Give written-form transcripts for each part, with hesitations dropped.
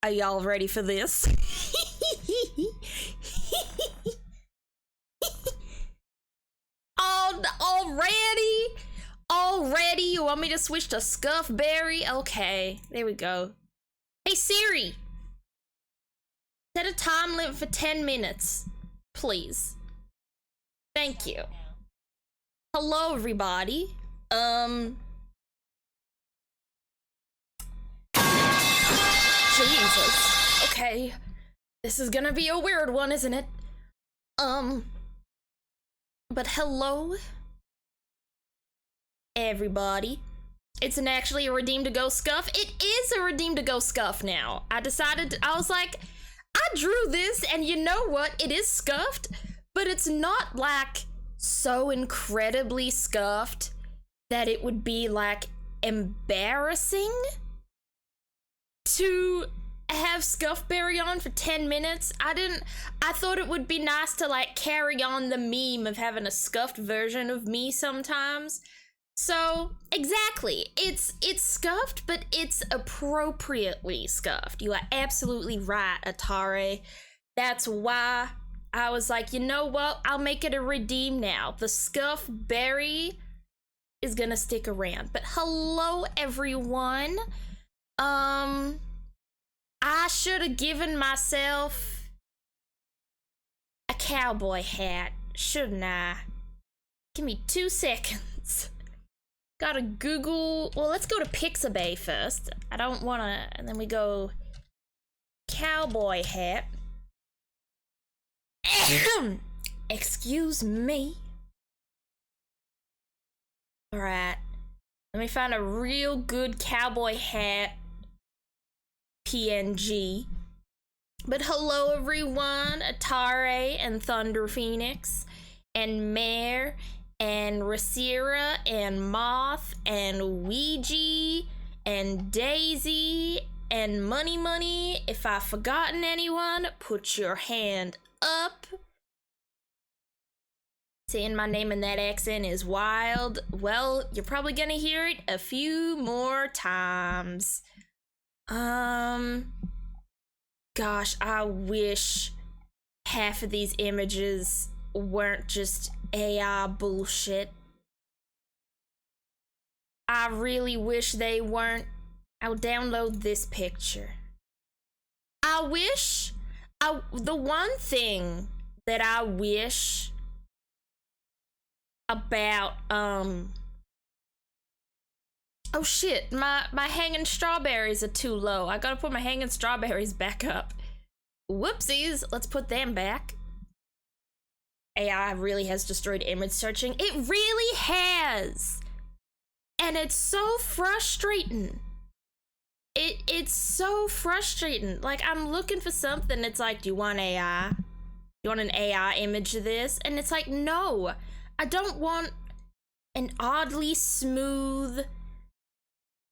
Are y'all ready for this? Already? You want me to switch to Scuffberry? Okay, there we go. Hey Siri, set a time limit for 10 minutes, please. Thank you. Hello, everybody. Jesus. Okay. This is gonna be a weird one, isn't it? But hello, everybody. It's actually a Redeem to Go Scuff. It is a Redeem to Go Scuff now. I was like, I drew this, and you know what? It is scuffed, but it's not like so incredibly scuffed that it would be like embarrassing to have Scuffberry on for 10 minutes. I thought it would be nice to like carry on the meme of having a scuffed version of me sometimes. So exactly, it's scuffed, but it's appropriately scuffed. You are absolutely right, Atare. That's why I was like, you know what? I'll make it a redeem now. The Scuffberry is gonna stick around. But hello, everyone. I should have given myself a cowboy hat, shouldn't I? Give me 2 seconds. Gotta Google. Well, let's go to Pixabay first. I don't wanna. And then we go cowboy hat. Excuse me. Alright. Let me find a real good cowboy hat PNG. But hello, everyone. Atare and Thunder Phoenix and Mare and Rasira and Moth and Ouija and Daisy and Money. If I've forgotten anyone, put your hand up. Saying my name in that accent is wild. Well, you're probably gonna hear it a few more times. Gosh, I wish half of these images weren't just AI bullshit. I really wish they weren't. I'll download this picture. The one thing that I wish about, oh shit, my hanging strawberries are too low. I gotta put my hanging strawberries back up. Whoopsies, let's put them back. AI really has destroyed image searching. It really has. And it's so frustrating. It's so frustrating. Like, I'm looking for something. It's like, do you want AI? Do you want an AI image of this? And it's like, no, I don't want an oddly smooth,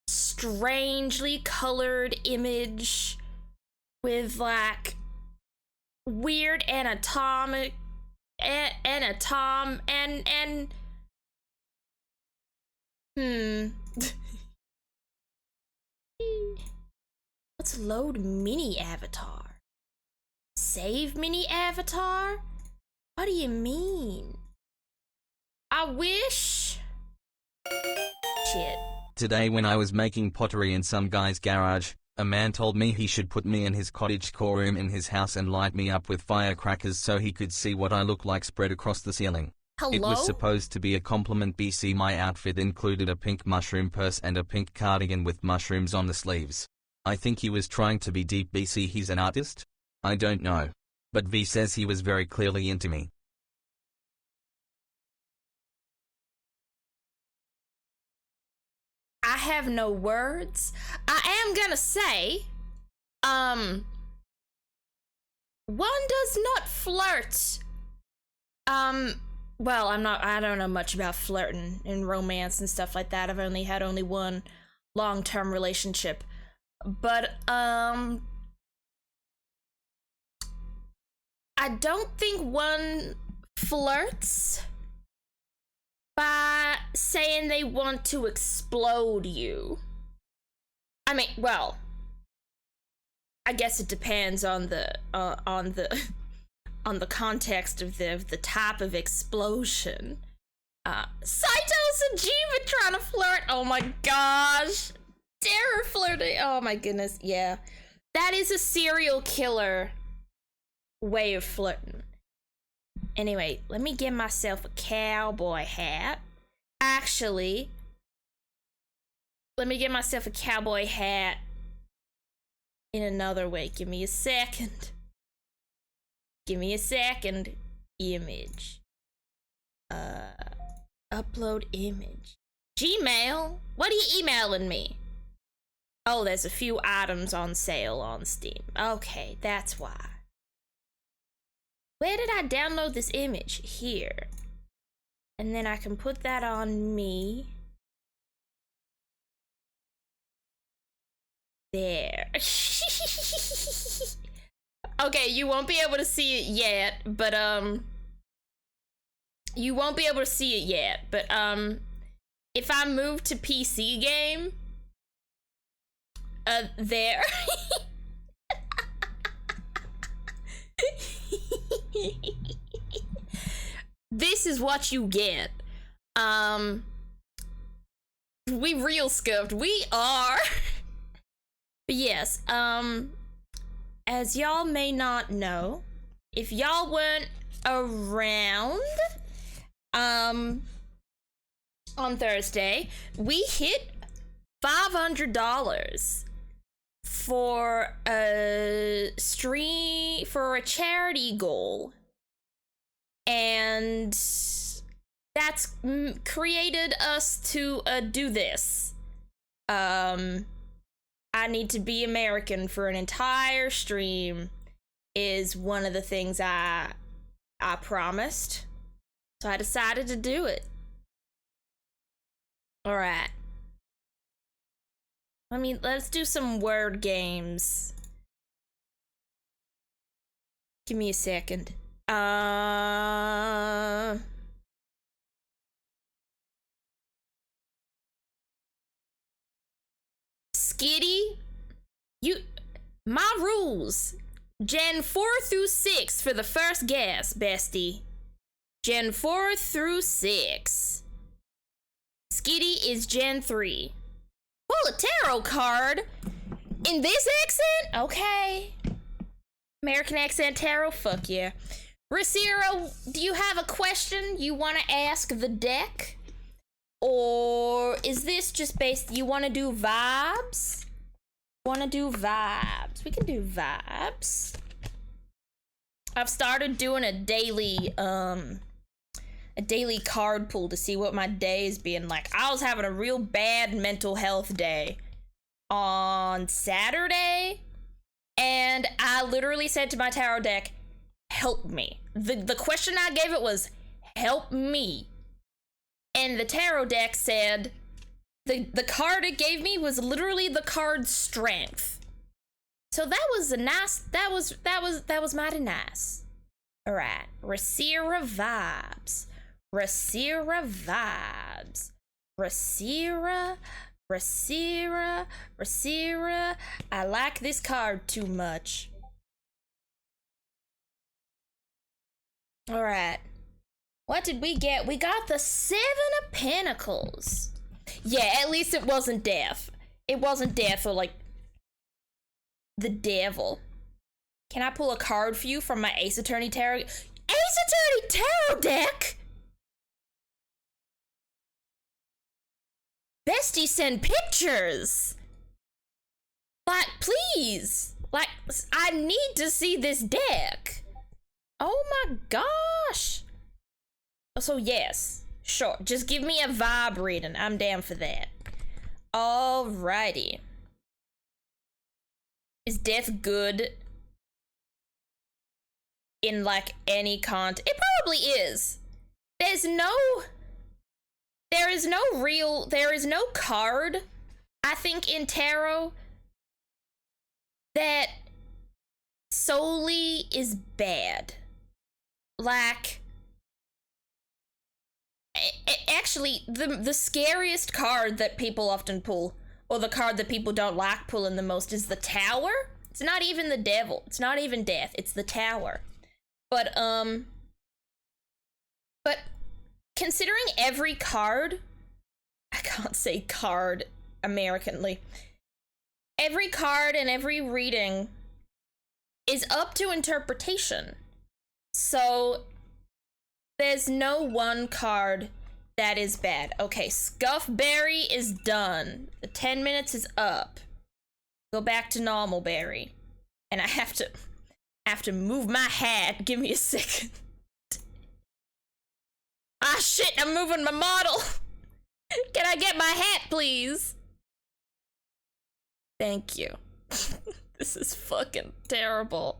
strangely colored image with like weird anatomic Let's load mini avatar. Save mini avatar? What do you mean? I wish. Shit. Today when I was making pottery in some guy's garage, a man told me he should put me in his cottagecore room in his house and light me up with firecrackers so he could see what I look like spread across the ceiling. Hello? It was supposed to be a compliment. BC. My outfit included a pink mushroom purse and a pink cardigan with mushrooms on the sleeves. I think he was trying to be deep. BC. He's an artist? I don't know. But V says he was very clearly into me. I have no words. I am gonna say, one does not flirt. Well, I don't know much about flirting and romance and stuff like that. I've only had one long-term relationship. But, I don't think one flirts by saying they want to explode you. I mean, well, I guess it depends on the on the context of the type of explosion. Saito's and Jiva trying to flirt. Oh my gosh. Terror flirting. Oh my goodness. Yeah. That is a serial killer way of flirting. Anyway, let me get myself a cowboy hat. Actually, let me get myself a cowboy hat in another way. Give me a second. Give me a second. Image. Upload image. Gmail? What are you emailing me? Oh, there's a few items on sale on Steam. Okay, that's why. Where did I download this image? Here. And then I can put that on me. There. Okay, you won't be able to see it yet, but you won't be able to see it yet, but if I move to PC game, there. This is what you get. We real scuffed. We are. But yes, as y'all may not know, if y'all weren't around, on Thursday, we hit $500 for a stream, for a charity goal, and that's created us to do this. I need to be American for an entire stream is one of the things I promised, so I decided to do it. All right. Let's do some word games. Give me a second. Skitty, my rules. Gen 4 through 6 for the first guess, bestie. Gen 4 through 6. Skitty is Gen 3. Pull a tarot card in this accent? Okay. American accent tarot? Fuck yeah. Raciro, do you have a question you want to ask the deck? Or is this just based, you want to do vibes? Want to do vibes? We can do vibes. I've started doing a daily card pull to see what my day is being like. I was having a real bad mental health day on Saturday, and I literally said to my tarot deck, help me. The question I gave it was, help me. And the tarot deck said, the card it gave me was literally the card strength. So that was a nice, that was mighty nice. All right, Racira vibes. Racira vibes. Racira. I like this card too much. All right. What did we get? We got the 7 of Pentacles. Yeah, at least it wasn't death. It wasn't death or like the devil. Can I pull a card for you from my Ace Attorney Tarot? Ace Attorney Tarot deck? Bestie, send pictures. Like, please. Like, I need to see this deck. Oh my gosh. So yes, sure. Just give me a vibe reading. I'm down for that. Alrighty. Is death good in like any context? It probably is. There is no card, I think, in tarot that solely is bad. Like, actually, the scariest card that people often pull, or the card that people don't like pulling the most, is the Tower. It's not even the Devil. It's not even Death. It's the Tower. But considering every card, I can't say card Americanly. Every card and every reading is up to interpretation. So there's no one card that is bad. Okay, Scuffberry is done. The 10 minutes is up. Go back to normal berry. And I have to move my hat. Give me a second. Ah shit, I'm moving my model. Can I get my hat, please? Thank you. This is fucking terrible.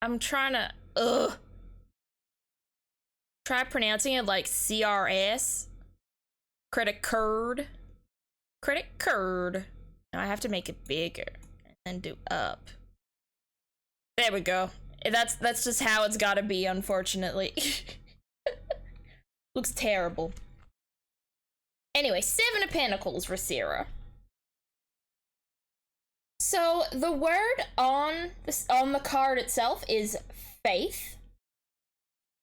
I'm trying to, try pronouncing it like CRS. Credit card. Credit card. Now I have to make it bigger and then do up. There we go. That's just how it's gotta be, unfortunately. Looks terrible. Anyway, 7 of Pentacles, Racira. So the word on the card itself is faith,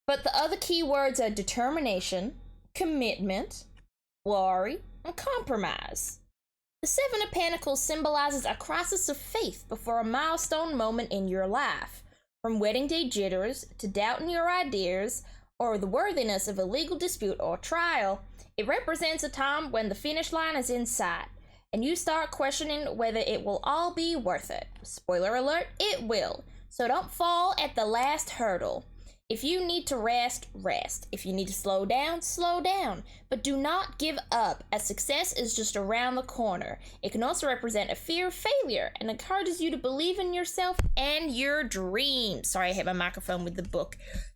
but the other keywords are determination, commitment, worry, and compromise. The 7 of Pentacles symbolizes a crisis of faith before a milestone moment in your life. From wedding day jitters to doubting your ideas or the worthiness of a legal dispute or trial, it represents a time when the finish line is in sight and you start questioning whether it will all be worth it. Spoiler alert, it will. So don't fall at the last hurdle. If you need to rest, rest. If you need to slow down, slow down. But do not give up, as success is just around the corner. It can also represent a fear of failure and encourages you to believe in yourself and your dreams. Sorry, I hit my microphone with the book.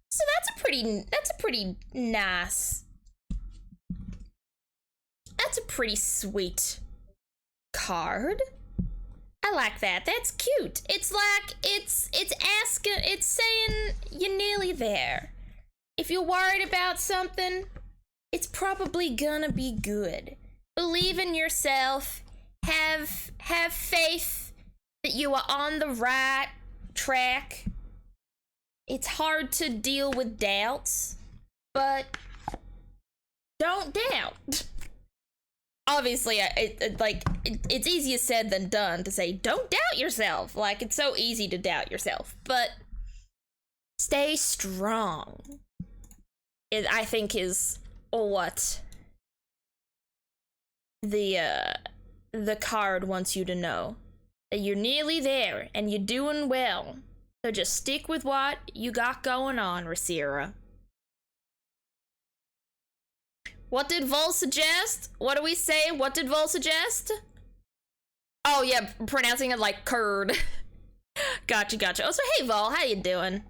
So that's a pretty nice. That's a pretty sweet card. I like that. That's cute. It's like, it's saying you're nearly there. If you're worried about something, it's probably gonna be good. Believe in yourself. Have faith that you are on the right track. It's hard to deal with doubts, but don't doubt. Obviously, it's easier said than done to say, don't doubt yourself. Like, it's so easy to doubt yourself, but stay strong. I think is what the card wants you to know. That you're nearly there, and you're doing well. So just stick with what you got going on, Racira. What did Vol suggest? What do we say? What did Vol suggest? Oh yeah, pronouncing it like curd. Gotcha. Oh, so hey Vol, how you doing?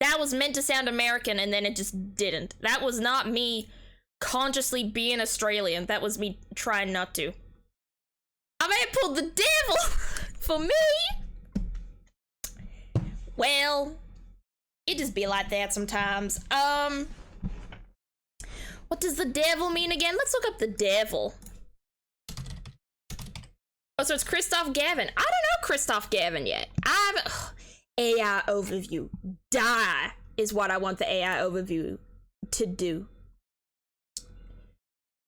That was meant to sound American and then it just didn't. That was not me consciously being Australian. That was me trying not to. I may have pulled the devil for me. Well, it just be like that sometimes. What does the devil mean again? Let's look up the devil. Oh, so it's Christoph Gavin. I don't know Christoph Gavin yet. AI overview. Die is what I want the AI overview to do.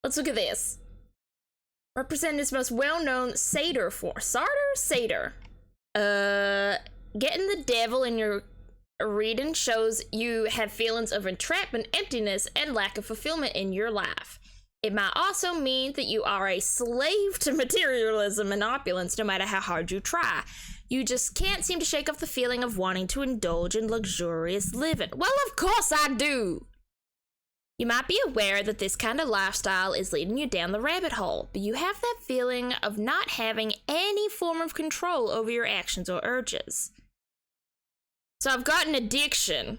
Let's look at this. Represent his most well-known satyr form. Satyr? Getting the devil in your reading shows you have feelings of entrapment, emptiness, and lack of fulfillment in your life. It might also mean that you are a slave to materialism and opulence no matter how hard you try. You just can't seem to shake off the feeling of wanting to indulge in luxurious living. Well, of course I do! You might be aware that this kind of lifestyle is leading you down the rabbit hole, but you have that feeling of not having any form of control over your actions or urges. So I've got an addiction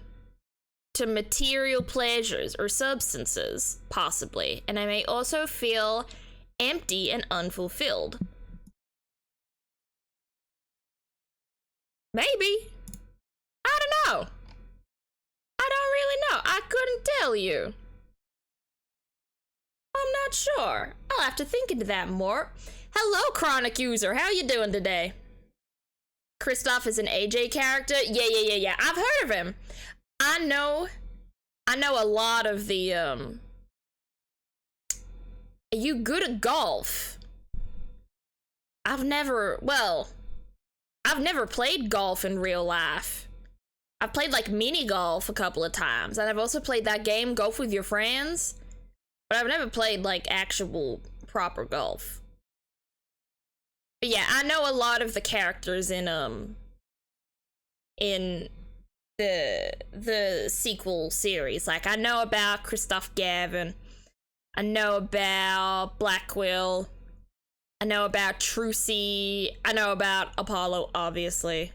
to material pleasures or substances, possibly, and I may also feel empty and unfulfilled. Maybe. I don't know. I don't really know. I couldn't tell you. I'm not sure. I'll have to think into that more. Hello, Chronic User. How you doing today? Kristoff is an AJ character? Yeah. I've heard of him. I know a lot of the, Are you good at golf? I've never played golf in real life. I've played like mini golf a couple of times, and I've also played that game, Golf with Your Friends, but I've never played like actual proper golf. But yeah, I know a lot of the characters in the sequel series. Like, I know about Kristoff Gavin, I know about Blackquill, I know about Trucy, I know about Apollo, obviously.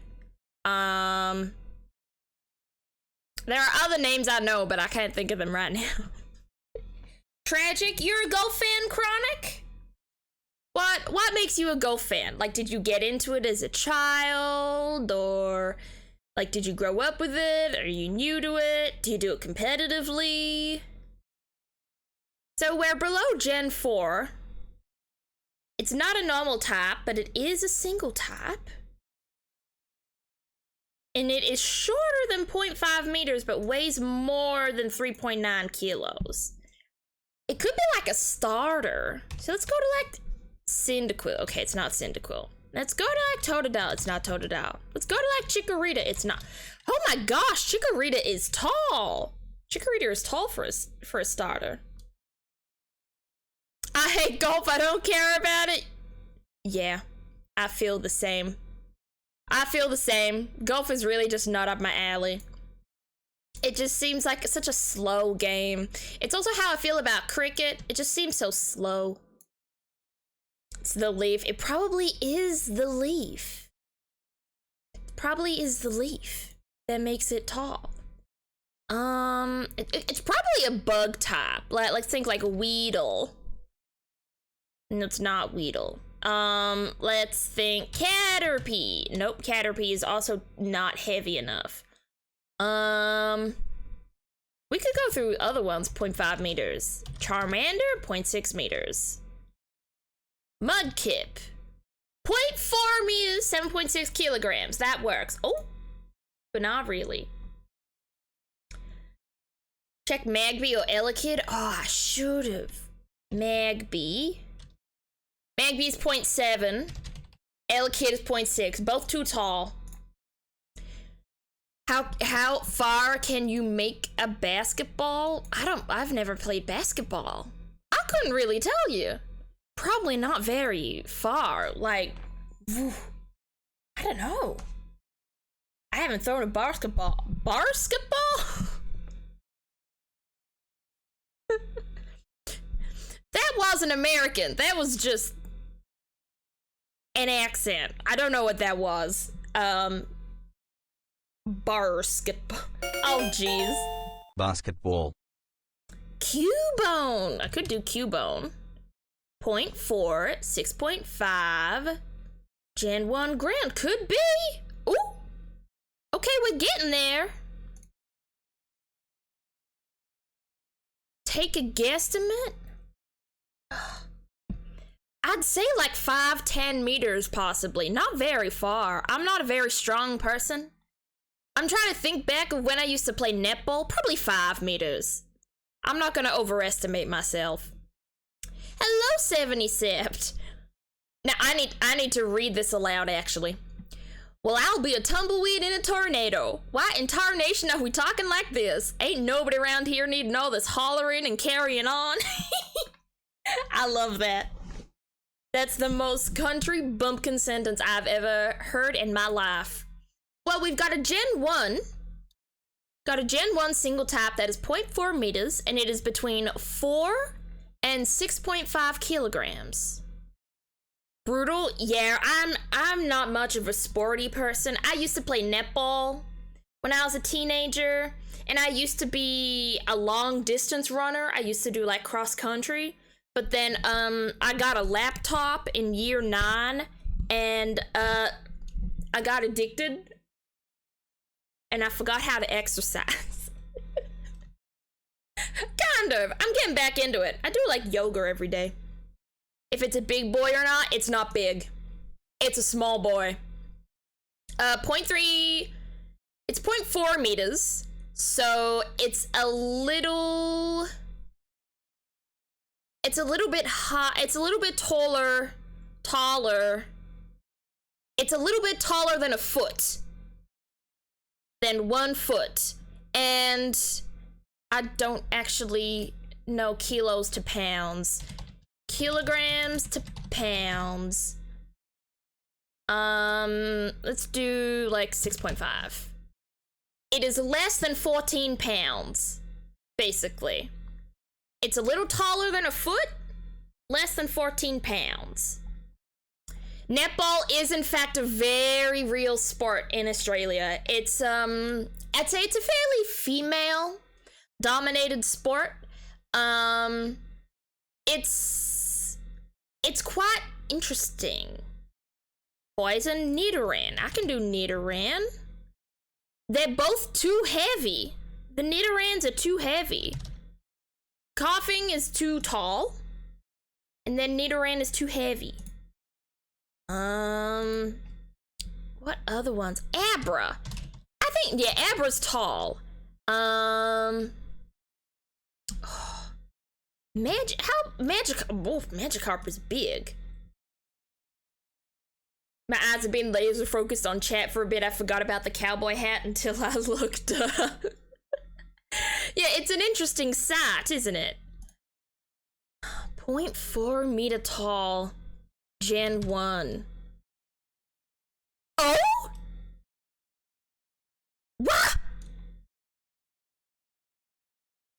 There are other names I know, but I can't think of them right now. Tragic, you're a golf fan, Chronic? What makes you a golf fan? Like, did you get into it as a child, or like, did you grow up with it? Are you new to it? Do you do it competitively? So we're below Gen 4. It's not a normal type, but it is a single type. And it is shorter than 0.5 meters, but weighs more than 3.9 kilos. It could be like a starter. So let's go to like Cyndaquil. Okay, it's not Cyndaquil. Let's go to like Totodile. It's not Totodile. Let's go to like Chikorita. It's not. Oh my gosh, Chikorita is tall. Chikorita is tall for a starter. I hate golf. I don't care about it. Yeah, I feel the same. Golf is really just not up my alley. It just seems like such a slow game. It's also how I feel about cricket. It just seems so slow. It's the leaf. It probably is the leaf. That makes it tall. It's probably a bug type. Let's think like Weedle. No, it's not Weedle. Let's think Caterpie. Nope, Caterpie is also not heavy enough. We could go through other ones. 0.5 meters. Charmander, 0.6 meters. Mudkip, 0.4 meters, 7.6 kilograms. That works. Oh, but not really. Check Magby or Elekid. Oh, I should have. Magby is 0.7. Elekid is 0.6. Both too tall. How far can you make a basketball? I've never played basketball. I couldn't really tell you. Probably not very far. Like, I don't know. I haven't thrown a basketball. Basketball? That wasn't American. That was just an accent. I don't know what that was. Basketball. Oh, jeez. Basketball. Cubone. I could do Cubone. 0.4, 6.5. Gen 1 Grand. Could be. Ooh. Okay, we're getting there. Take a guesstimate? I'd say like 5-10 meters possibly. Not very far. I'm not a very strong person. I'm trying to think back of when I used to play netball. Probably 5 meters. I'm not gonna overestimate myself. Hello, 70 Sept. Now I need to read this aloud actually. Well, I'll be a tumbleweed in a tornado. Why in tarnation are we talking like this? Ain't nobody around here needing all this hollering and carrying on. I love that. That's the most country bumpkin sentence I've ever heard in my life. Well, we've got a Gen 1. Got a Gen 1 single type that is 0.4 meters, and it is between 4 and 6.5 kilograms. Brutal? Yeah, I'm not much of a sporty person. I used to play netball when I was a teenager, and I used to be a long distance runner. I used to do like cross country, but then I got a laptop in year 9, and I got addicted, and I forgot how to exercise. Kind of. I'm getting back into it. I do like yoga every day. If it's a big boy or not, it's not big. It's a small boy. 0.3, it's 0.4 meters. So it's a little bit high. It's a little bit taller. It's a little bit taller than a foot. Than 1 foot. And I don't actually know kilos to pounds. Kilograms to pounds. Let's do like 6.5. It is less than 14 pounds, basically. It's a little taller than a foot, less than 14 pounds. Netball is in fact a very real sport in Australia. It's I'd say it's a fairly female dominated sport. It's quite interesting. Poison Nidoran. I can do Nidoran. They're both too heavy. The Nidorans are too heavy. Coughing is too tall. And then Nidoran is too heavy. What other ones? Abra. I think, yeah, Abra's tall. Magikarp is big. My eyes have been laser focused on chat for a bit. I forgot about the cowboy hat until I looked up. Yeah, it's an interesting sight, isn't it? 0.4 meter tall. Gen 1. Oh? What?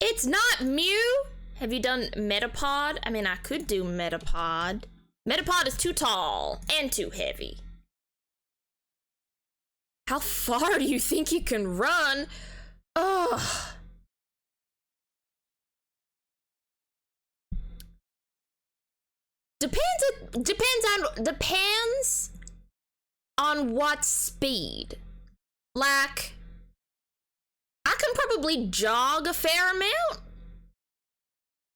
It's not Mew? Have you done Metapod? I mean, I could do Metapod. Metapod is too tall and too heavy. How far do you think you can run? Ugh. Depends on what speed. Like, I can probably jog a fair amount,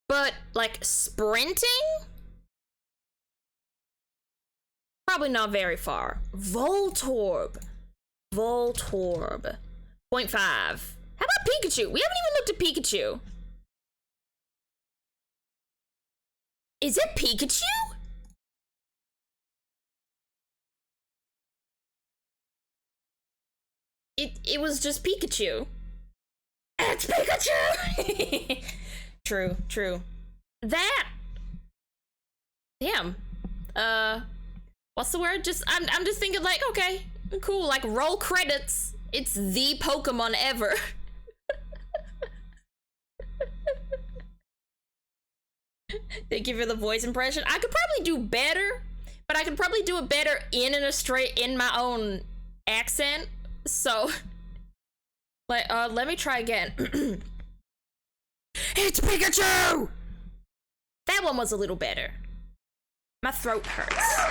but like sprinting? Probably not very far. Voltorb. 0.5. How about Pikachu? We haven't even looked at Pikachu. Is it Pikachu? It was just Pikachu. It's Pikachu! True. That. Damn. What's the word? I'm just thinking like, okay, cool, like roll credits. It's the Pokemon ever. Thank you for the voice impression. I could probably do better, but I could probably do it better in my own accent. So, like, let me try again. It's Pikachu! That one was a little better. My throat hurts.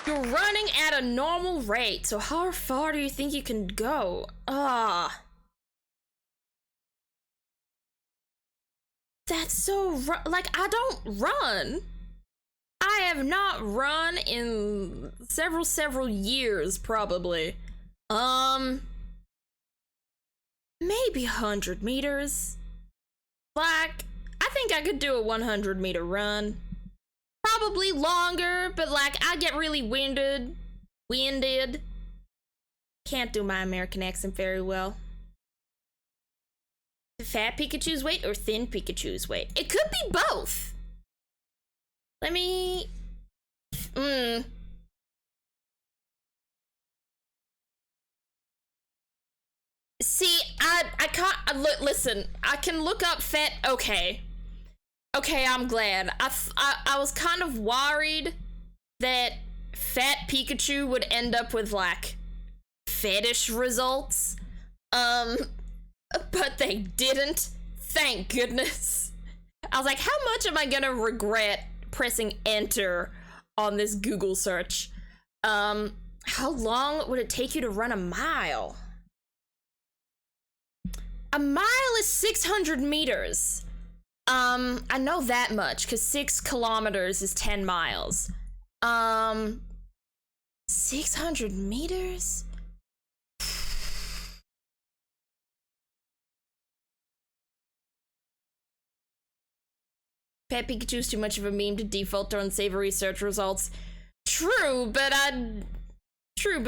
You're running at a normal rate, so how far do you think you can go? That's so like, I don't run. I have not run in several years, probably. Maybe 100 meters. Like, I think I could do a 100 meter run. Probably longer, but like, I get really winded. Can't do my American accent very well. Fat Pikachu's weight or thin Pikachu's weight? It could be both. Let me... See, I can't... listen, I can look up fat... Okay, I'm glad. I was kind of worried that fat Pikachu would end up with, like, fetish results. But they didn't. Thank goodness. I was like, how much am I gonna regret pressing enter on this Google search? How How long would it take you to run a mile? A mile is 600 meters. I know that much because 6 kilometers is 10 miles. 600 meters? Pet Pikachu's too much of a meme to default to unsavory search results. True, but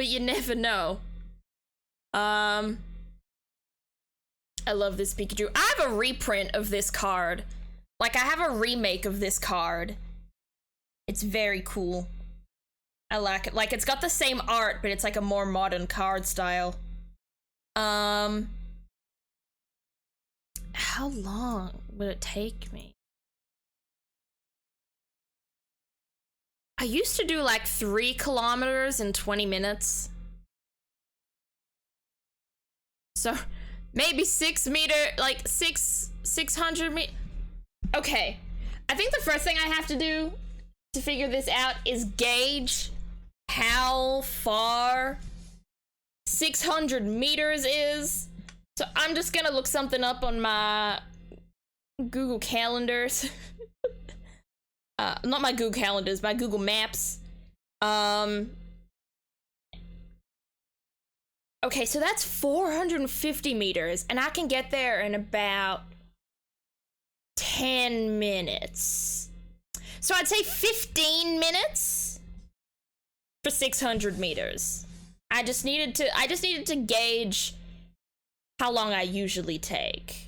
you never know. I love this Pikachu. I have a reprint of this card. Like, I have a remake of this card. It's very cool. I like it. Like, it's got the same art, but it's like a more modern card style. How long would it take me? I used to do like 3 kilometers in 20 minutes. So maybe 600 meters. Okay. I think the first thing I have to do to figure this out is gauge how far 600 meters is. So I'm just gonna look something up on my Google Calendars. Not my Google Calendars, my Google Maps. Okay, so that's 450 meters, and I can get there in about 10 minutes. So I'd say 15 minutes for 600 meters. I just needed to gauge how long I usually take.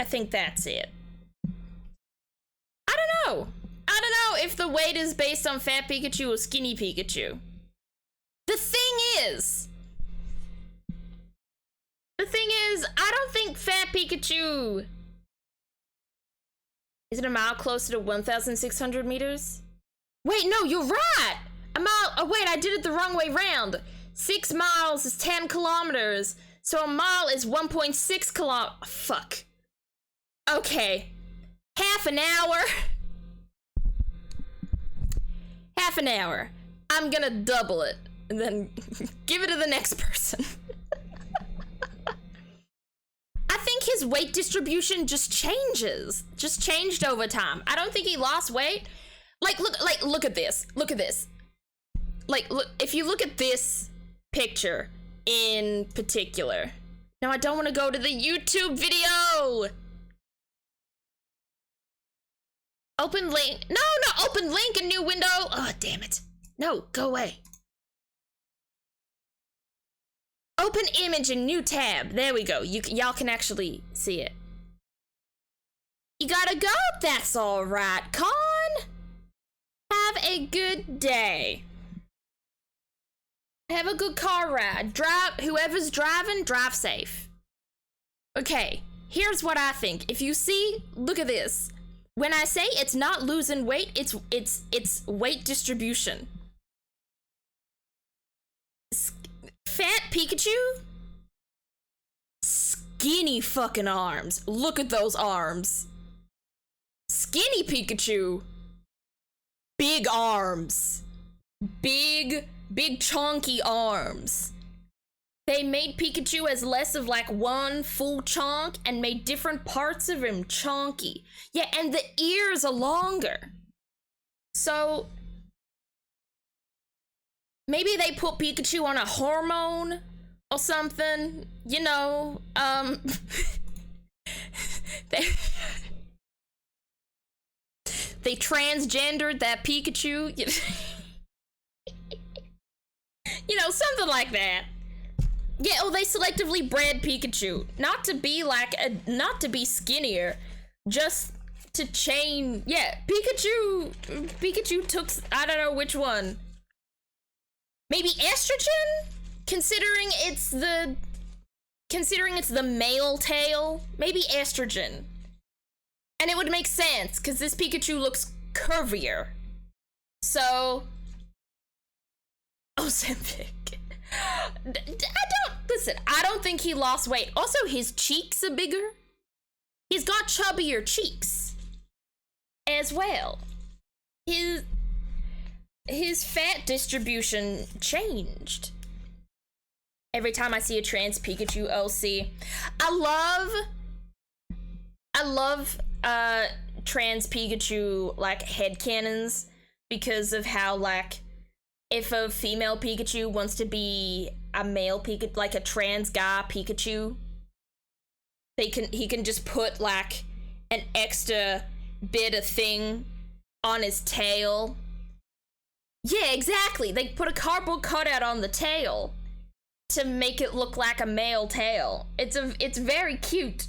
I think that's it. I don't know if the weight is based on fat Pikachu or skinny Pikachu. The thing is, I don't think fat Pikachu... Is it a mile closer to 1,600 meters? Wait, no, you're right! A mile... Oh, wait, I did it the wrong way round. 6 miles is 10 kilometers, so a mile is 1.6 kilometers. Fuck. Okay. Half an hour. Half an hour. I'm gonna double it and then give it to the next person. I think his weight distribution just changed over time. I don't think he lost weight. Look at this. Look at this. Look, if you look at this picture in particular. Now I don't want to go to the YouTube video. Open link. No, open link, a new window. Oh, damn it. No, go away. Open image, a new tab. There we go. Y'all can actually see it. You gotta go. That's all right, Con. Have a good day. Have a good car ride. Whoever's driving, drive safe. Okay, here's what I think. If you see, look at this. When I say it's not losing weight, it's weight distribution. Fat Pikachu? Skinny fucking arms. Look at those arms. Skinny Pikachu? Big arms. Big chunky arms. They made Pikachu as less of like one full chunk and made different parts of him chunky. Yeah, and the ears are longer. So maybe they put Pikachu on a hormone or something, you know, they transgendered that Pikachu. You know, something like that. Yeah, they selectively bred Pikachu. Not to be skinnier, just to change. Yeah, Pikachu took, I don't know which one. Maybe estrogen? Considering it's the male tail, maybe estrogen. And it would make sense, because this Pikachu looks curvier. So, Ozempic. I don't think he lost weight. Also, his cheeks are bigger. He's got chubbier cheeks. as well. His fat distribution changed. Every time I see a trans Pikachu OC, I love trans Pikachu like headcanons because of how like if a female Pikachu wants to be a male Pikachu, like a trans guy Pikachu, he can just put like an extra bit of thing on his tail. Yeah, exactly. They put a cardboard cutout on the tail to make it look like a male tail. It's very cute.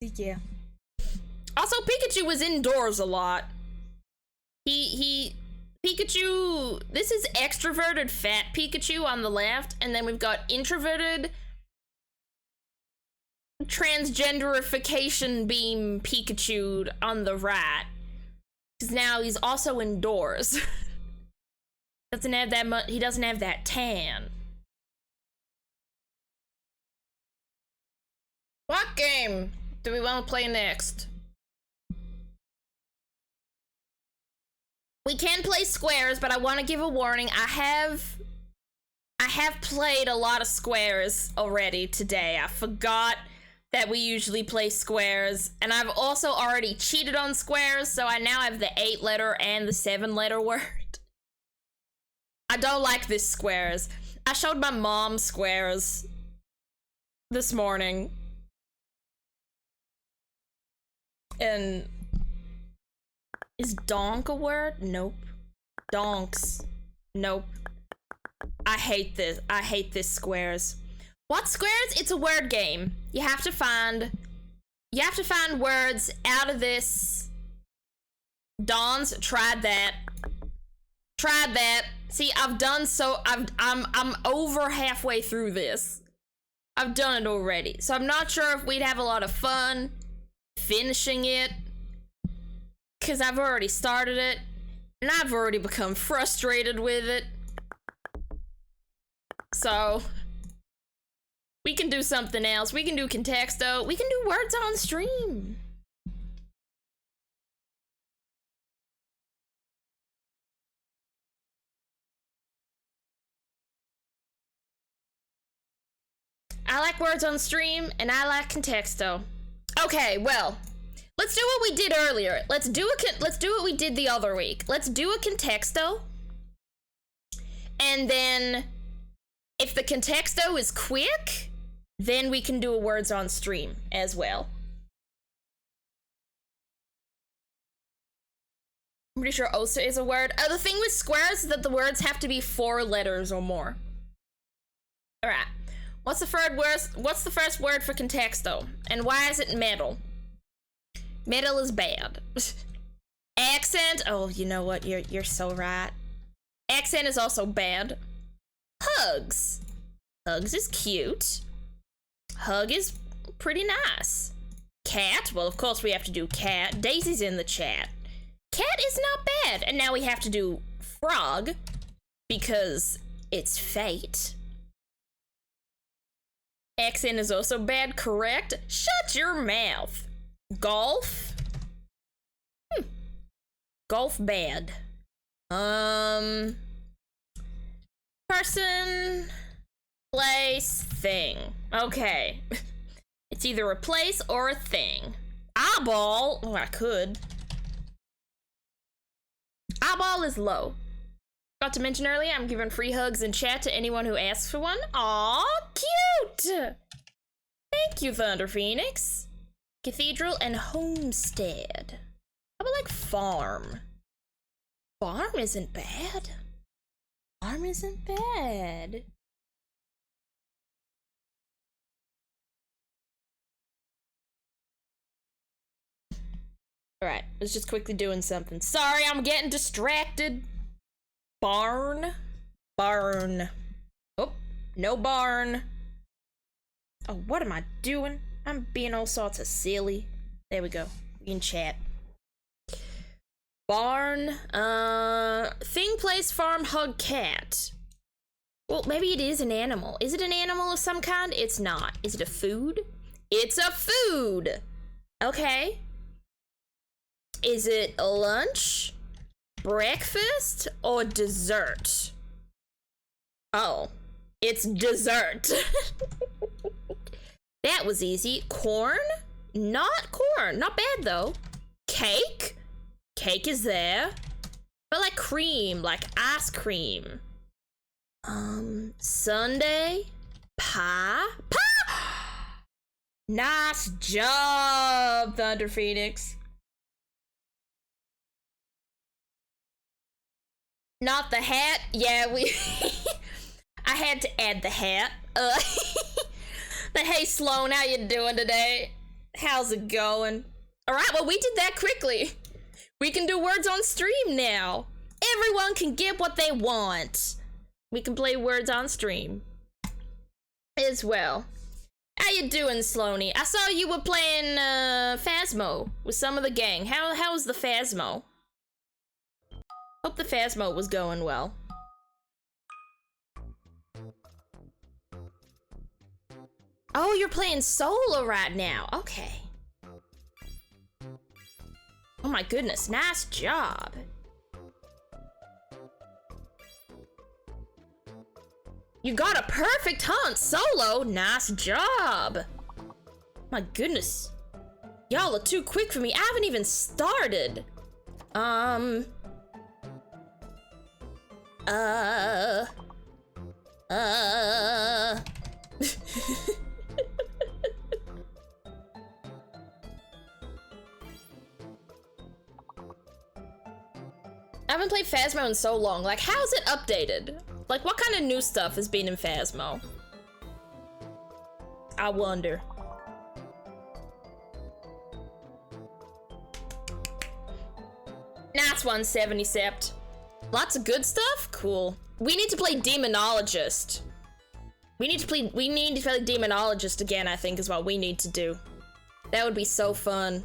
Yeah. Also, Pikachu was indoors a lot. Pikachu, this is extroverted fat Pikachu on the left, and then we've got introverted transgenderification beam Pikachu on the right. Because now he's also indoors. Doesn't have that much, he doesn't have that tan. What game do we want to play next? We can play squares, but I want to give a warning. I have played a lot of squares already today. I forgot that we usually play squares, and I've also already cheated on squares, so I now have the 8-letter and the 7-letter word. I don't like this squares. I showed my mom squares this morning. And is donk a word? Nope. Donks. Nope. I hate this. I hate this squares. What squares? It's a word game. You have to find words out of this. Dawn's tried that. Tried that. See, I'm over halfway through this. I've done it already. So I'm not sure if we'd have a lot of fun finishing it, because I've already started it, and I've already become frustrated with it. So we can do something else. We can do Contexto. We can do words on stream. I like words on stream, and I like Contexto. Okay, well, let's do what we did earlier. Let's do what we did the other week. Let's do a Contexto, and then if the Contexto is quick, then we can do a words on stream as well. I'm pretty sure Osa is a word. The thing with squares is that the words have to be 4 letters or more. All right. What's the first word for Contexto? And why is it metal? Metal is bad. Accent. Oh, you know what? You're so right. Accent is also bad. Hugs. Hugs is cute. Hug is pretty nice. Cat. Well, of course we have to do cat. Daisy's in the chat. Cat is not bad. And now we have to do frog because it's fate. Accent is also bad, correct? Shut your mouth. Golf? Golf bad. Person, place, thing. Okay. It's either a place or a thing. Eyeball. Oh, I could. Eyeball is low. Got to mention earlier, I'm giving free hugs in chat to anyone who asks for one. Aw, cute! Thank you, Thunder Phoenix. Cathedral and homestead. How about like farm? Farm isn't bad. Farm isn't bad. Alright, I was just quickly doing something. Sorry, I'm getting distracted. Barn. Barn. Oh, no barn. Oh, what am I doing? I'm being all sorts of silly. There we go. We can chat. Barn. Thing, place, farm, hug, cat. Well, maybe it is an animal. Is it an animal of some kind? It's not. Is it a food? It's a food! Okay. Is it a lunch, breakfast, or dessert? Oh, it's dessert. That was easy. Corn? Not corn. Not bad, though. Cake? Cake is there. But like cream, like ice cream. Sundae? Pie? Pie! Nice job, Thunder Phoenix. Not the hat. Yeah, we... I had to add the hat. But hey, Sloan, how you doing today? How's it going? Alright, well, we did that quickly. We can do words on stream now. Everyone can get what they want. We can play words on stream as well. How you doing, Sloanie? I saw you were playing Phasmo with some of the gang. How was the Phasmo? Hope the Phasmo was going well. Oh, you're playing solo right now. Okay. Oh my goodness, nice job. You got a perfect hunt solo. Nice job. My goodness. Y'all are too quick for me. I haven't even started. I haven't played Phasmo in so long. Like, how's it updated? Like, what kind of new stuff has been in Phasmo? I wonder. Nice one, 70 Sept. Lots of good stuff? Cool. We need to play Demonologist. We need to play Demonologist again, I think, is what we need to do. That would be so fun.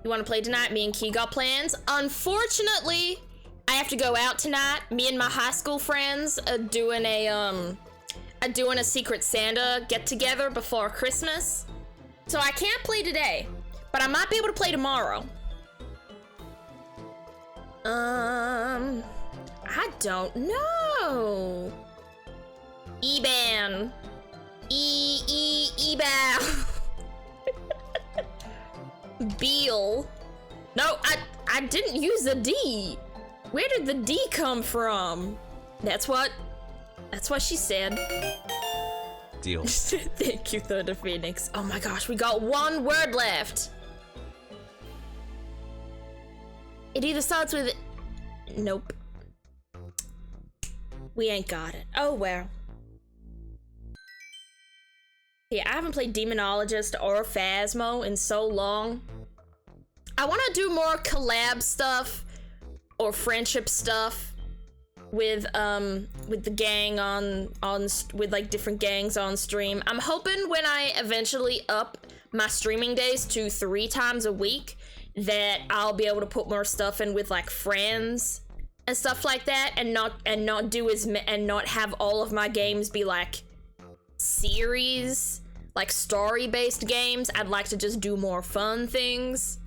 You want to play tonight? Me and Key got plans. Unfortunately, I have to go out tonight. Me and my high school friends are doing a Secret Santa get together before Christmas. So I can't play today, but I might be able to play tomorrow. I don't know. Eban. Ebal. Beal. No, I didn't use a D. Where did the D come from? That's what she said. Deal. Thank you, Thunder Phoenix. Oh my gosh, we got one word left. It either starts with... Nope. We ain't got it. Oh well. Yeah, I haven't played Demonologist or Phasmo in so long. I want to do more collab stuff or friendship stuff with the gang with like different gangs on stream. I'm hoping when I eventually up my streaming days to 3 times a week that I'll be able to put more stuff in with like friends and stuff like that, and not have all of my games be like series, like story-based games. I'd like to just do more fun things.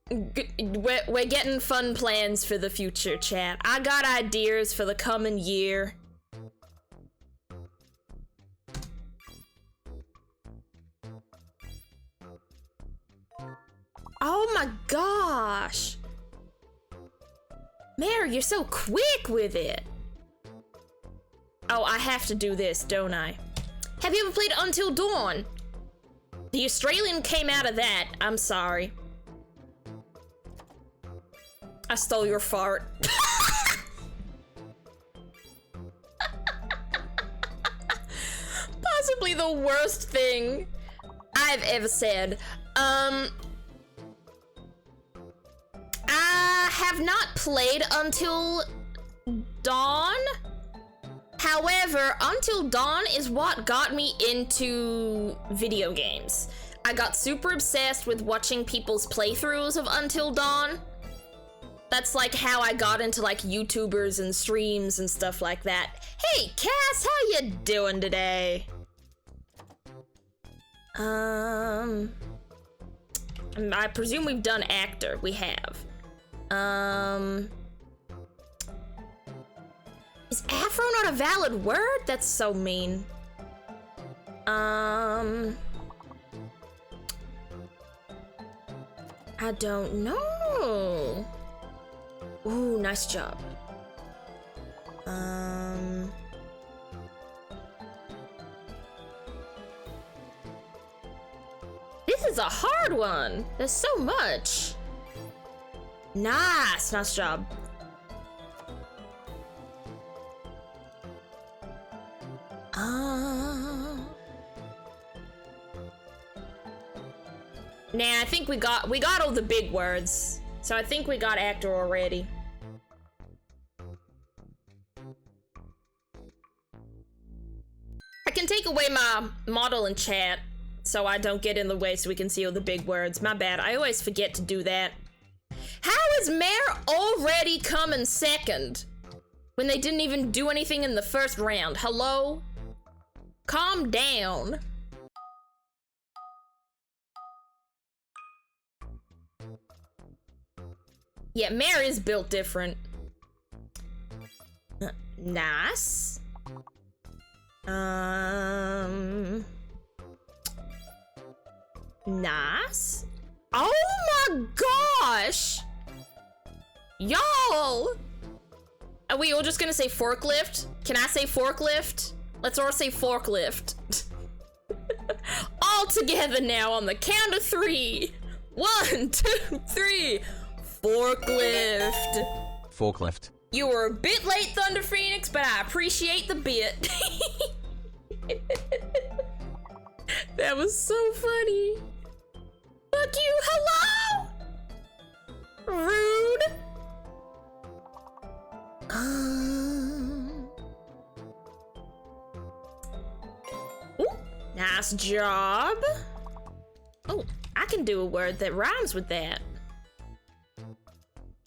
We're getting fun plans for the future, chat. I got ideas for the coming year. Oh my gosh. Mary, you're so quick with it. Oh, I have to do this, don't I? Have you ever played Until Dawn? The Australian came out of that. I'm sorry. I stole your fart. Possibly the worst thing I've ever said. I have not played Until Dawn. However, Until Dawn is what got me into video games. I got super obsessed with watching people's playthroughs of Until Dawn. That's like how I got into like YouTubers and streams and stuff like that. Hey Cass, how you doing today? I presume we've done actor. We have. Is afro not a valid word? That's so mean. I don't know. Ooh, nice job. This is a hard one. There's so much. Nice job. Nah, I think we got all the big words. So I think we got actor already. I can take away my model and chat so I don't get in the way so we can see all the big words. My bad, I always forget to do that. How is Mare already coming second when they didn't even do anything in the first round? Hello? Calm down. Yeah, Mare is built different. Nice. Nice. Oh my gosh! Y'all! Are we all just gonna say forklift? Can I say forklift? Let's all say forklift. All together now on the count of 3. 1, 2, 3. Forklift. Forklift. You were a bit late, Thunder Phoenix, but I appreciate the bit. That was so funny. Fuck you, hello? Rude. Ooh, nice job. Oh, I can do a word that rhymes with that.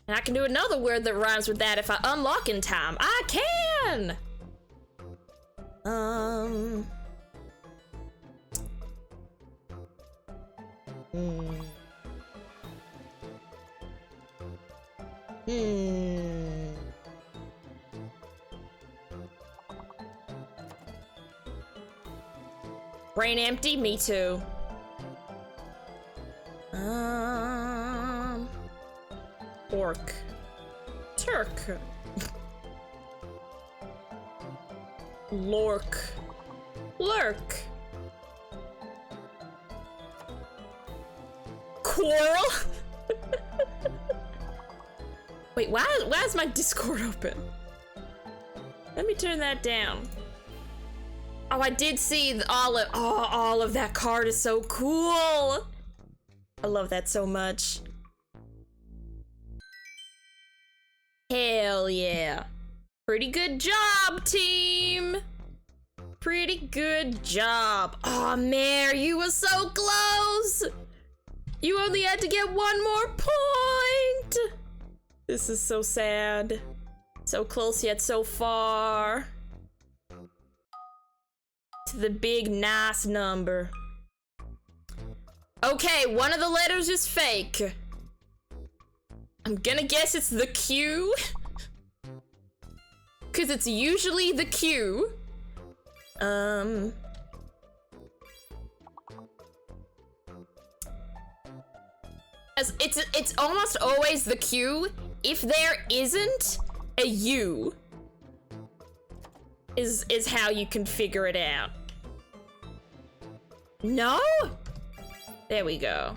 And I can do another word that rhymes with that if I unlock in time. I can! Brain empty? Me too. Orc. Turk. Lork. Lurk. Quarrel? Wait, why is my Discord open? Let me turn that down. Oh, I did see all of that card is so cool. I love that so much. Hell yeah. Pretty good job, team. Pretty good job. Oh, Mare, you were so close. You only had to get one more point. This is so sad. So close yet so far. To the big nice number. Okay, one of the letters is fake. I'm gonna guess it's the Q. Cause it's usually the Q. As it's almost always the Q. If there isn't a U, is how you can figure it out. No? There we go.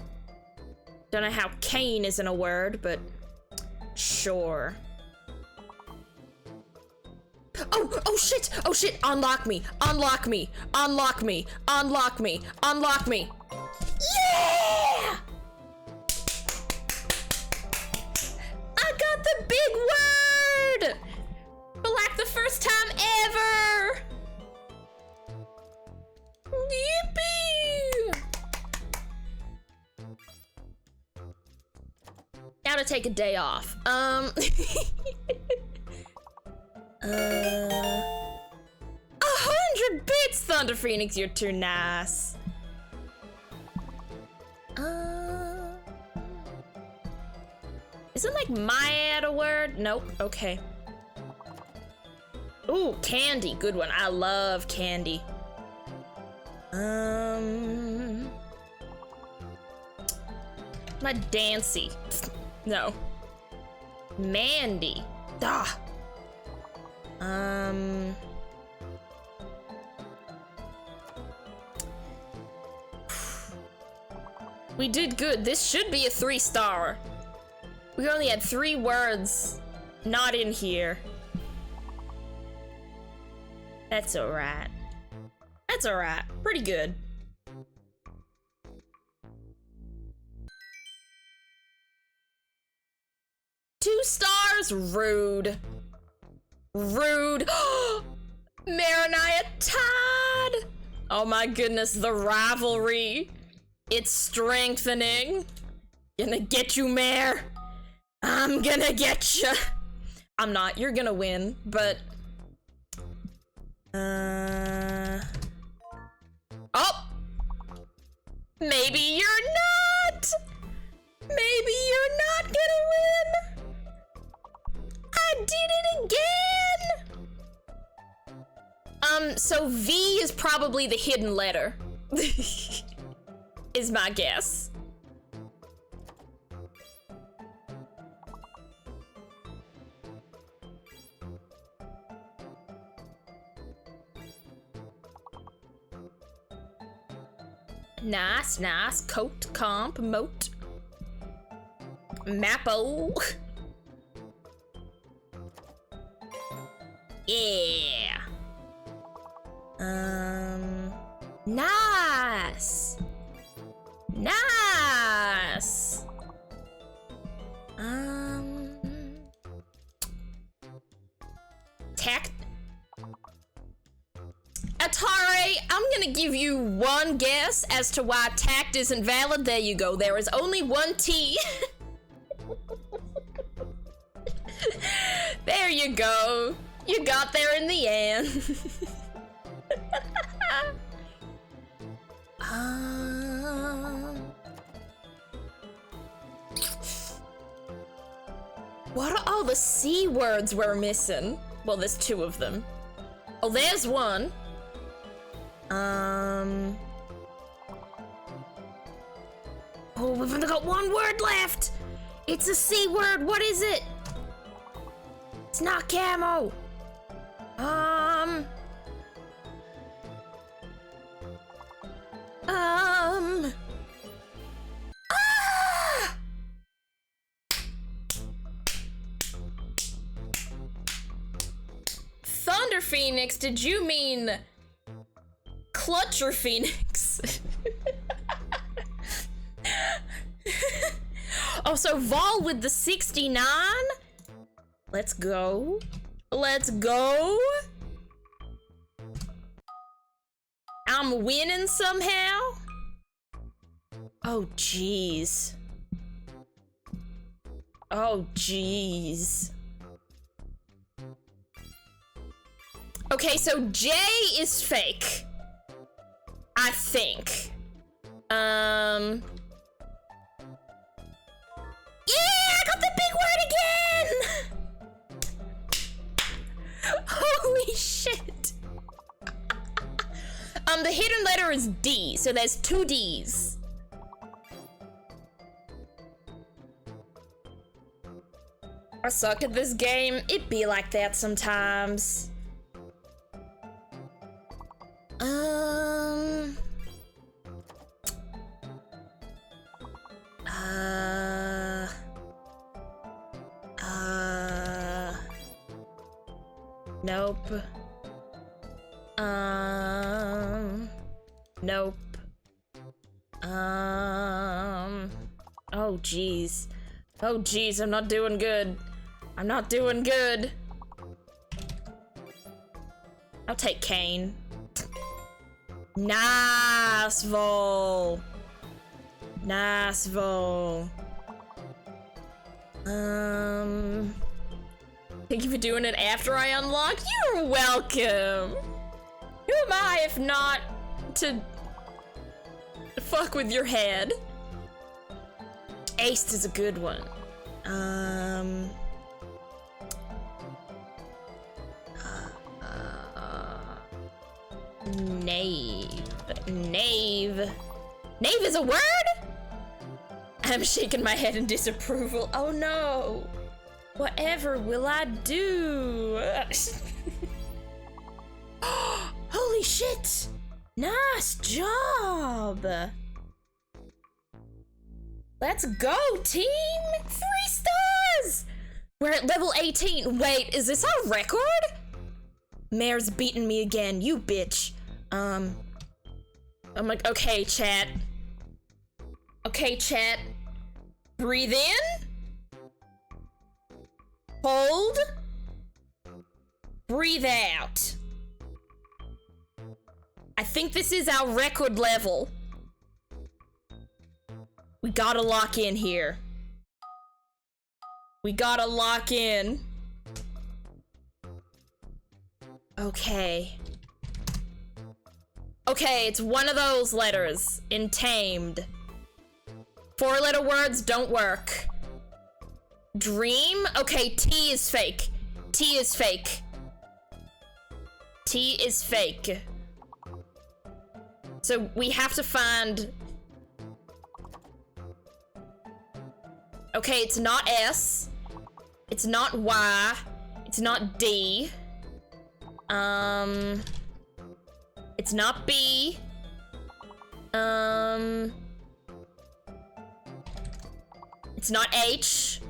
Don't know how Kane isn't a word, but sure. Oh shit! Oh shit! Unlock me! Unlock me! Unlock me! Unlock me! Unlock me! Yeah! I got the big word! For like the first time ever! Yippee! How to take a day off. 100 bits, Thunder Phoenix, you're too nice. Isn't like Maiad a word? Nope, okay. Ooh, candy, good one. I love candy. My Dancy. No. Mandy. Ah. We did good. This should be a 3-star. We only had 3 words not in here. That's alright. That's alright. Pretty good. Two stars? Rude. Rude. Marinaya Todd! Oh my goodness, the rivalry. It's strengthening. Gonna get you, Mare. I'm gonna get you. I'm not. You're gonna win, but... Oh! Maybe you're not! Maybe you're not gonna win! I did it again! So V is probably the hidden letter. Is my guess. Nice, nice. Coat, comp, moat. Mappo. Yeah. Nice. Nice. Tact. Atare, I'm gonna give you one guess as to why tact isn't valid. There you go. There is only one T. There you go. You got there in the end. What are all the C words we're missing? Well, there's 2 of them. Oh, there's one. Oh, we've only got 1 word left. It's a C word. What is it? It's not camo. Thunder Phoenix, did you mean Clutcher Phoenix? Oh, so Vol with the 69? Let's go. Let's go. I'm winning somehow. Oh, jeez. Oh, jeez. Okay, so J is fake. I think. Yeah, I got the big word again! Holy shit. The hidden letter is D, so there's 2 Ds. I suck at this game. It be like that sometimes. Nope. Nope. Oh, jeez. Oh, jeez, I'm not doing good. I'm not doing good. I'll take Kane. Nice, Vol. Nice, Vol. Thank you for doing it after I unlock. You're welcome. Who am I if not to fuck with your head? Aced is a good one. Knave. Knave. Knave is a word? I'm shaking my head in disapproval. Oh no. Whatever will I do? Holy shit. Nice job. Let's go, team. 3 stars. We're at level 18. Wait, is this our record? Mare's beating me again, you bitch. I'm like, okay, chat. Okay, chat. Breathe in. Hold. Breathe out. I think this is our record level. We gotta lock in here. We gotta lock in. Okay. Okay, it's one of those letters. In tamed. 4-letter words don't work. Dream? Okay, T is fake. T is fake. T is fake. So we have to find... Okay, it's not S. It's not Y. It's not D. It's not B. It's not H.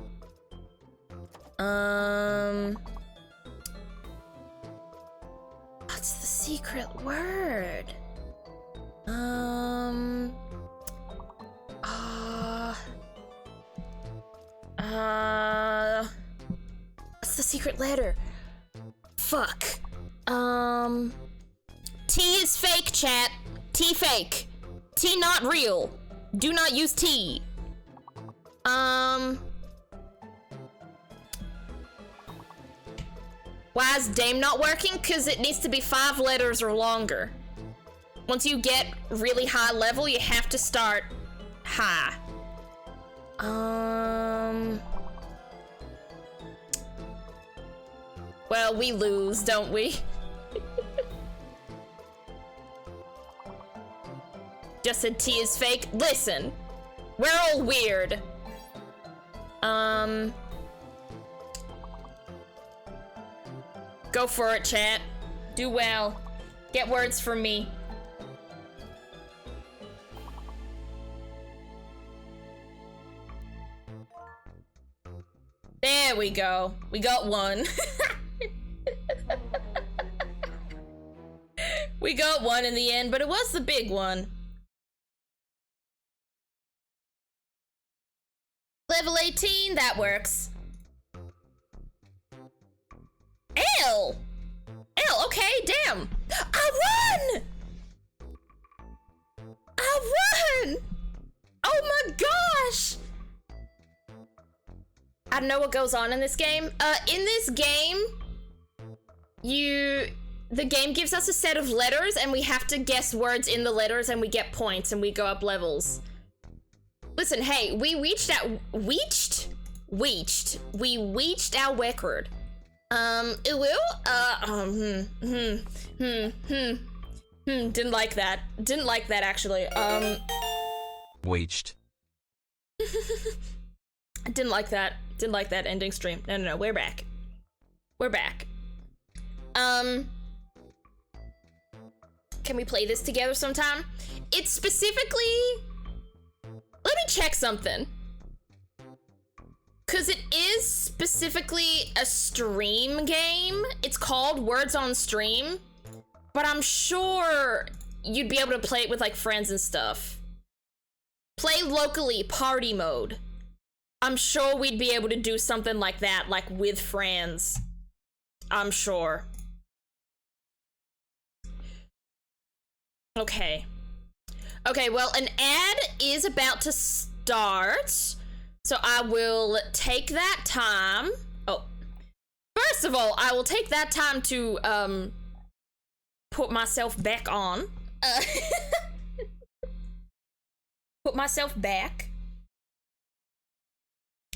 What's the secret word? What's the secret letter? Fuck. T is fake, chat. T fake. T not real. Do not use T. Why is Dame not working? Because it needs to be 5 letters or longer. Once you get really high level, you have to start high. Well, we lose, don't we? Just said T is fake. Listen, we're all weird. Go for it, chat. Do well. Get words from me. There we go. We got one. We got one in the end, but it was the big one. Level 18, that works. L! L, okay, damn. I won! I won! Oh my gosh! I don't know what goes on in this game. In this game, the game gives us a set of letters and we have to guess words in the letters and we get points and we go up levels. Listen, hey, we reached our record. Didn't like that. Didn't like that, actually. Weached. Didn't like that. Didn't like that ending stream. No, we're back. We're back. Can we play this together sometime? It's specifically... Let me check something. Because it is specifically a stream game. It's called Words on Stream. But I'm sure you'd be able to play it with, like, friends and stuff. Play locally, party mode. I'm sure we'd be able to do something like that, like, with friends. I'm sure. Okay. Okay, well, an ad is about to start, so I will take that time. Oh, first first of all, I will take that time to put myself back on. Put myself back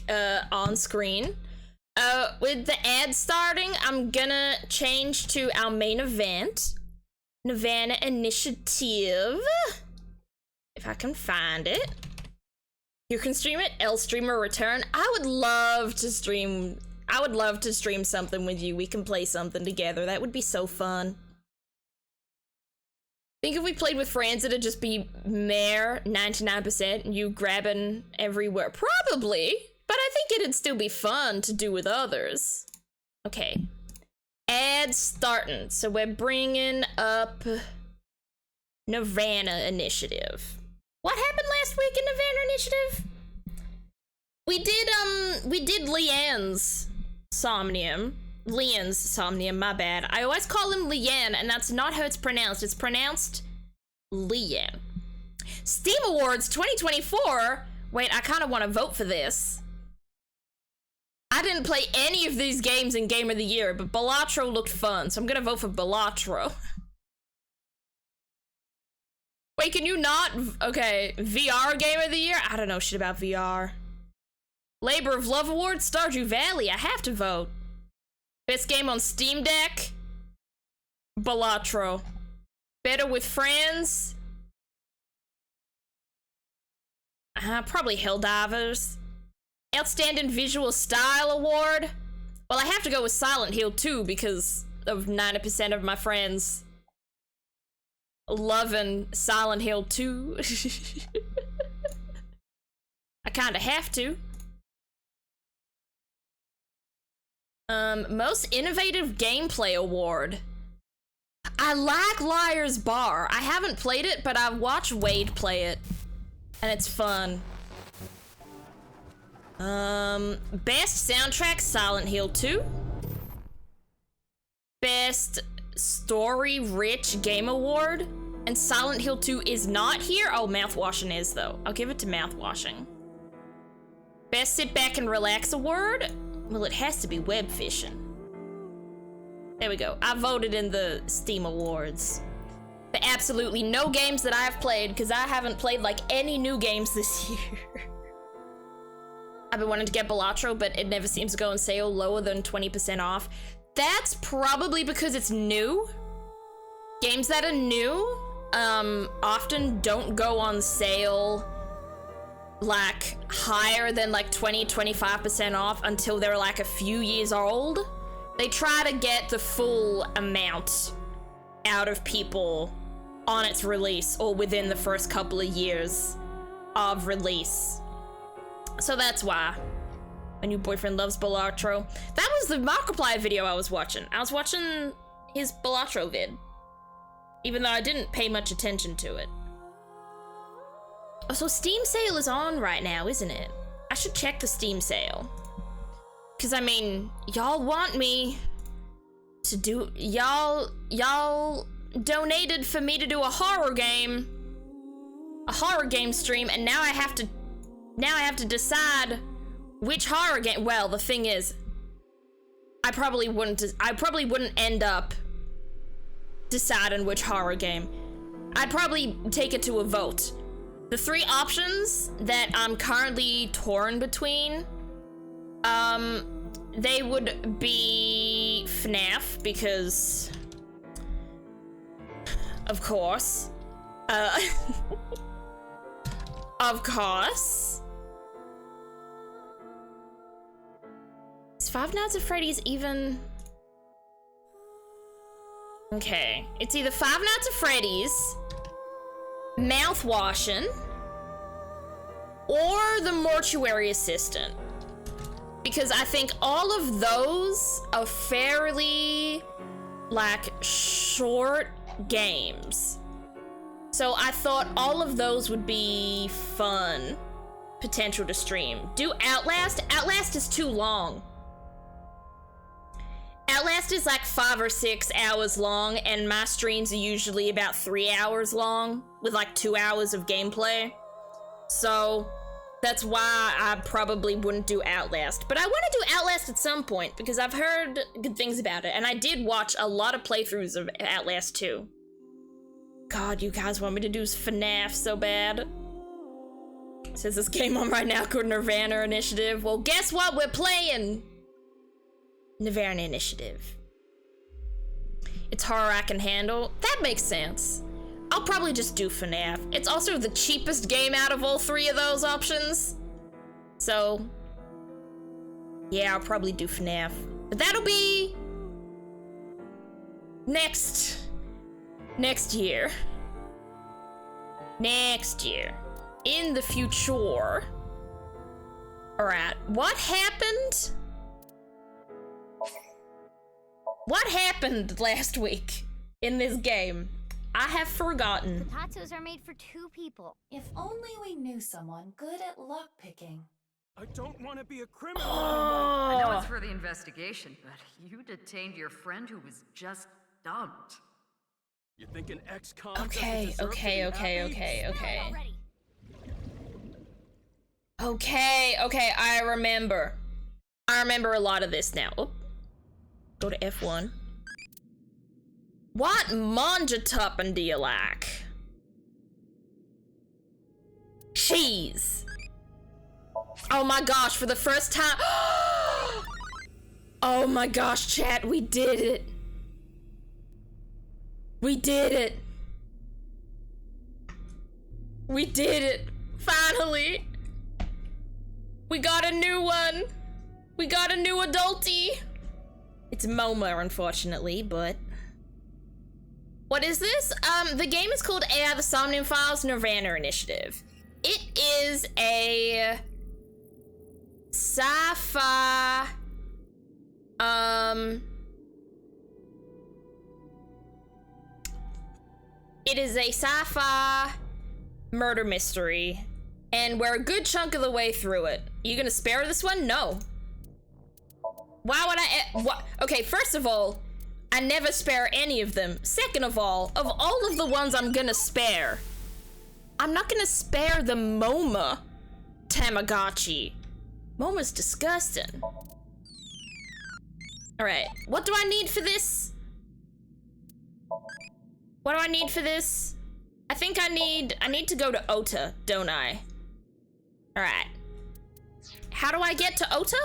on screen. With the ad starting, I'm gonna change to our main event, Nirvana Initiative. If I can find it. You can stream it, L streamer return. I would love to stream something with you. We can play something together. That would be so fun. Think if we played with friends, it'd just be mere 99%, and you grabbing everywhere. Probably, but I think it'd still be fun to do with others. Okay. Ad starting. So we're bringing up Nirvana Initiative. What happened last week in Nirvana Initiative? We did Leanne's somnium. Leanne's somnium, my bad. I always call him Leanne, and that's not how it's pronounced. It's pronounced Leanne. Steam Awards 2024. Wait, I kind of want to vote for this. I didn't play any of these games in Game of the Year, but Balatro looked fun, so I'm gonna vote for Balatro. Wait, can you not? Okay, VR Game of the Year? I don't know shit about VR. Labor of Love Award, Stardew Valley. I have to vote. Best game on Steam Deck? Balatro. Better with Friends? Probably Helldivers. Outstanding Visual Style Award? Well, I have to go with Silent Hill 2 because of 90% of my friends loving Silent Hill 2. I kinda have to. Most Innovative Gameplay Award. I like Liar's Bar. I haven't played it, but I've watched Wade play it, and it's fun. Best Soundtrack, Silent Hill 2. Best Story-Rich Game Award, and Silent Hill 2 is not here. Oh, Mouthwashing is, though. I'll give it to Mouthwashing. Best Sit Back and Relax Award? Well, it has to be Web Fishing. There we go. I voted in the Steam Awards. For absolutely no games that I've played, because I haven't played, like, any new games this year. I've been wanting to get Balatro, but it never seems to go on sale lower than 20% off. That's probably because it's new. Games that are new, often don't go on sale like higher than like 20-25% off until they're like a few years old. They try to get the full amount out of people on its release or within the first couple of years of release. So that's why. My new boyfriend loves Balatro. That was the Markiplier video I was watching. I was watching his Balatro vid, even though I didn't pay much attention to it. Oh, so Steam sale is on right now, isn't it? I should check the Steam sale. Cause I mean, y'all want me to do, y'all donated for me to do a horror game stream, and now I have to decide which horror game. Well, the thing is, I probably wouldn't end up deciding which horror game. I'd probably take it to a vote. The three options that I'm currently torn between, they would be FNAF, because of course, of course. Is Five Nights at Freddy's even? Okay, it's either Five Nights at Freddy's, Mouthwashing, or the Mortuary Assistant. Because I think all of those are fairly, like, short games. So I thought all of those would be fun potential to stream. Do Outlast? Outlast is too long. Outlast is like 5 or 6 hours long, and my streams are usually about 3 hours long, with like 2 hours of gameplay. So That's why I probably wouldn't do Outlast. But I want to do Outlast at some point because I've heard good things about it. And I did watch a lot of playthroughs of Outlast 2. God, you guys want me to do FNAF so bad. It says this game on right now called Nirvana Initiative. Well, guess what? We're playing Nirvana Initiative. It's horror I can handle. That makes sense. I'll probably just do FNAF. It's also the cheapest game out of all three of those options. So, yeah, I'll probably do FNAF. But that'll be next year. Next year. In the future. Alright, what happened? What happened last week in this game? I have forgotten. Potatoes are made for two people. If only we knew someone good at lockpicking. I don't want to be a criminal I know Oh, it's for the investigation, but you detained your friend who was just dumped. You think an ex-con okay. Okay, I remember. I remember a lot of this now. Oh. Go to F1. What Monjatoppin do you like? Cheese. Oh my gosh, for the first time. Oh my gosh, chat, we did it. We did it. We did it. Finally. We got a new one. We got a new adultie. It's Momo, unfortunately, but... What is this? The game is called AI the Somnium Files Nirvana Initiative. It is a sci-fi it is a sci-fi murder mystery, and we're a good chunk of the way through it. You gonna spare this one? No. Why would I? What? Okay, first of all, I never spare any of them. Second of all of the ones I'm gonna spare, I'm not gonna spare the MoMA Tamagotchi. MoMA's disgusting. Alright, what do I need for this? What do I need for this? I think I need to go to Ota, don't I? Alright. How do I get to Ota?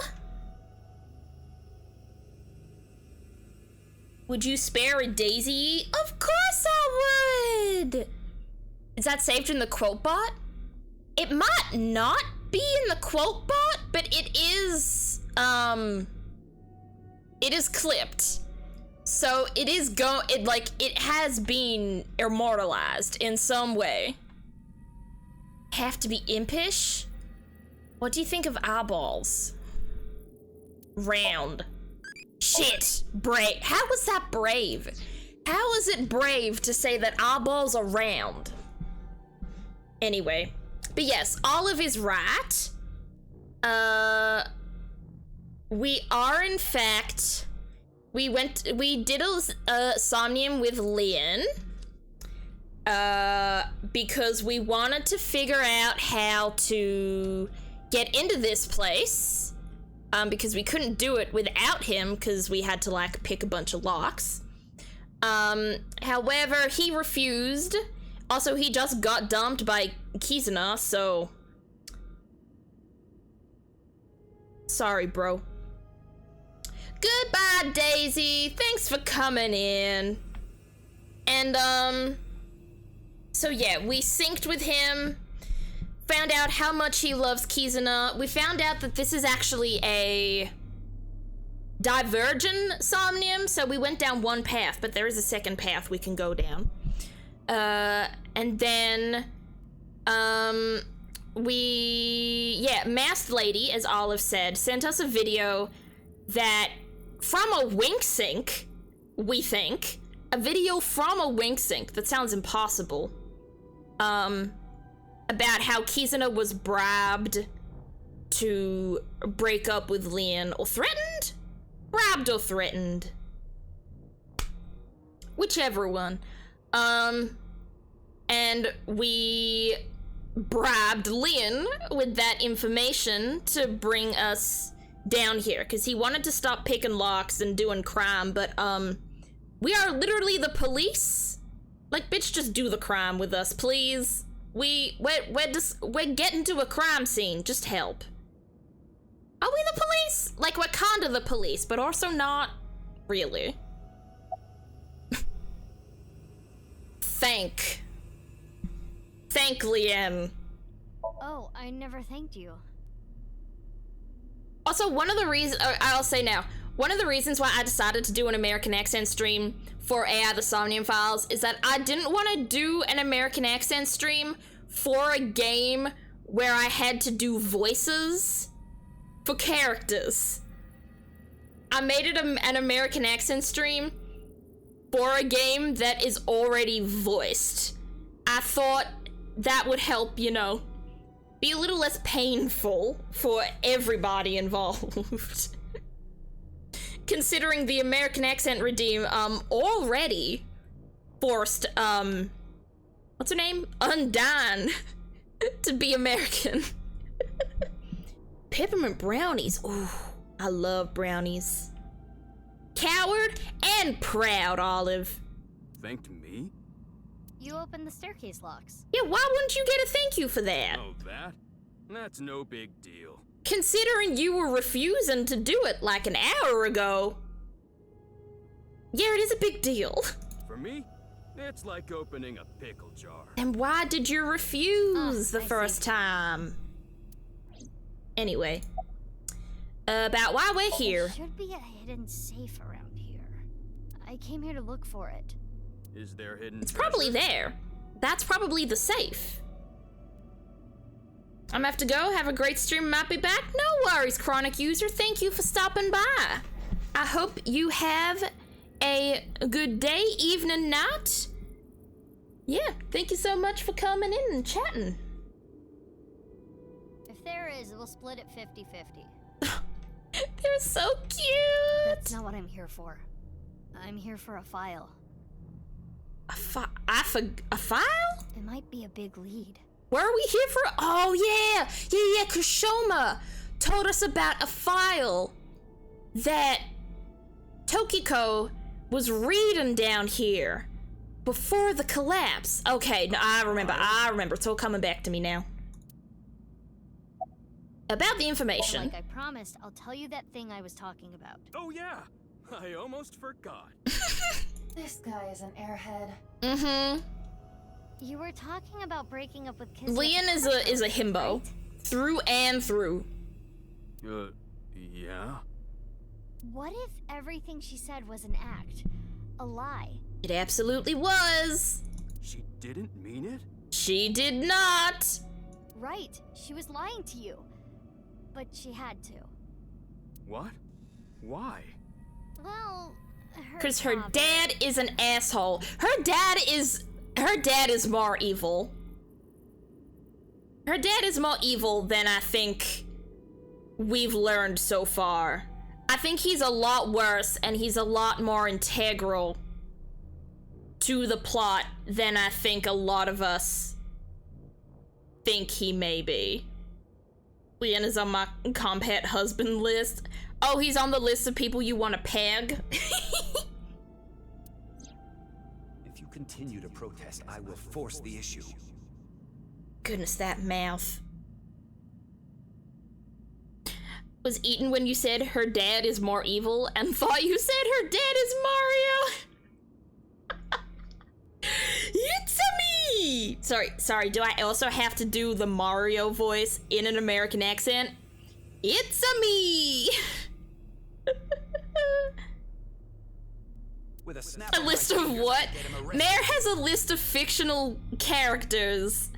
Would you spare a daisy? Of course I would! Is that saved in the quote bot? It might not be in the quote bot, but it is clipped. So it is it has been immortalized in some way. Have to be impish? What do you think of eyeballs? Round. Shit, brave. How was that brave? How is it brave to say that eyeballs are round? Anyway, but yes, Olive is right. We are in fact, we did a somnium with Leon, because we wanted to figure out how to get into this place, because we couldn't do it without him, because we had to like pick a bunch of locks. However, he refused. Also, he just got dumped by Kizuna, so... Sorry, bro. Goodbye, Daisy. Thanks for coming in. And, so yeah, we synced with him, found out how much he loves Kizuna. We found out that this is actually a divergent somnium, so we went down one path, but there is a second path we can go down. And then, Masked Lady, as Olive said, sent us a video that, from a wink sync, we think, a video from a wink sync, that sounds impossible, about how Kizuna was bribed to break up with Leon, or threatened? Bribed or threatened. Whichever one. And we bribed Lynn with that information to bring us down here, because he wanted to stop picking locks and doing crime, but, we are literally the police. Like, bitch, just do the crime with us, please. We're getting to a crime scene. Just help. Are we the police? Like, we're kinda the police, but also not really. Thank Liam. Oh, I never thanked you. Also, one of the reasons, I'll say now, one of the reasons why I decided to do an American accent stream for AI the Somnium Files is that I didn't want to do an American accent stream for a game where I had to do voices for characters. I made it an American accent stream for a game that is already voiced. I thought that would help, you know, be a little less painful for everybody involved. Considering the American accent redeem already forced what's her name? Undone to be American. Peppermint brownies. Ooh, I love brownies. Coward and proud, Olive. Thanked me? You opened the staircase locks. Yeah, why wouldn't you get a thank you for that? Oh, that? That's no big deal. Considering you were refusing to do it like an hour ago. Yeah, it is a big deal. For me, it's like opening a pickle jar. And why did you refuse the I first see. time? Anyway. About why we're here. There should be a hidden safe around here. I came here to look for it. Is there hidden It's probably treasure? there. That's probably the safe. I'm gonna have to go. Have a great stream. Might be back. No worries, Chronic user. Thank you for stopping by. I hope you have a good day, evening, night. Yeah, thank you so much for coming in and chatting. If there is, we'll split it 50-50. They're so cute. That's not what I'm here for. I'm here for a file. A file? It might be a big lead. Where are we here for? Oh, yeah. Yeah, Kushoma told us about a file that Tokiko was reading down here before the collapse. Okay, no, I remember. It's all coming back to me now. About the information. Like I promised, I'll tell you that thing I was talking about. Oh, yeah. I almost forgot. This guy is an airhead. Mm-hmm. You were talking about breaking up with kids. Leon is a himbo. Right? Through and through. Yeah? What if everything she said was an act? A lie? It absolutely was. She didn't mean it? She did not. Right, she was lying to you. But she had to. What? Why? Well, Because her father- dad is an asshole. Her dad is more evil. Her dad is more evil than I think we've learned so far. I think he's a lot worse and he's a lot more integral to the plot than I think a lot of us think he may be. Leon is on my compat husband list. Oh, he's on the list of people you want to peg? If you continue to protest, I will force the issue. Goodness, that mouth. Was eaten when you said her dad is more evil and thought you said her dad is Mario. It's me. Sorry, do I also have to do the Mario voice in an American accent? It's me. With a snap A of my list of fingers, what? I get him arrested. Mare has a list of fictional characters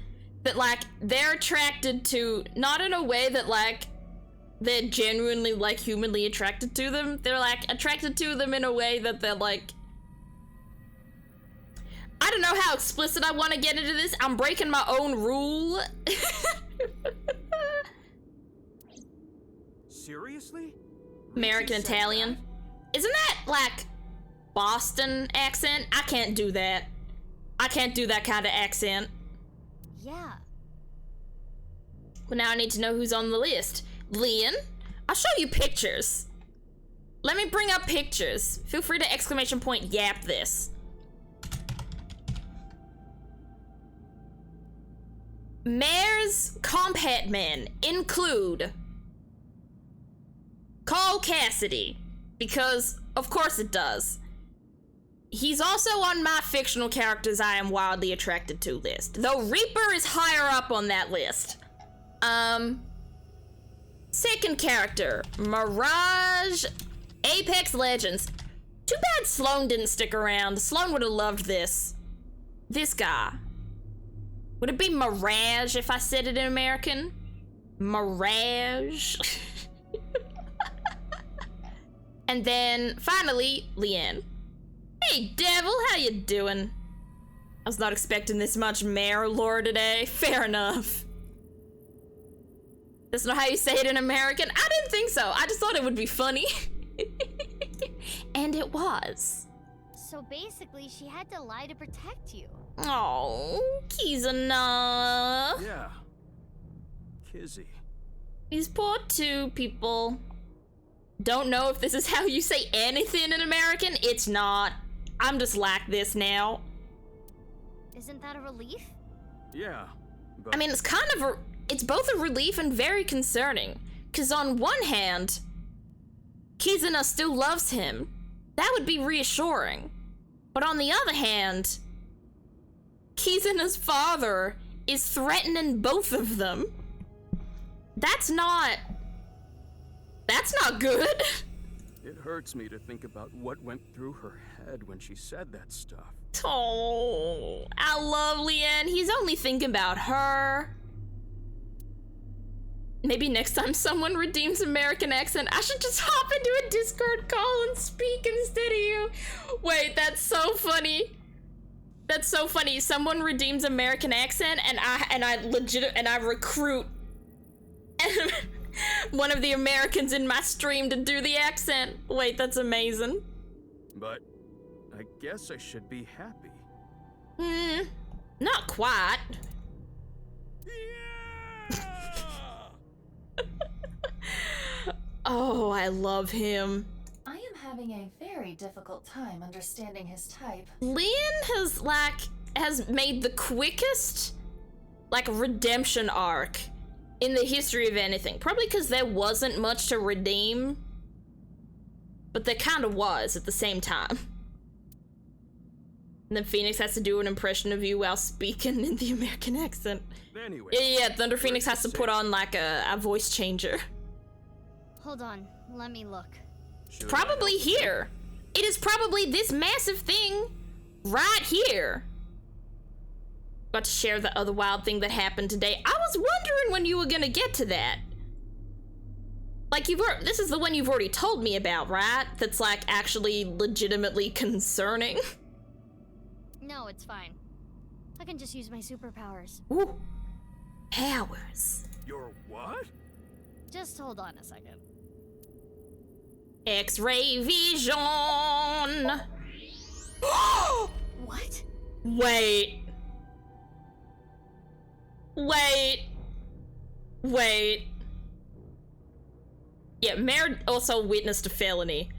that, like, they're attracted to, not in a way that, like, they're genuinely, like, humanly attracted to them. They're, like, attracted to them in a way that they're, like... I don't know how explicit I want to get into this. I'm breaking my own rule. Seriously? American Reese said Italian. Isn't that, like, Boston accent? I can't do that. I can't do that kind of accent. Yeah. Well, now I need to know who's on the list. Leon? I'll show you pictures. Let me bring up pictures. Feel free to exclamation point yap this. Mayor's compat men include Cole Cassidy, because of course it does. He's also on my fictional characters I am wildly attracted to list, though Reaper is higher up on that list. Second character, Mirage Apex Legends. Too bad Sloan didn't stick around. Sloan would have loved this. This guy. Would it be Mirage if I said it in American? Mirage. And then finally, Leanne. Hey Devil, how you doing? I was not expecting this much mayor lore today. Fair enough. That's not how you say it in American? I didn't think so. I just thought it would be funny. And it was. So basically, she had to lie to protect you. Oh, Kizuna. Yeah. Kizzy. These poor two people. Don't know if this is how you say anything in American. It's not. I'm just like this now. Isn't that a relief? Yeah. But I mean, it's kind of it's both a relief and very concerning. Cause on one hand, Kizuna still loves him. That would be reassuring. But on the other hand, Kizuna's father is threatening both of them. That's not good. it hurts me to think about what went through her head when she said that stuff. Oh, I love Leanne. He's only thinking about her. Maybe next time someone redeems American accent, I should just hop into a Discord call and speak instead of you. Wait, that's so funny. That's so funny. Someone redeems American accent and I recruit one of the Americans in my stream to do the accent. Wait, that's amazing. But I guess I should be happy. Not quite. Yeah! Oh, I love him. I am having a very difficult time understanding his type. Leon has made the quickest redemption arc in the history of anything. Probably because there wasn't much to redeem, but there kind of was at the same time. And then Phoenix has to do an impression of you while speaking in the American accent. Anyway. Yeah, Thunder Phoenix has to put on a voice changer. Hold on, let me look. Should Probably here. It is probably this massive thing right here. Got to share the other wild thing that happened today. I was wondering when you were gonna get to that. This is the one you've already told me about, right? That's actually legitimately concerning. No, it's fine. I can just use my superpowers. Ooh, powers. Your what? Just hold on a second. X-ray vision. What? Wait. Yeah, Mayor also witnessed a felony.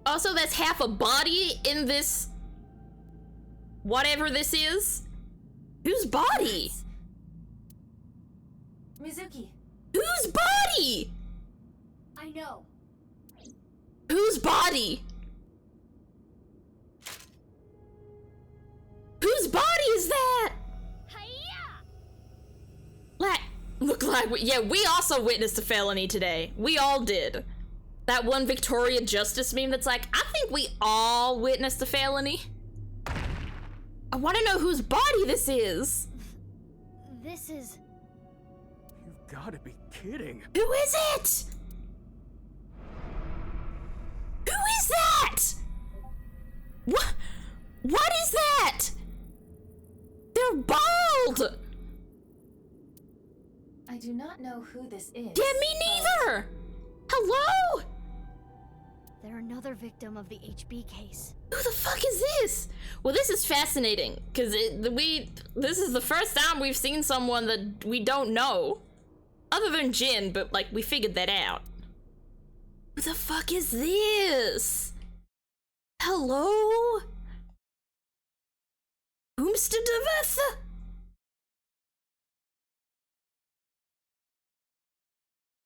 Also, that's half a body in this whatever this is. Whose body? Mizuki. Whose body? I know. Whose body? Whose body is that? Hiya! We also witnessed a felony today. We all did. That one Victoria Justice meme that's I think we all witnessed a felony. I want to know whose body this is. This is... You've got to be kidding. Who is it? Who is that? What is that? They're bald. I do not know who this is. Yeah, me neither. Hello? They're another victim of the HB case. Who the fuck is this? Well, this is fascinating, because this is the first time we've seen someone that we don't know. Other than Jin, but, like, we figured that out. Who the fuck is this? Hello? Whomster Devessa?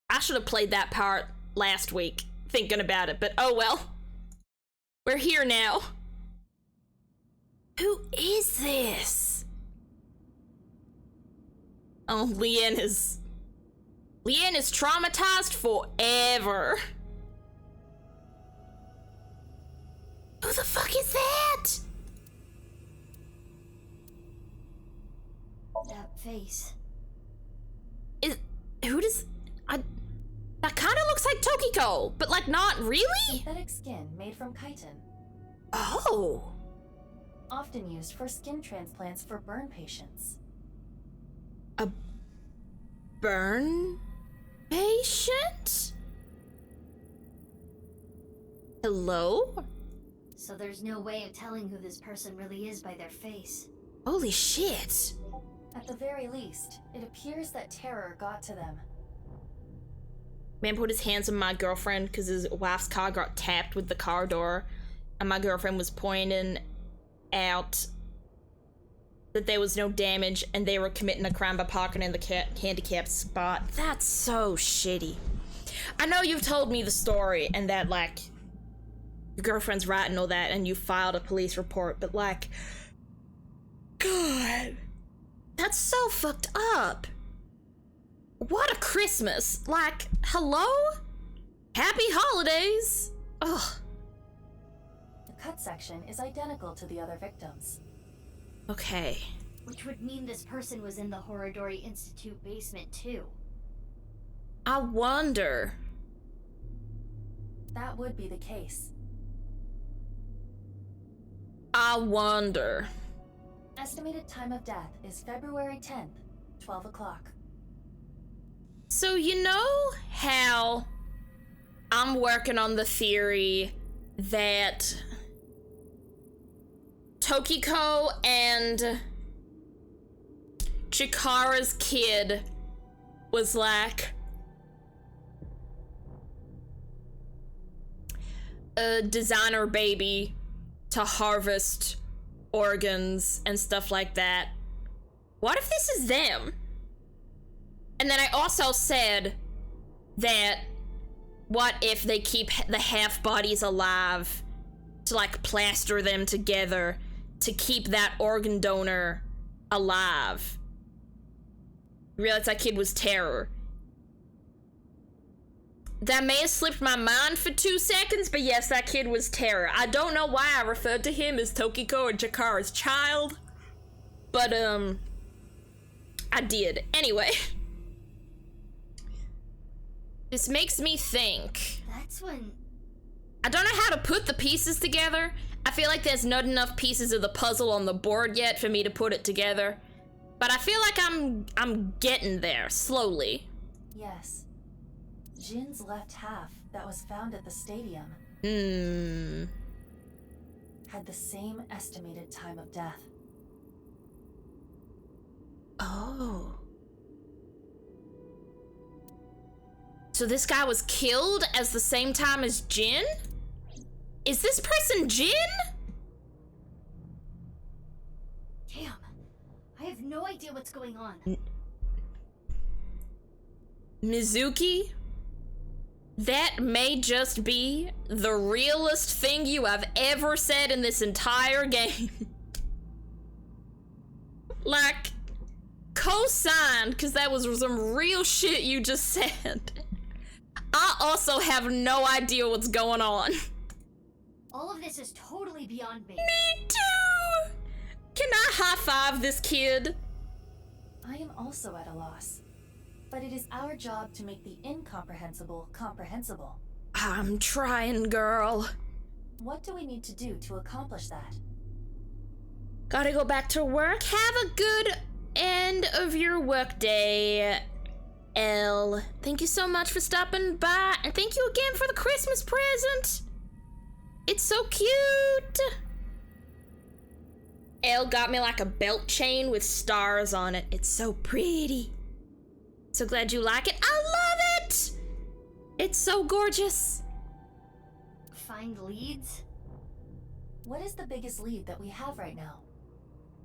I should have played that part last week, thinking about it, but oh well. We're here now. Who is this? Oh, Leanne is traumatized forever. Who the fuck is that? That face. That kind of looks like Tokiko, but like not really? Synthetic skin made from chitin. Oh. Often used for skin transplants for burn patients. A burn patient? Hello? So there's no way of telling who this person really is by their face. Holy shit. At the very least, it appears that terror got to them. Man put his hands on my girlfriend because his wife's car got tapped with the car door, and my girlfriend was pointing out that there was no damage and they were committing a crime by parking in the handicapped spot. That's so shitty. I know you've told me the story and that, like, your girlfriend's right and all that, and you filed a police report, but, like, God, that's so fucked up. What a Christmas. Like, hello? Happy holidays. Ugh. The cut section is identical to the other victims. Okay. Which would mean this person was in the Horodori Institute basement too. I wonder. That would be the case. I wonder. Estimated time of death is February 10th, 12 o'clock. So you know how I'm working on the theory that Tokiko and Chikara's kid was like a designer baby to harvest organs and stuff like that. What if this is them? And then I also said that what if they keep the half bodies alive to, like, plaster them together to keep that organ donor alive? Realized that kid was Terror. That may have slipped my mind for 2 seconds, but yes, that kid was Terror. I don't know why I referred to him as Tokiko or Chikara's child, but I did. Anyway. This makes me think. That's when... I don't know how to put the pieces together. I feel like there's not enough pieces of the puzzle on the board yet for me to put it together. But I feel like I'm getting there, slowly. Yes. Jin's left half that was found at the stadium had the same estimated time of death. Oh. So this guy was killed at the same time as Jin? Is this person Jin? Damn. I have no idea what's going on. Mizuki? That may just be the realest thing you have ever said in this entire game. Like, co-signed, because that was some real shit you just said. I also have no idea what's going on. All of this is totally beyond me. Me too! Can I high-five this kid? I am also at a loss. But it is our job to make the incomprehensible comprehensible. I'm trying, girl. What do we need to do to accomplish that? Gotta go back to work. Have a good end of your workday, Elle. Thank you so much for stopping by, and thank you again for the Christmas present. It's so cute. Elle got me like a belt chain with stars on it. It's so pretty. So glad you like it. I love it. It's so gorgeous. Find leads? What is the biggest lead that we have right now?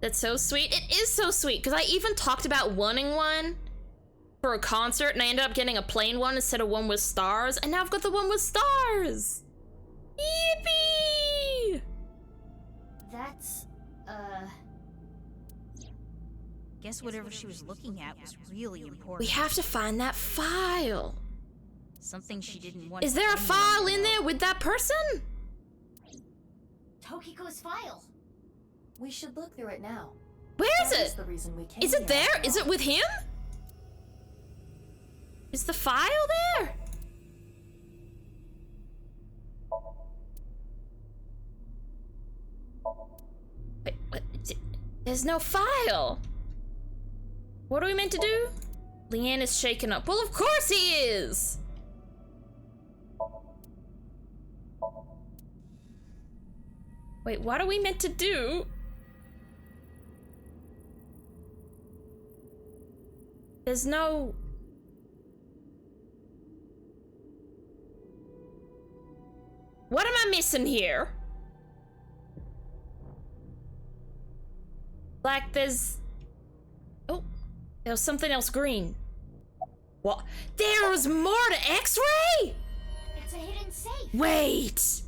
That's so sweet. It is so sweet, because I even talked about wanting one for a concert, and I ended up getting a plain one instead of one with stars, and now I've got the one with stars. Yippee! That's, Guess whatever she was looking at was really important. We have to find that file. Something she didn't want. Is there a anyone file to in know. there with that person? Tokiko's file. We should look through it now. Where is That it? the reason we came Is it here there? after Is all. it with him? Is the file there? Wait, what? There's no file. What are we meant to do? Leanne is shaken up. Well, of course he is. Wait, what are we meant to do? There's no... What am I missing here? Like, there's... Oh, there was something else green. What? There was more to X-ray? It's a hidden safe. Wait.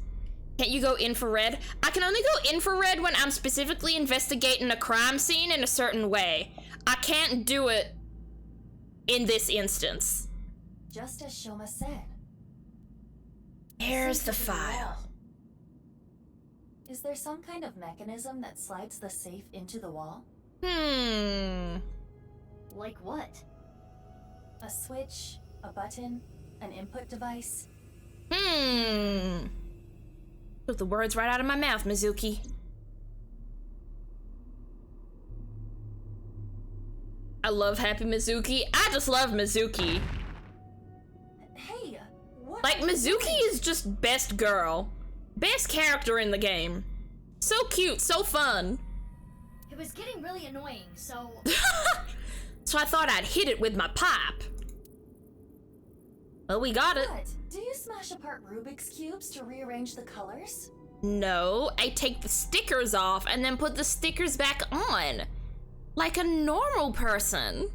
Can't you go infrared? I can only go infrared when I'm specifically investigating a crime scene in a certain way. I can't do it in this instance. Just as Shoma said. Here's Safe the is in file. wall. Is there some kind of mechanism that slides the safe into the wall? Like what? A switch, a button, an input device? Took the words right out of my mouth, Mizuki. I love Happy Mizuki. I just love Mizuki. Hey, what? Like, Mizuki is just best girl. Best character in the game. So cute, so fun. It was getting really annoying, so... So I thought I'd hit it with my pipe. Well, we got it. What? Do you smash apart Rubik's cubes to rearrange the colors? No, I take the stickers off and then put the stickers back on. Like a normal person.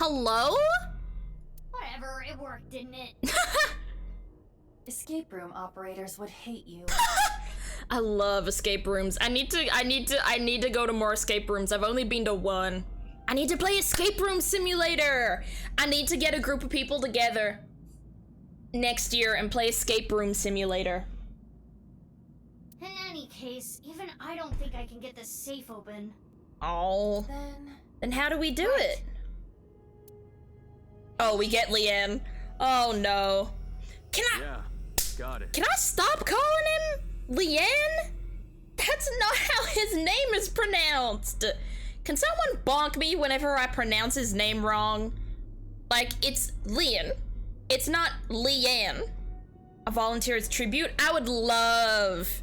Hello? Whatever, it worked, didn't it? Escape room operators would hate you. I love escape rooms. I need to go to more escape rooms. I've only been to one. I need to play Escape Room Simulator. I need to get a group of people together next year and play Escape Room Simulator. In any case, even I don't think I can get this safe open. Oh. Then how do we do it? Oh, we get Leanne. Oh no. Yeah, got it. Can I stop calling him Leanne? That's not how his name is pronounced. Can someone bonk me whenever I pronounce his name wrong? Like, it's Leon. It's not Leanne. A volunteer's tribute. I would love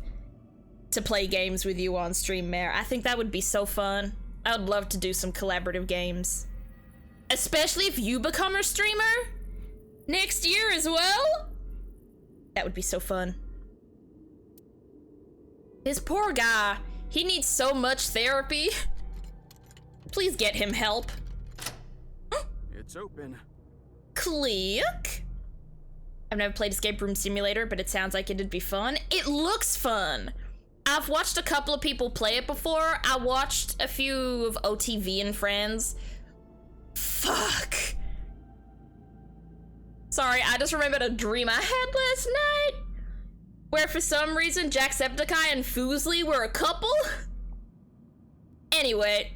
to play games with you on stream, Mare. I think that would be so fun. I would love to do some collaborative games. Especially if you become a streamer next year as well. That would be so fun. This poor guy, he needs so much therapy. Please get him help. It's open. Click. I've never played Escape Room Simulator, but it sounds like it'd be fun. It looks fun. I've watched a couple of people play it before. I watched a few of OTV and friends. Fuck. Sorry, I just remembered a dream I had last night, where for some reason Jacksepticeye and Foosley were a couple. Anyway.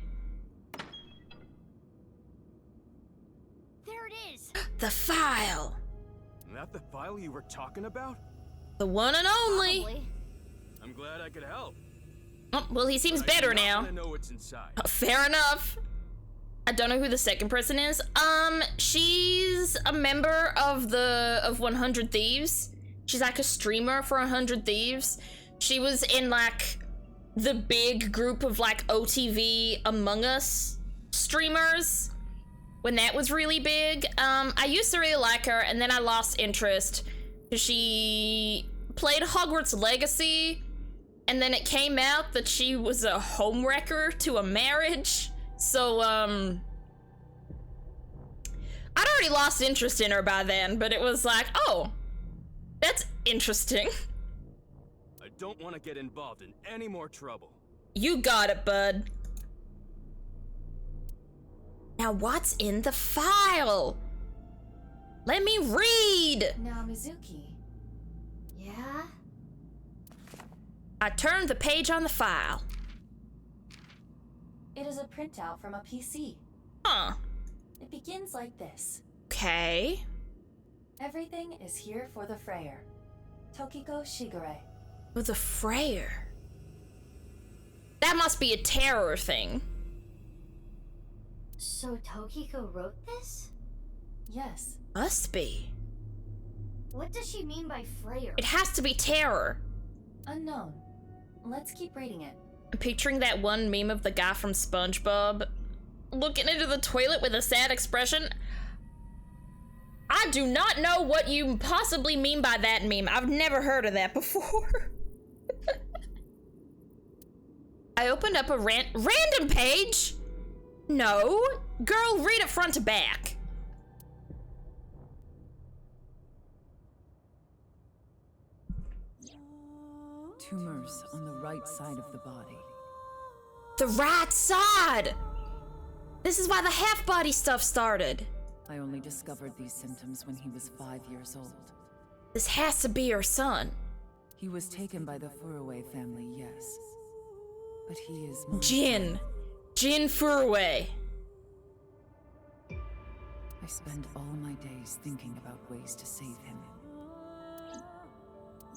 There it is! The file. That the file you were talking about? The one and only. Probably. I'm glad I could help. Oh, well, he seems But I do better not now. wanna know what's inside. Fair enough. I don't know who the second person is. She's a member of 100 Thieves. She's like a streamer for 100 Thieves. She was in like the big group of like OTV Among Us streamers when that was really big. I used to really like her, and then I lost interest because she played Hogwarts Legacy, and then it came out that she was a homewrecker to a marriage. So I'd already lost interest in her by then, but it was like, oh, that's interesting. I don't want to get involved in any more trouble. You got it, bud. Now what's in the file? Let me read. Now, Mizuki, Yeah? I turned the page on the file. it is a printout from a PC. Huh. It begins like this. Okay. Everything is here for the Freyer. Tokiko Shigure. With a Freyer. That must be a terror thing. So Tokiko wrote this? Yes. Must be. What does she mean by Freyer? It has to be terror. Unknown. Let's keep reading it. I'm picturing that one meme of the guy from SpongeBob looking into the toilet with a sad expression. I do not know what you possibly mean by that meme. I've never heard of that before. I opened up a random page. No. Girl, read it front to back. Tumors on the right side of the body. The right side! This is why the half-body stuff started. I only discovered these symptoms when he was 5 years old. This has to be her son. He was taken by the Furuway family, yes. But he is my Jin. Jin Furuway. I spend all my days thinking about ways to save him.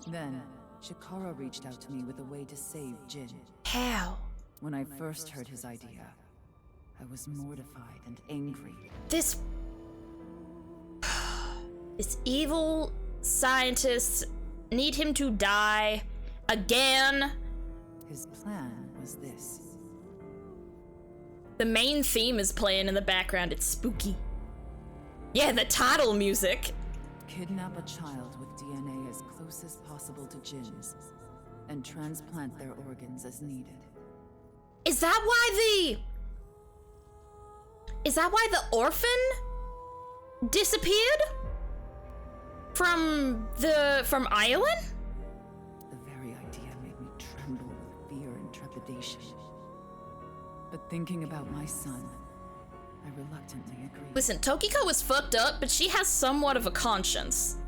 Then, Shikara reached out to me with a way to save Jin. How? When I first heard his idea, I was mortified and angry. This evil scientists need him to die again. His plan was this. The main theme is playing in the background. It's spooky. Yeah, the title music. Kidnap a child with DNA as close as possible to Jin's, and transplant their organs as needed. Is that why the orphan disappeared? From Ireland? The very idea made me tremble with fear and trepidation. But thinking about my son, I reluctantly agreed. Listen, Tokiko was fucked up, but she has somewhat of a conscience.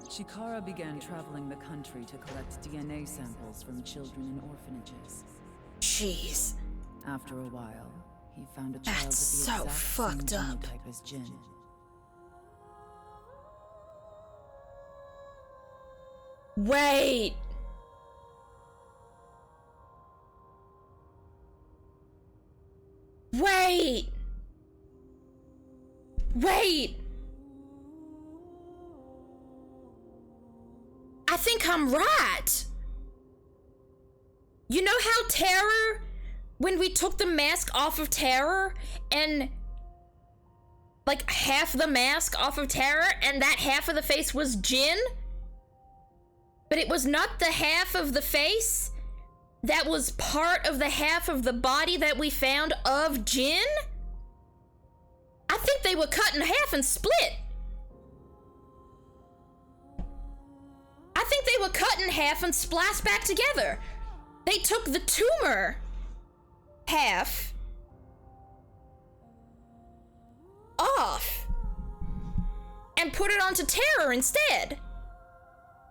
Shikara began traveling the country to collect DNA samples from children in orphanages. Jeez. After a while, he found a child That's with the so exact fucked same up. genotype as Jin. Wait. Wait. Wait. I think I'm right. You know how Terror, when we took the mask off of Terror and like half the mask off of Terror and that half of the face was Jin? But it was not the half of the face that was part of the half of the body that we found of Jin? I think they were cut in half and split. I think they were cut in half and spliced back together. They took the tumor half off and put it onto Terror instead.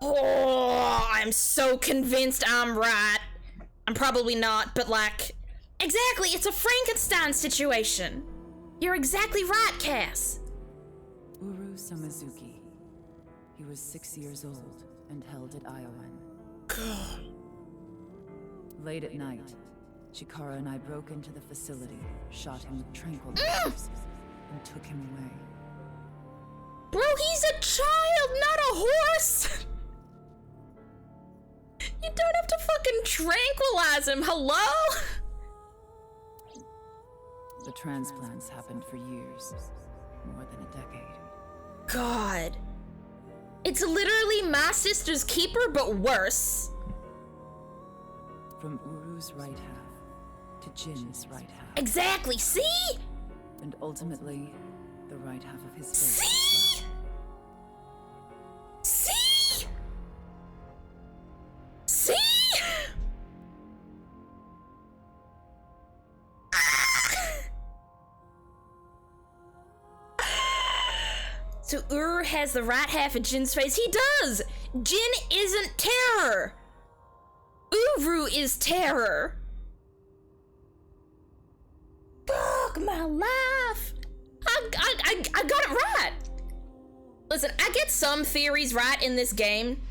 Oh, I'm so convinced I'm right. I'm probably not, but like, exactly, it's a Frankenstein situation. You're exactly right, Cass. Uru Samazuki. He was 6 years old and held at Iowan. God. Late at night, Shikara and I broke into the facility, shot him with tranquilizers, and took him away. Bro, he's a child, not a horse! You don't have to fucking tranquilize him, hello? The transplants happened for years. More than a decade. God. It's literally my sister's keeper, but worse. From Uru's right half to Jin's right half. Exactly, see? And ultimately, the right half of his face See? as well. See? See? So Uru has the right half of Jin's face. He does! Jin isn't terror. Uru is terror. Fuck my life. I got it right. Listen, I get some theories right in this game,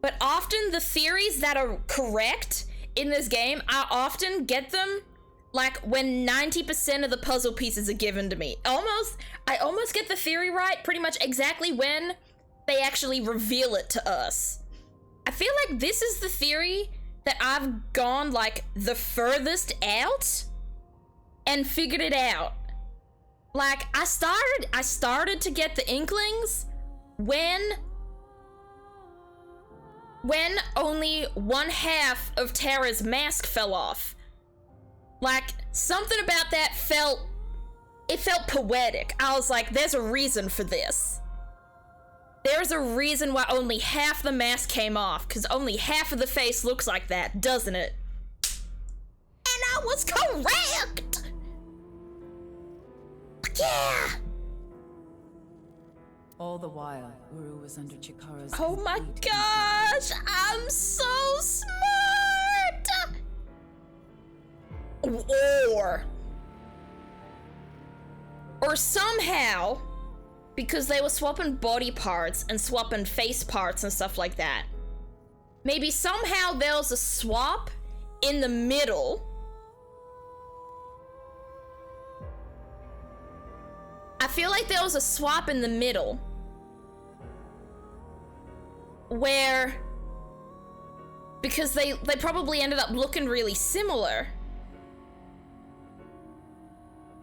but often the theories that are correct in this game, I often get them like when 90% of the puzzle pieces are given to me. I almost get the theory right pretty much exactly when they actually reveal it to us. I feel like this is the theory that I've gone like the furthest out and figured it out. Like I started to get the inklings when only one half of Tara's mask fell off. Like something about that felt poetic. I was like, there's a reason for this. There's a reason why only half the mask came off, because only half of the face looks like that, doesn't it? And I was correct! Yeah! All the while, Uru was under Chikara's Oh my complete gosh! I'm so smart! Or somehow, because they were swapping body parts and swapping face parts and stuff like that, maybe somehow there was a swap in the middle. I feel like there was a swap in the middle where, because they probably ended up looking really similar.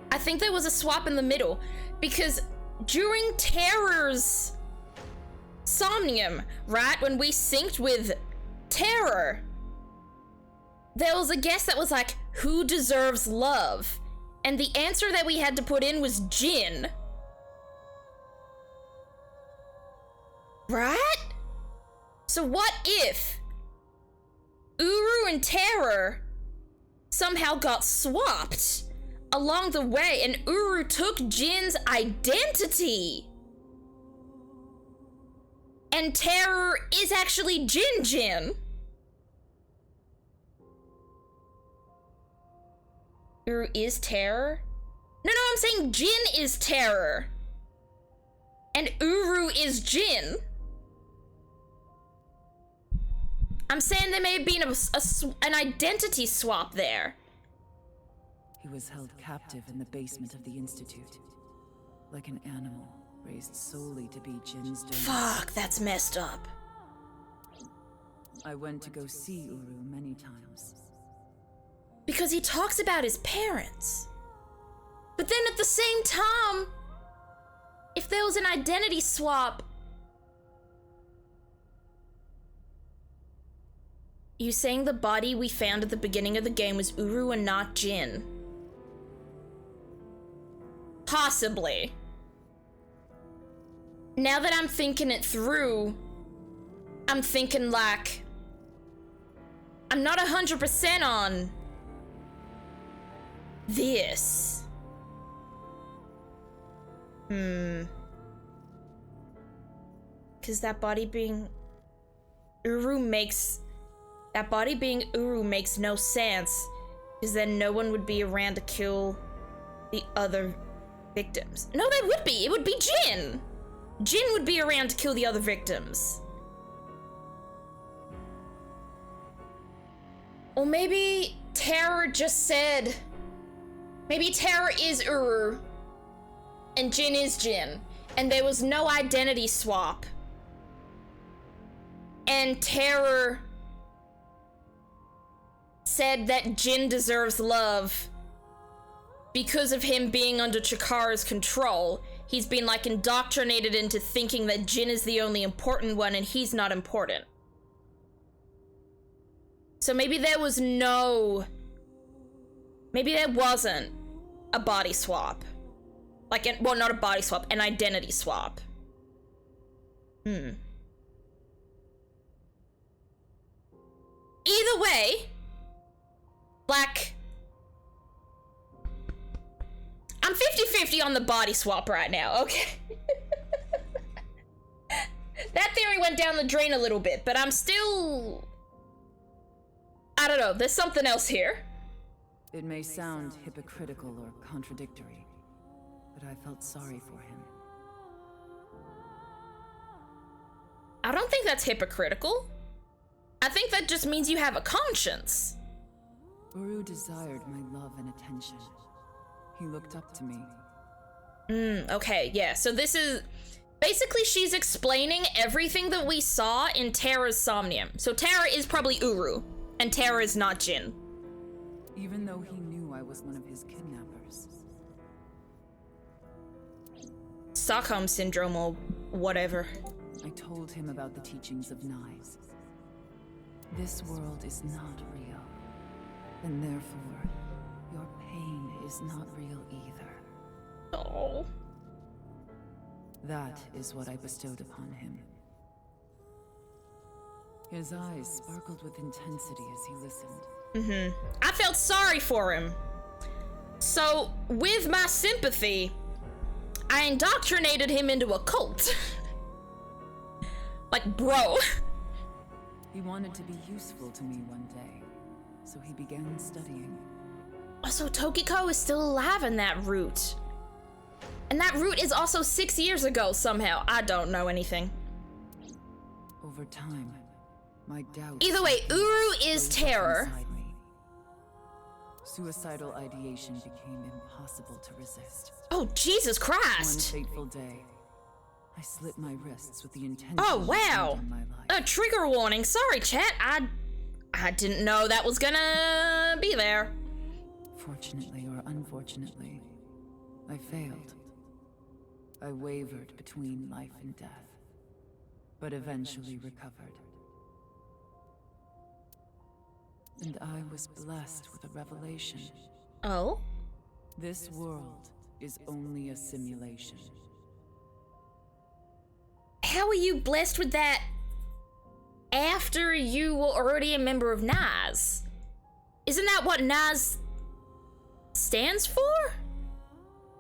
I think there was a swap in the middle because during Terror's somnium, right, when we synced with Terror, there was a guess that was like, who deserves love? And the answer that we had to put in was Jin. Right? So what if Uru and Terror somehow got swapped along the way and Uru took Jin's identity? And Terror is actually Jin. Uru is Terror? No, I'm saying Jin is Terror. And Uru is Jin. I'm saying there may have been an identity swap there. He was held captive in the basement of the Institute. Like an animal, raised solely to be Jin's domain. Fuck, that's messed up. I went to go see Uru many times. Because he talks about his parents. But then at the same time, if there was an identity swap, you saying the body we found at the beginning of the game was Uru and not Jin? Possibly. Now that I'm thinking it through, I'm thinking like, I'm not 100% on this. Cause that body being Uru makes no sense, because then no one would be around to kill the other victims. No, they would be. It would be Jin. Jin would be around to kill the other victims. Or maybe Terror just said, maybe Terror is Uru and Jin is Jin, and there was no identity swap. And Terror said that Jin deserves love because of him being under Chikara's control. He's been like indoctrinated into thinking that Jin is the only important one and he's not important. So maybe there was maybe there wasn't a body swap. Well, not a body swap, an identity swap. Either way, like, I'm 50-50 on the body swap right now, okay? That theory went down the drain a little bit, but I'm still... I don't know, there's something else here. It may sound hypocritical or contradictory, but I felt sorry for him. I don't think that's hypocritical. I think that just means you have a conscience. Uru desired my love and attention. He looked up to me. Okay, yeah, so this is... Basically, she's explaining everything that we saw in Terra's somnium. So Terra is probably Uru, and Terra is not Jin. Even though he knew I was one of his kidnappers. Stockholm Syndrome or whatever. I told him about the teachings of knives. This world is not real, and therefore, your pain is not real either. Oh. That is what I bestowed upon him. His eyes sparkled with intensity as he listened. I felt sorry for him. So, with my sympathy, I indoctrinated him into a cult. Like, bro. He wanted to be useful to me one day, so he began studying. Also, Tokiko is still alive in that route. And that route is also 6 years ago somehow. I don't know anything. Over time, my doubts... Either way, Uru is terror. Suicidal ideation became impossible to resist. Oh, Jesus Christ! One fateful day, I slit my wrists with the intention Oh, of wow! ending my life. A trigger warning. Sorry, chat. I didn't know that was gonna be there. Fortunately or unfortunately, I failed. I wavered between life and death, but eventually recovered. And I was blessed with a revelation. Oh? This world is only a simulation. How are you blessed with that after you were already a member of Nas? Isn't that what Nas stands for?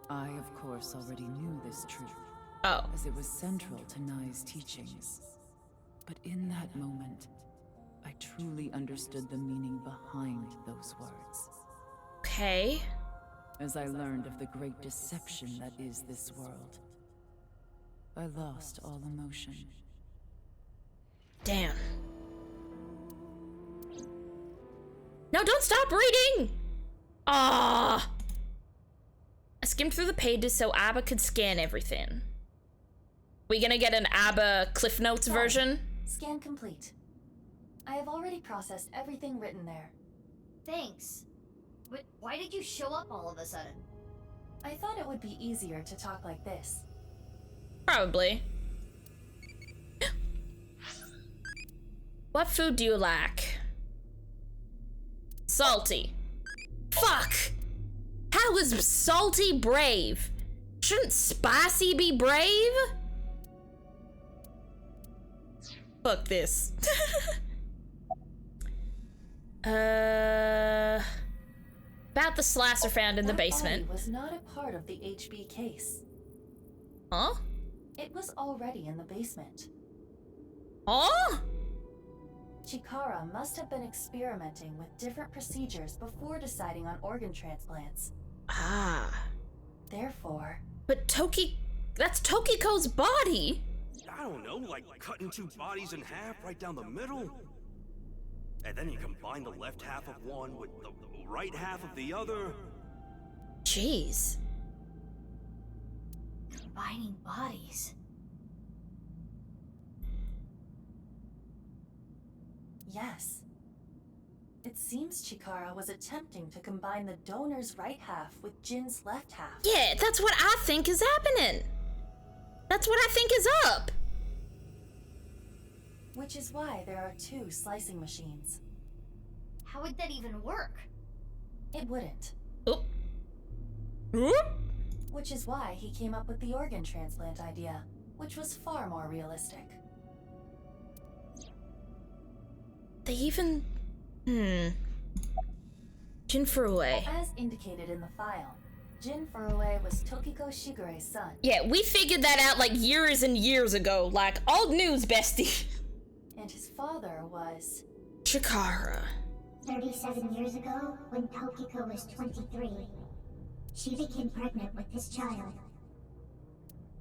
I, of course, already knew this truth, Oh. as it was central to Nai's teachings. But in that moment, I truly understood the meaning behind those words. Okay. As I learned of the great deception that is this world, I lost all emotion. Damn. No, don't stop reading! Ah. I skimmed through the pages so Abba could scan everything. We gonna get an Abba Cliff Notes version? Scan complete. I have already processed everything written there. Thanks. But why did you show up all of a sudden? I thought it would be easier to talk like this. Probably. What food do you like? Salty. Fuck! How is salty brave? Shouldn't spicy be brave? Fuck this. About the slicer found in the That basement. body was not a part of the HB case. Huh? It was already in the basement. Huh? Chikara must have been experimenting with different procedures before deciding on organ transplants. Ah. Therefore, But that's Tokiko's body. I don't know, like cutting two bodies in half right down the middle? And then you combine the left half of one with the right half of the other? Jeez. Combining bodies. yes. It seems Chikara was attempting to combine the donor's right half with Jin's left half. Yeah, that's what I think is happening. That's what I think is up. Which is why there are 2 slicing machines. How would that even work? It wouldn't. Oh. Oop. Which is why he came up with the organ transplant idea, which was far more realistic. They even... Jin Furue. As indicated in the file, Jin Furue was Tokiko Shigure's son. Yeah, we figured that out like years and years ago. Like, old news, bestie. And his father was... Chikara. 37 years ago, when Tokiko was 23, she became pregnant with this child.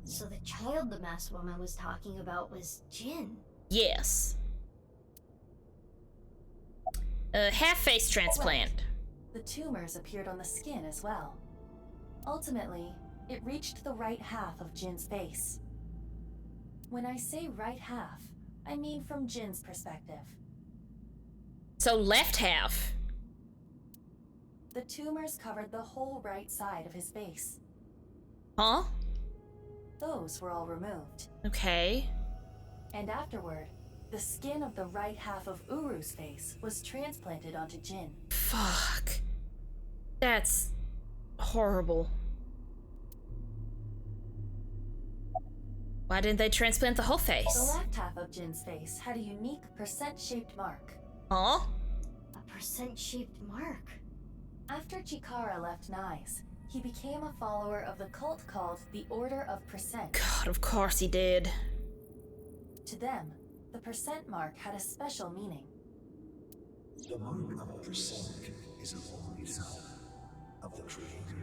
So the child the masked woman was talking about was Jin. Yes. Half-face transplant. Right. The tumors appeared on the skin as well. Ultimately, it reached the right half of Jin's face. When I say right half, I mean from Jin's perspective. So left half. The tumors covered the whole right side of his face. Huh? Those were all removed. Okay. And afterward, the skin of the right half of Uru's face was transplanted onto Jin. Fuck. That's horrible. Why didn't they transplant the whole The face? left half of Jin's face had a unique percent-shaped mark. Huh? A percent-shaped mark. After Chikara left Nice, he became a follower of the cult called the Order of Percent. God, of course he did. To them, the percent mark had a special meaning. The mark of percent is a voice of the Creator.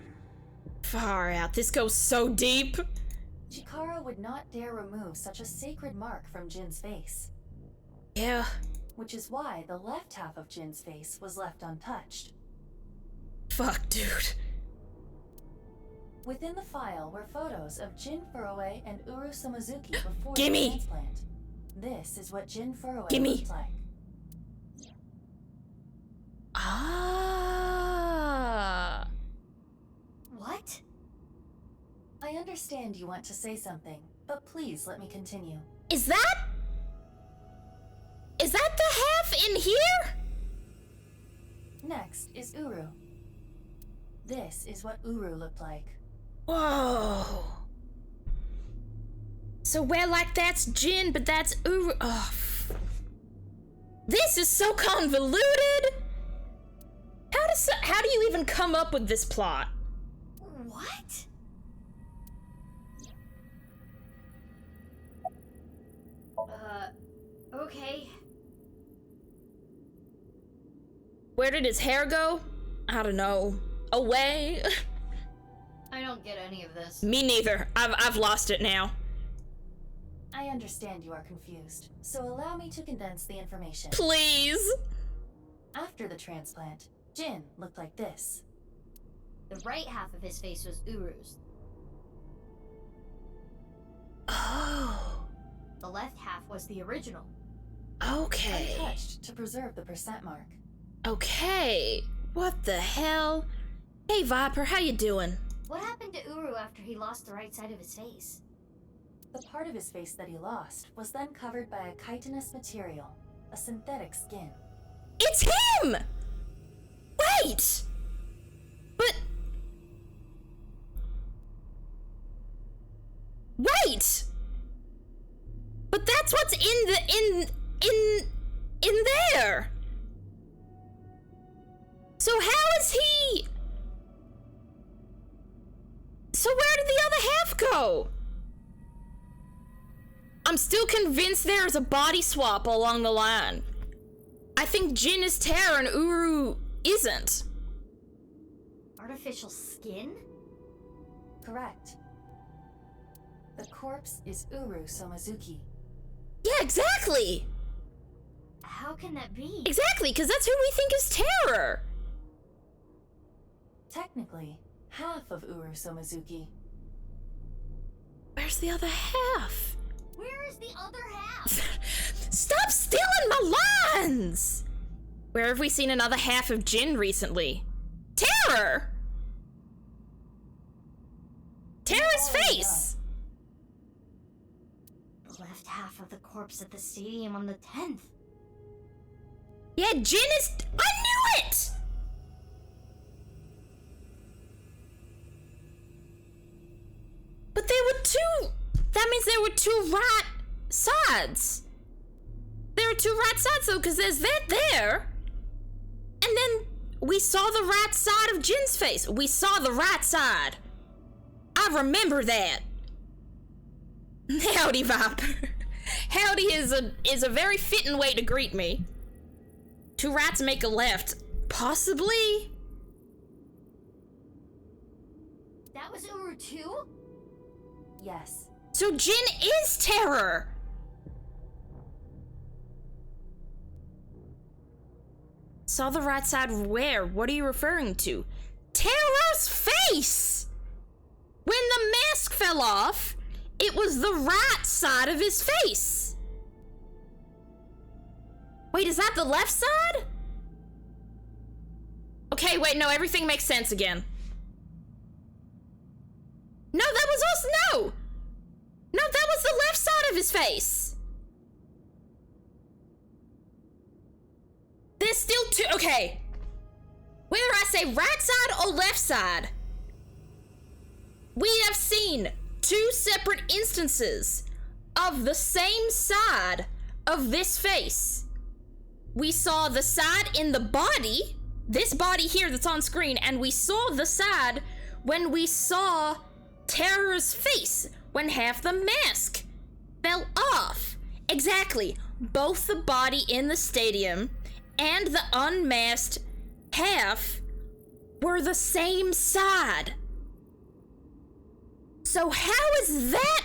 Far out. This goes so deep. Chikara would not dare remove such a sacred mark from Jin's face. Yeah. Which is why the left half of Jin's face was left untouched. Fuck, dude. Within the file were photos of Jin Furue and Uru Samazuki before Gimme! the transplant. This is what Jin Furue Gimme! looked like. Ah. What? I understand you want to say something, but please let me continue. Is that the half in here? Next is Uru. This is what Uru looked like. Whoa. So we're like, that's Jin, but that's Uru. Oh. This is so convoluted. How do you even come up with this plot? What? Okay. Where did his hair go? I don't know. Away? I don't get any of this. Me neither. I've lost it now. I understand you are confused, so allow me to condense the information. Please. After the transplant, Jin looked like this. The right half of his face was Uru's. Oh. The left half was the original. Okay. Untouched to preserve the percent mark. Okay. What the hell? Hey Viper, how you doing? What happened to Uru after he lost the right side of his face? The part of his face that he lost was then covered by a chitinous material, a synthetic skin. It's him! Wait! But... Wait! But that's what's in there! So how is he... So where did the other half go? I'm still convinced there's a body swap along the line. I think Jin is Terra and Uru isn't. Artificial skin? Correct. The corpse is Uru Somazuki. Yeah, exactly! How can that be? Exactly, because that's who we think is Terror! Technically, half of Uru Somazuki. Where's the other half? Where is the other half? Stop stealing my lines! Where have we seen another half of Jin recently? Terror! Terror's face! The left half of the corpse at the stadium on the 10th. Yeah, Jin is... I knew it! But there were two... That means there were two right sides. There are two right sides though, because there's that there. And then we saw the right side of Jin's face. We saw the right side. I remember that. Howdy, Viper. Howdy is a very fitting way to greet me. Two rights make a left. Possibly? That was Uru too? Yes. So Jin is Terror. Saw the right side where? What are you referring to? Terror's face! When the mask fell off, it was the right side of his face. Wait, is that the left side? Okay, wait, no, everything makes sense again. No, that was us, no! No, that was the left side of his face. There's still two, okay. Whether I say right side or left side, we have seen two separate instances of the same side of this face. We saw the side in the body, this body here that's on screen, and we saw the side when we saw Terror's face, when half the mask fell off. Exactly. Both the body in the stadium and the unmasked half were the same side. So how is that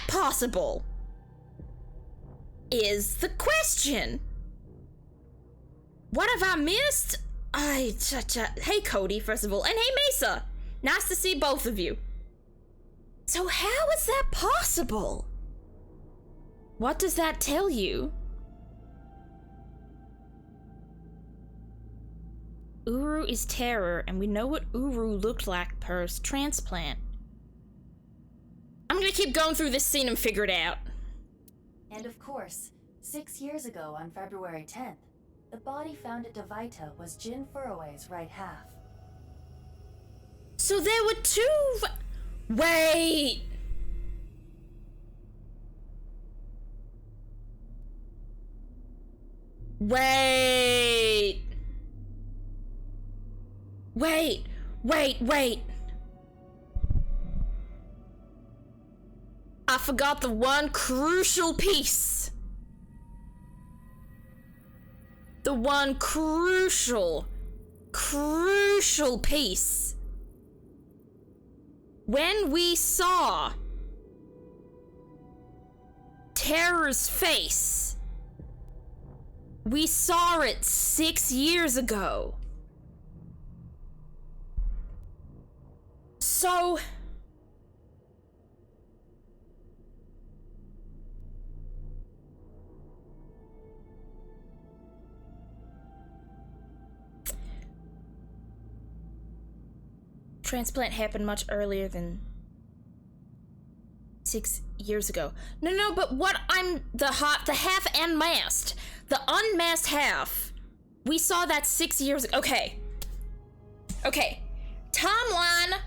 possible? Is the question. What have I missed? Hey Cody, first of all, and hey Mesa. Nice to see both of you. So how is that possible? What does that tell you? Uru is Terror, and we know what Uru looked like per transplant. I'm gonna keep going through this scene and figure it out. And of course, 6 years ago on February 10th, the body found at Devaita was Jin Furroway's right half. So there were two... Wait! Wait! I forgot the one crucial piece. The one crucial piece. When we saw Terror's face, we saw it 6 years ago. So... transplant happened much earlier than 6 years ago. No, but what the half unmasked. The unmasked half. We saw that 6 years ago. Okay. Timeline.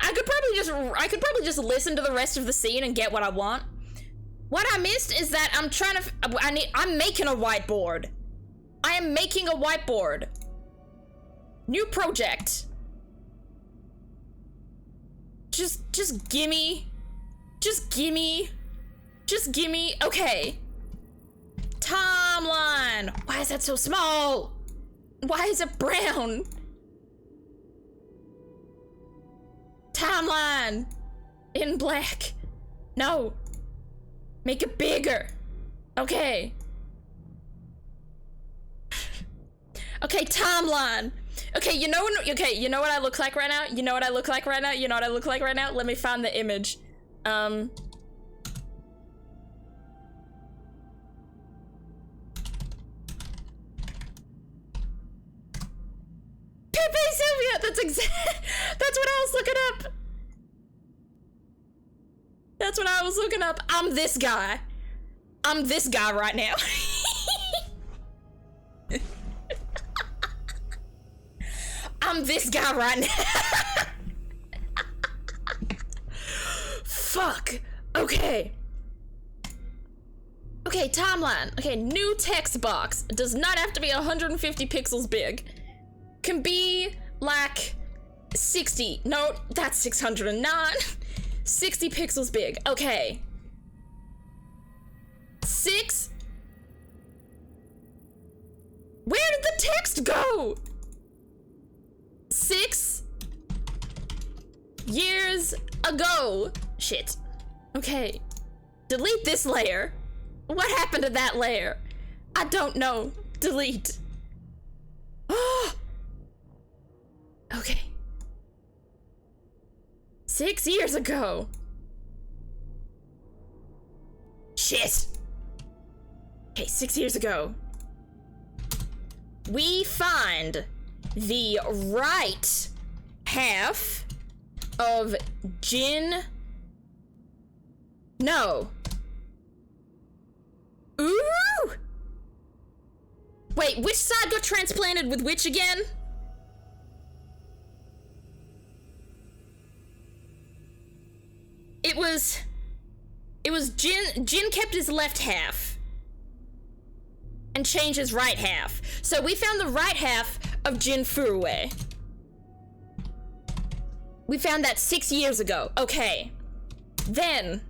I could probably just listen to the rest of the scene and get what I want. What I missed is that I'm making a whiteboard. I am making a whiteboard. New project. Just gimme. Okay. Timeline. Why is that so small? Why is it brown? Timeline. In black. No. Make it bigger. Okay. Okay, timeline. Okay, you know what I look like right now? You know what I look like right now? You know what I look like right now? Let me find the image. Pepe Sylvia! That's what I was looking up! That's what I was looking up. I'm this guy. I'm this guy right now. I'm this guy right now. Fuck. Okay. Okay, timeline. Okay, new text box. Does not have to be 150 pixels big. Can be like 60. No, that's 609. 60 pixels big. Okay. 6. Where did the text go? 6 years ago. Shit. Okay. Delete this layer. What happened to that layer? I don't know. Delete. Okay. 6 years ago. Shit. Okay, 6 years ago. We find the right half of Jin. No. Ooh! Wait, which side got transplanted with which again? It was Jin kept his left half and changed his right half. So we found the right half of Jin Furue. We found that 6 years ago. Okay. Then,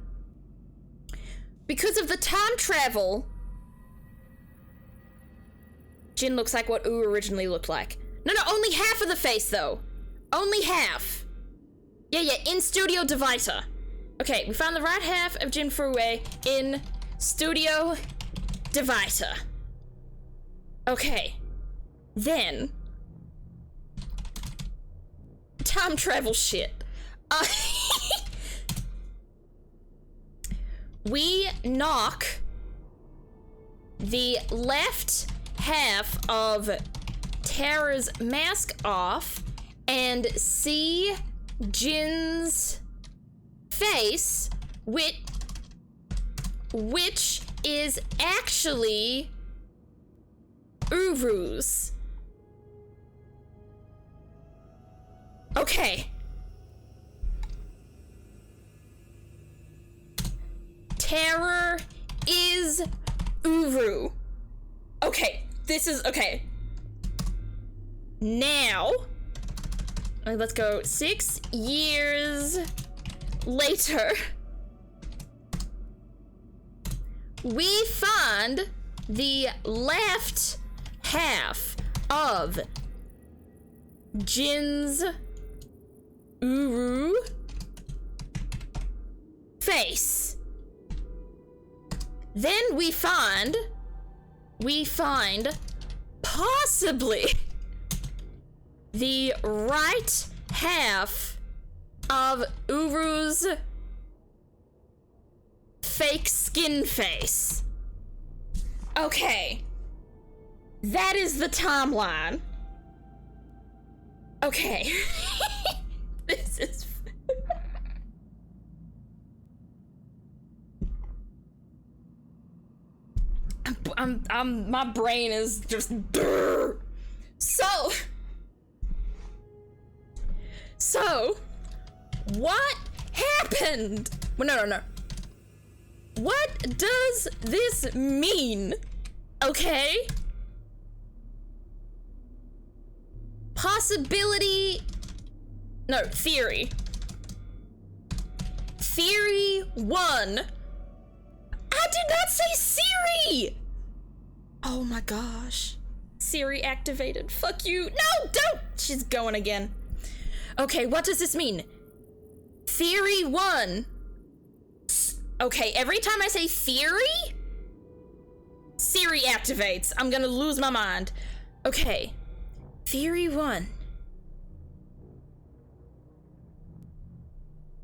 because of the time travel, Jin looks like what Ooh originally looked like. No, only half of the face though. Only half. Yeah, in Studio Divisor. Okay, we found the right half of Jin Furue in Studio Divisor. Okay. Then, time travel shit. We knock the left half of Tara's mask off and see Jin's face, which is actually Uru's. Okay. Terror is Uru. Okay, this is okay. Now, let's go 6 years later. We find the left half of Jin's Uru face. Then we find possibly the right half of Uru's fake skin face. Okay. That is the timeline. Okay. This is my brain is just So what happened? Well, no. What does this mean? Okay. Possibility. No, theory. Theory 1. I did not say Siri! Oh my gosh. Siri activated. Fuck you. No, don't! She's going again. Okay, what does this mean? Theory 1. Okay, every time I say theory, Siri activates. I'm gonna lose my mind. Okay. Theory 1.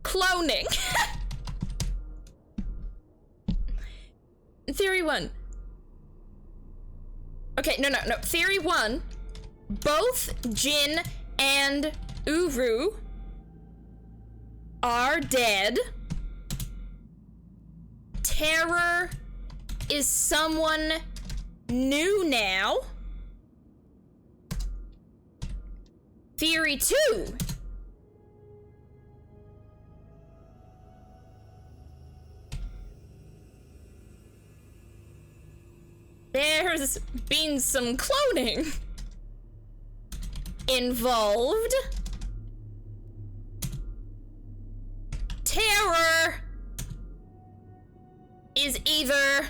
Cloning. Theory 1. Okay, no. Theory 1. Both Jin and Uru are dead. Terror is someone new now. Theory 2. There's been some cloning involved. Terror is either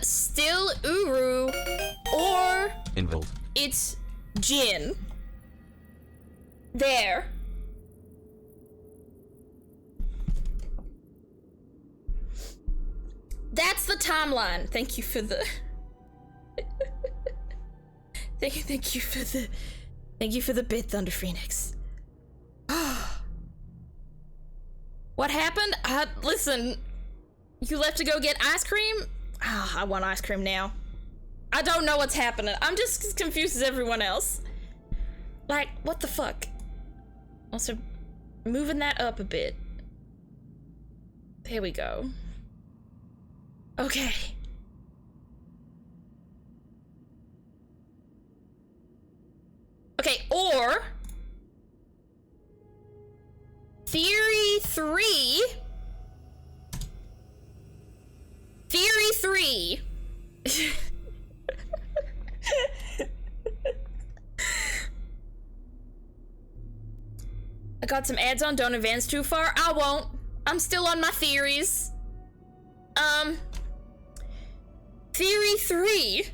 still Uru or involved. It's Jin. There. That's the timeline. Thank you for the thank you for the bit, Thunder Phoenix. What happened? Listen, you left to go get ice cream? I want ice cream now. I don't know what's happening. I'm just as confused as everyone else. Like, what the fuck? Also, moving that up a bit. There we go. Okay. Okay, or Theory 3. Theory 3. I got some ads on, don't advance too far. I won't. I'm still on my theories. Theory 3.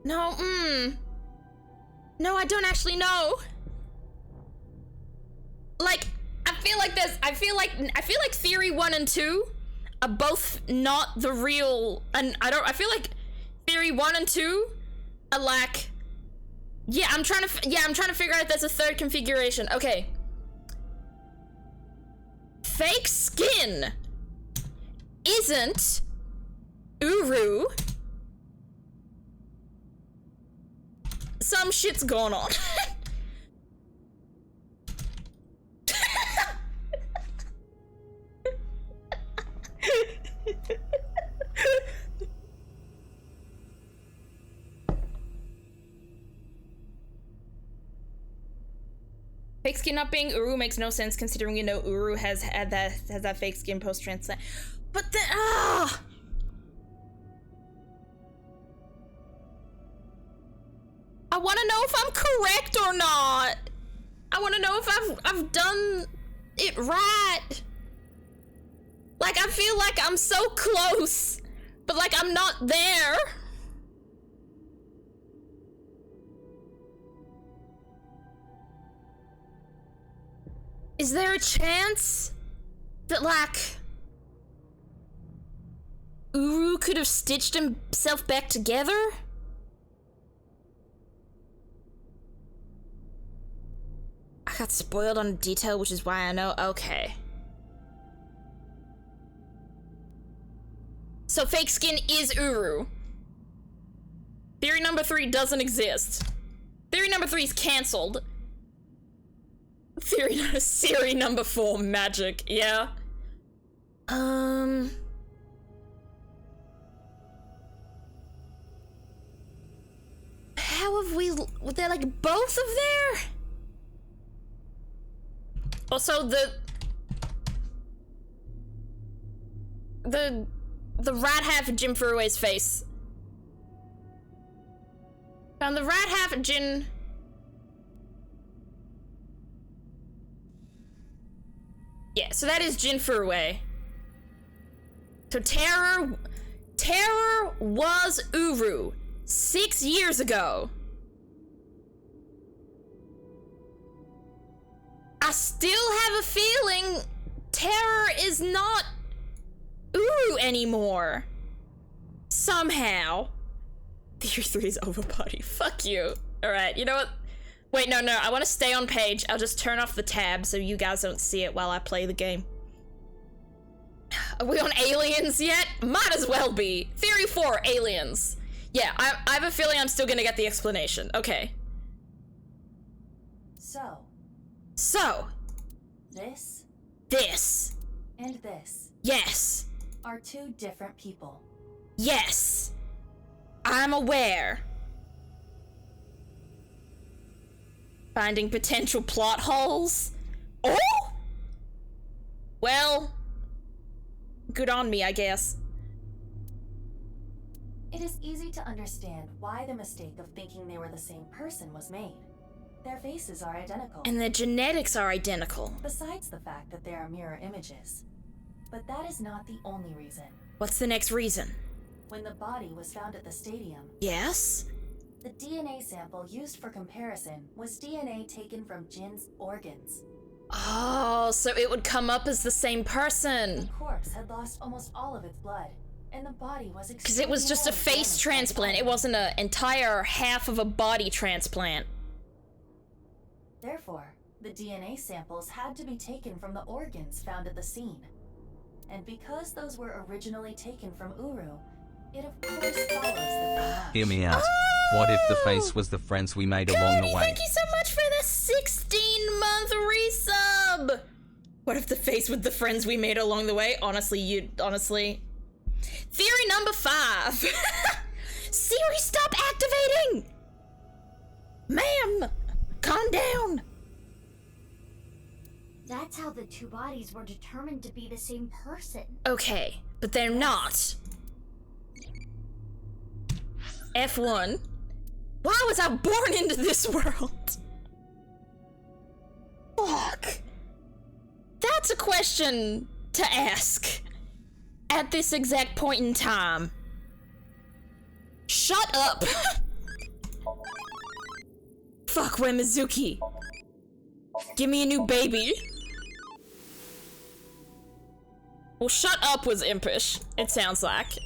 No, No, I don't actually know. Like, I feel like theory 1 and 2 are both not the real, and I feel like theory 1 and 2 are like, I'm trying to figure out if there's a third configuration. Okay. Fake skin isn't Uru. Some shit's going on. Fake skin not being Uru makes no sense considering you know Uru has that fake skin post transplant. But then I want to know if I'm correct or not. I want to know if I've done it right. Like, I feel like I'm so close, but like I'm not there. Is there a chance that like Uru could have stitched himself back together? I got spoiled on a detail, which is why I know. Okay. So fake skin is Uru. Theory number 3 doesn't exist. Theory number 3 is cancelled. Theory number 4 magic. Yeah. How have we? They're like both of there. Also, the rat half of Jin Furue's face. Found the rat half of Jin. Yeah, so that is Jin Furue. So Terror was Uru 6 years ago. still have a feeling Terror is not Uru anymore. Somehow. Theory 3 is overbody. Fuck you. Alright, you know what? Wait, no, I want to stay on page. I'll just turn off the tab so you guys don't see it while I play the game. Are we on aliens yet? Might as well be. Theory 4, aliens. Yeah, I have a feeling I'm still gonna get the explanation. Okay. So. This. And this. Yes. Are two different people. Yes. I'm aware. Finding potential plot holes. Oh! Well, good on me, I guess. It is easy to understand why the mistake of thinking they were the same person was made. Their faces are identical. And their genetics are identical. Besides the fact that they are mirror images. But that is not the only reason. What's the next reason? When the body was found at the stadium. Yes? The DNA sample used for comparison was DNA taken from Jin's organs. Oh, so it would come up as the same person. The corpse had lost almost all of its blood, and the body was because it was just a face transplant. It wasn't an entire half of a body transplant. Therefore, the DNA samples had to be taken from the organs found at the scene. And because those were originally taken from Uru, it of course follows that they match. Hear me out. What if the face was the friends we made along the way? Thank you so much for the 16-month resub! What if the face with the friends we made along the way? Honestly. Theory number 5. Siri, stop activating! Ma'am, calm down. That's how the two bodies were determined to be the same person. Okay, but they're not. F1. Why was I born into this world? Fuck. That's a question to ask at this exact point in time. Shut up. Fuck, where Mizuki? Give me a new baby. Well, shut up was impish, it sounds like.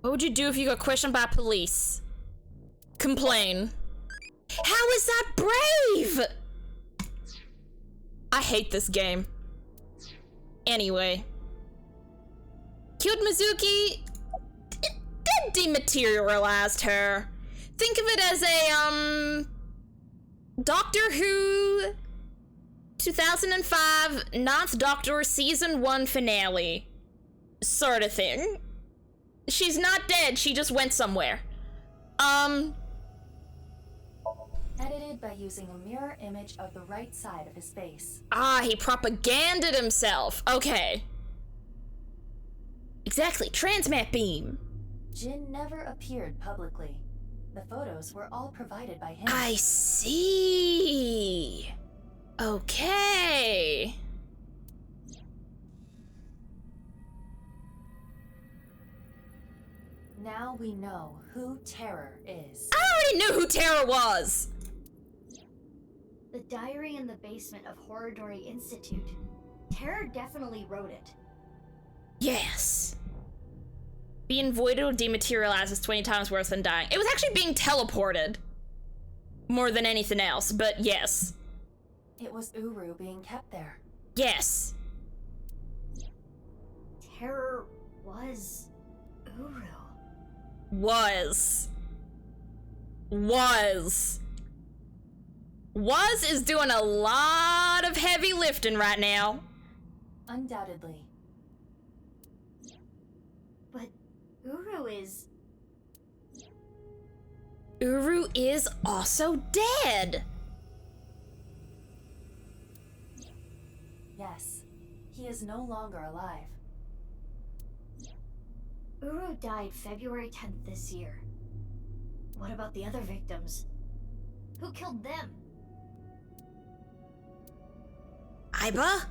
What would you do if you got questioned by police? Complain. How is that brave? I hate this game. Anyway. Killed Mizuki. It dematerialized her. Think of it as a, Doctor Who 2005 Ninth Doctor Season 1 finale. Sort of thing. She's not dead, she just went somewhere. Edited by using a mirror image of the right side of his face. Ah, he propaganded himself. Okay. Exactly, transmat beam. Jin never appeared publicly. The photos were all provided by him. I see. Okay. Now we know who Terror is. I already knew who Terror was. The diary in the basement of Horridori Institute. Terror definitely wrote it. Yes. Being voided or dematerialized is 20 times worse than dying. It was actually being teleported. More than anything else, but yes. It was Uru being kept there. Yes. Terror was Uru. Was is doing a lot of heavy lifting right now. Undoubtedly. But Uru is also dead. Yes, he is no longer alive. Uru died February 10th this year. What about the other victims? Who killed them? Aiba?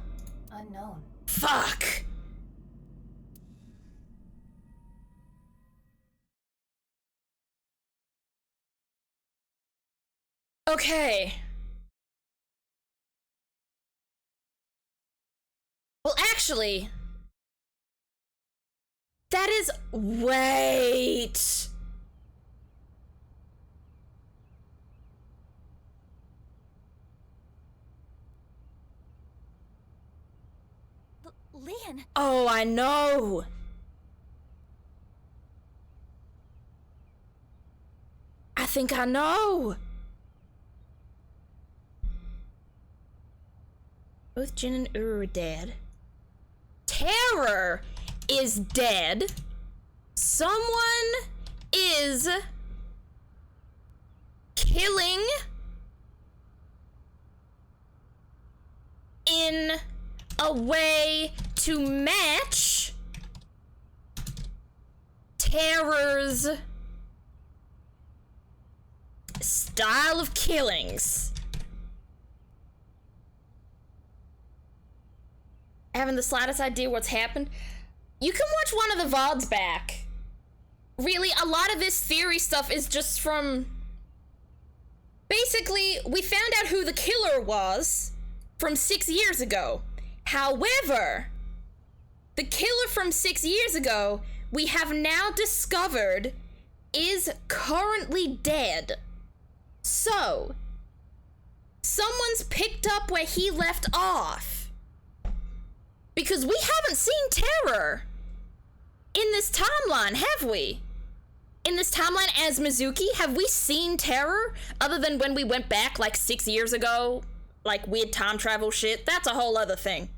Unknown. Fuck. Okay. Well, actually, that is... Wait. Leon! Oh, I know. I think I know. Both Jin and Uru are dead. Terror is dead. Someone is killing in a way to match Terror's style of killings. Having the slightest idea what's happened? You can watch one of the VODs back. Really, a lot of this theory stuff is just from... Basically, we found out who the killer was from 6 years ago. However, the killer from 6 years ago, we have now discovered, is currently dead. So, someone's picked up where he left off. Because we haven't seen Terror in this timeline, have we? In this timeline as Mizuki, have we seen Terror? Other than when we went back like 6 years ago, like weird time travel shit, that's a whole other thing.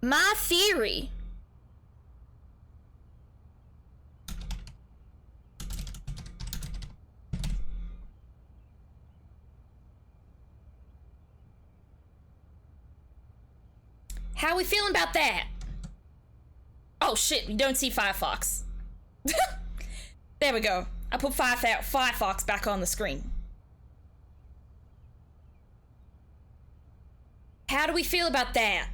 My theory how we feeling about that? Oh shit, you don't see Firefox. There we go. I put Firefox back on the screen. How do we feel about that?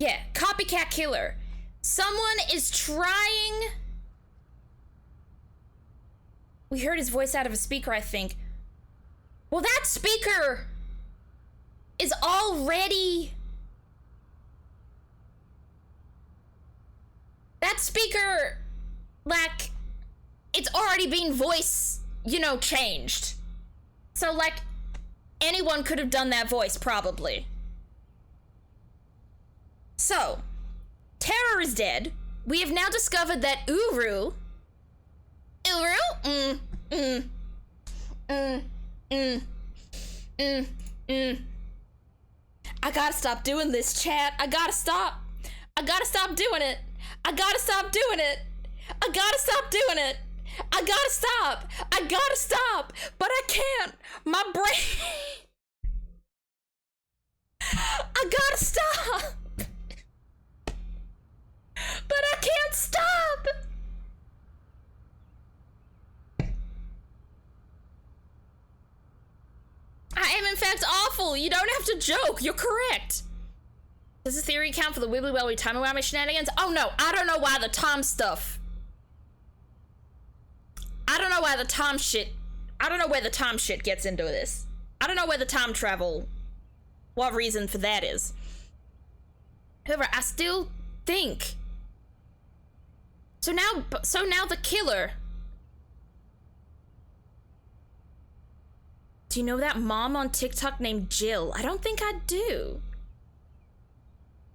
Yeah, copycat killer. Someone is trying... We heard his voice out of a speaker, I think. Well, that speaker is already... That speaker, like, it's already been voice, you know, changed. So, like, anyone could have done that voice, probably. So, Terror is dead. We have now discovered that Uru... I gotta stop doing this, chat. I gotta stop. I gotta stop doing it. I gotta stop doing it. I gotta stop doing it. I gotta stop. I gotta stop. But I can't. My brain. I gotta stop. But I can't stop. I am in fact awful. You don't have to joke. You're correct. Does this theory count for the wibbly wobbly timey-wimey shenanigans? Oh no, I don't know why the Tom stuff. I don't know why the Tom shit. I don't know where the Tom shit gets into this. I don't know where the time travel, what reason for that is. However, I still think. So now the killer. Do you know that mom on TikTok named Jill? I don't think I do.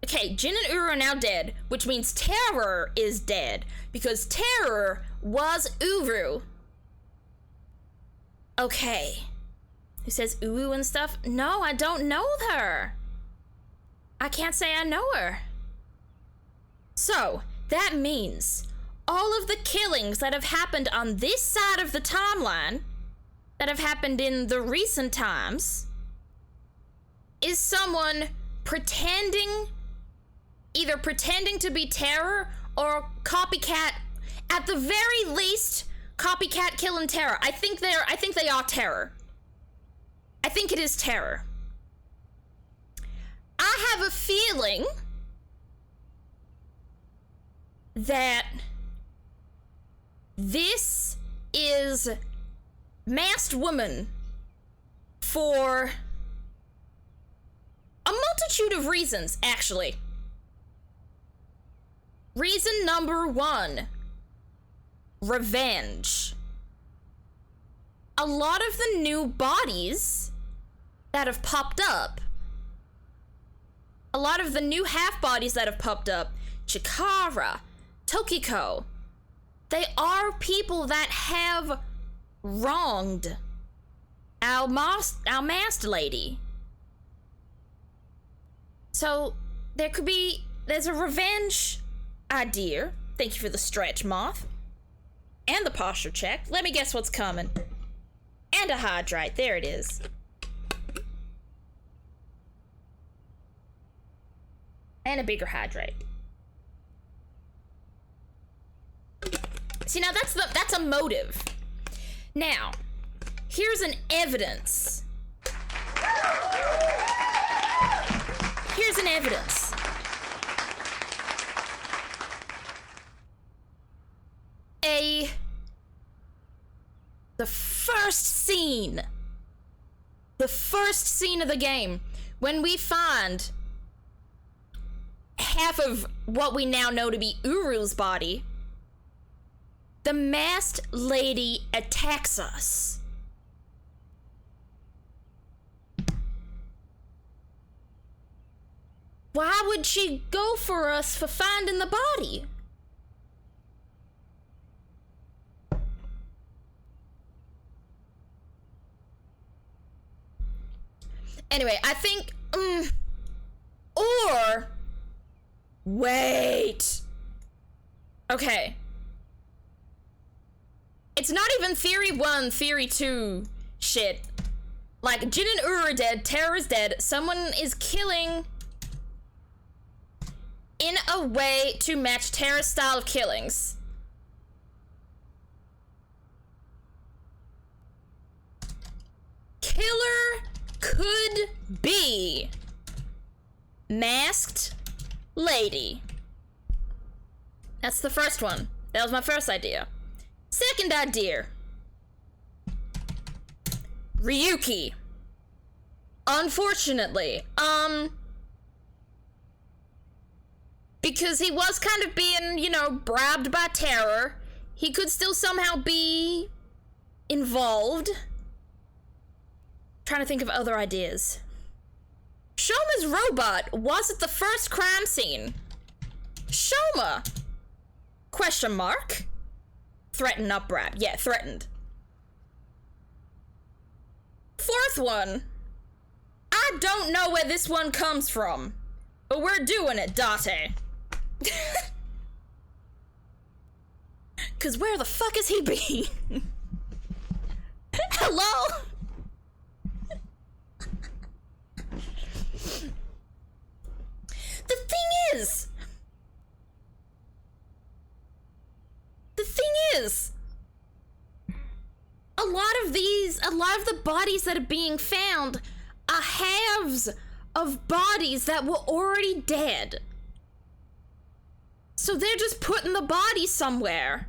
Okay, Jin and Uru are now dead, which means Terror is dead, because Terror was Uru. Okay. Who says Uru and stuff? No, I don't know her. I can't say I know her. So, that means all of the killings that have happened on this side of the timeline, that have happened in the recent times, is someone pretending... either pretending to be Terror or copycat, at the very least, copycat killing Terror. I think they are Terror. I think it is Terror. I have a feeling that This is masked woman for a multitude of reasons, actually. Reason number 1, revenge. A lot of the new bodies that have popped up, a lot of the new half bodies that have popped up, Chikara, Tokiko, they are people that have wronged our masked lady. So there's a revenge idea. Thank you for the stretch, Moth. And the posture check. Let me guess what's coming. And a hydrite. There it is. And a bigger hydrate. See, now that's a motive. Now, here's an evidence. Here's an evidence. The first scene of the game, when we find half of what we now know to be Uru's body, the masked lady attacks us. Why would she go for us for finding the body? Anyway, I think, or, wait. Okay. It's not even theory 1, theory 2 shit. Like, Jin and Uru are dead, Terra is dead, someone is killing in a way to match Terra's style of killings. Killer could be masked lady. That's the first one. That was my first idea. Second idea. Ryuki. Unfortunately, because he was kind of being, you know, bribed by Terror, he could still somehow be involved. Trying to think of other ideas. Shoma's robot was at the first crime scene. Shoma? Question mark? Threatened, not bribed. Yeah, threatened. Fourth one. I don't know where this one comes from, but we're doing it, Date. Cause where the fuck is he been? Hello? The thing is, a lot of the bodies that are being found are halves of bodies that were already dead. So they're just putting the body somewhere.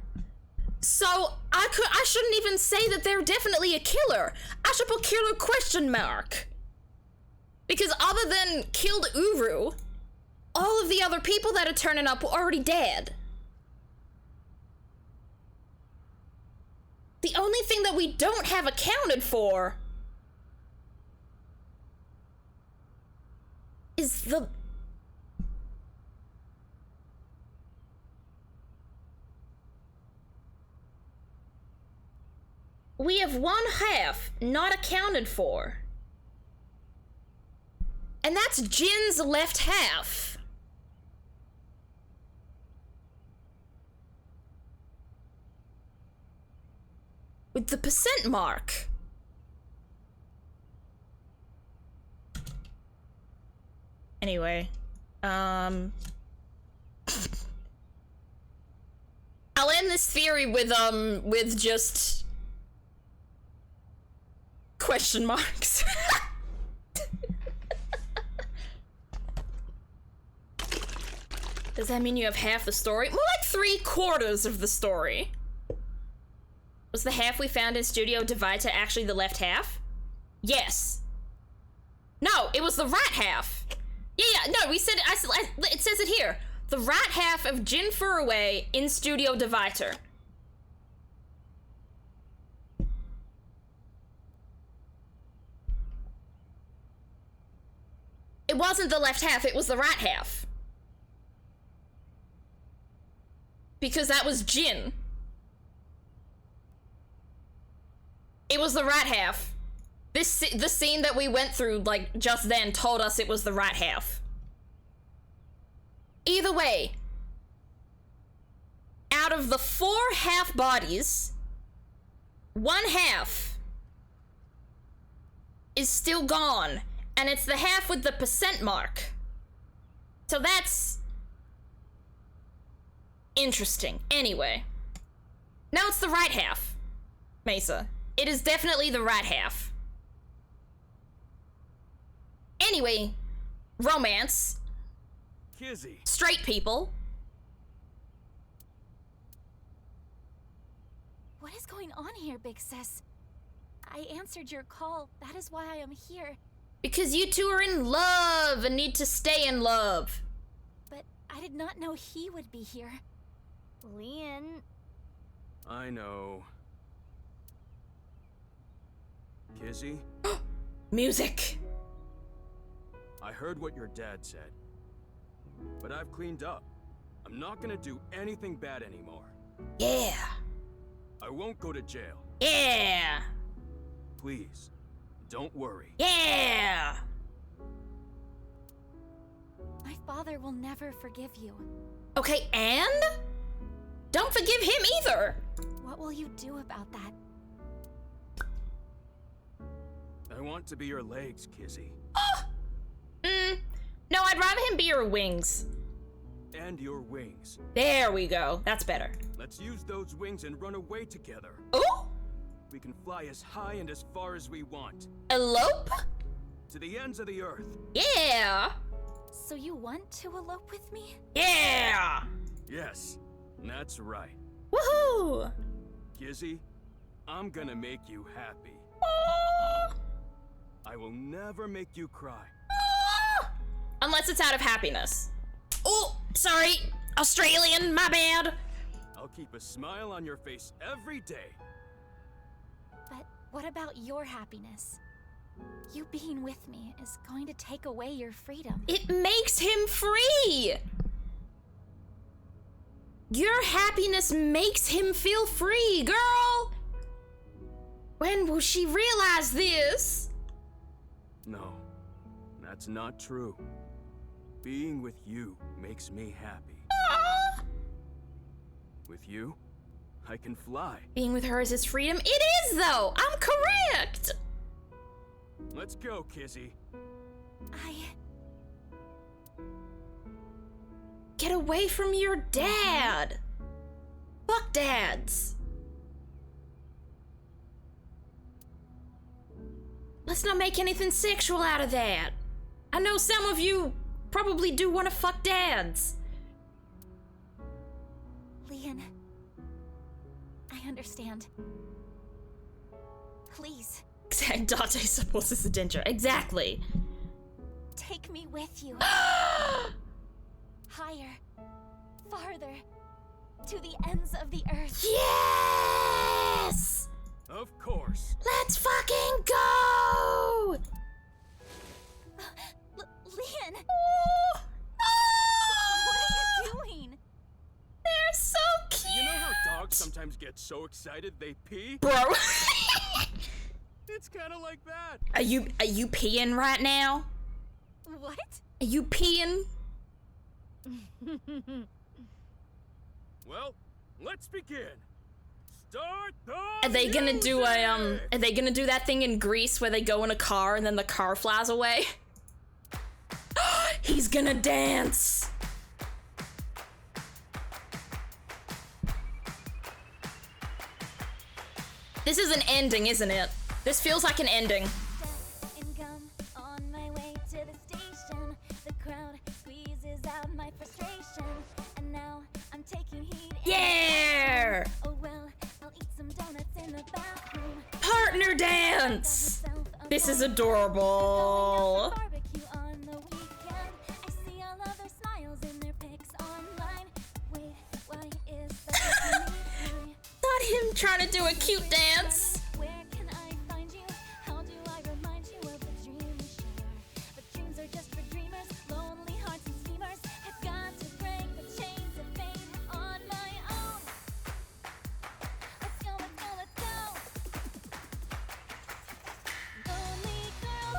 So I shouldn't even say that they're definitely a killer. I should put killer question mark. Because other than killed Uru, all of the other people that are turning up were already dead. The only thing that we don't have accounted for is the... We have one half not accounted for. And that's Jin's left half. With the percent mark. Anyway, I'll end this theory with just question marks. Does that mean you have half the story? More like 3/4 of the story. Was the half we found in Studio Divider actually the left half? Yes. No, it was the right half. Yeah, no, we said, it says it here. The right half of Jin Furuway in Studio Divider. It wasn't the left half, it was the right half. Because that was Jin. It was the right half. The scene that we went through, like, just then told us it was the right half. Either way, out of the 4 half bodies, 1 half is still gone, and it's the half with the % mark. So that's interesting. Anyway, now it's the right half, Mesa. It is definitely the right half. Anyway, romance. Kizzy. Straight people. What is going on here, Big Sis? I answered your call. That is why I am here. Because you two are in love and need to stay in love. But I did not know he would be here. Leon. I know. Kizzy? Music. I heard what your dad said. But I've cleaned up. I'm not gonna do anything bad anymore. Yeah. I won't go to jail. Yeah. Please, don't worry. Yeah. My father will never forgive you. Okay, and? Don't forgive him either. What will you do about that? I want to be your legs, Kizzy. No, I'd rather him be your wings. And your wings. There we go. That's better. Let's use those wings and run away together. Ooh! We can fly as high and as far as we want. Elope? To the ends of the earth. Yeah! So you want to elope with me? Yeah! Yes, that's right. Woohoo! Kizzy, I'm gonna make you happy. I will never make you cry. Unless it's out of happiness. Oh, sorry. Australian, my bad. I'll keep a smile on your face every day. But what about your happiness? You being with me is going to take away your freedom. It makes him free. Your happiness makes him feel free, girl. When will she realize this? No, that's not true. Being with you makes me happy. With you, I can fly. Being with her is his freedom? It is, though. I'm correct. Let's go, Kizzy. Get away from your dad. Fuck dads. Let's not make anything sexual out of that. I know some of you probably do want to fuck dads. Leon, I understand. Please. Dante supports this adventure. Exactly. Take me with you. Higher, farther, to the ends of the earth. Yes! Of course. Let's fucking go! Leon! What are you doing? They're so cute! You know how dogs sometimes get so excited they pee? Bro. It's kind of like that. Are you peeing right now? What? Are you peeing? Well, let's begin. Start the Are they gonna do music! are they gonna do that thing in Greece where they go in a car and then the car flies away? He's gonna dance. This is an ending, isn't it? This feels like an ending. On my way to the station, the crowd squeezes out my frustration, and now I'm taking heat. Yeah! Oh well, I'll eat some donuts in the dance! This is adorable. Not him trying to do a cute dance.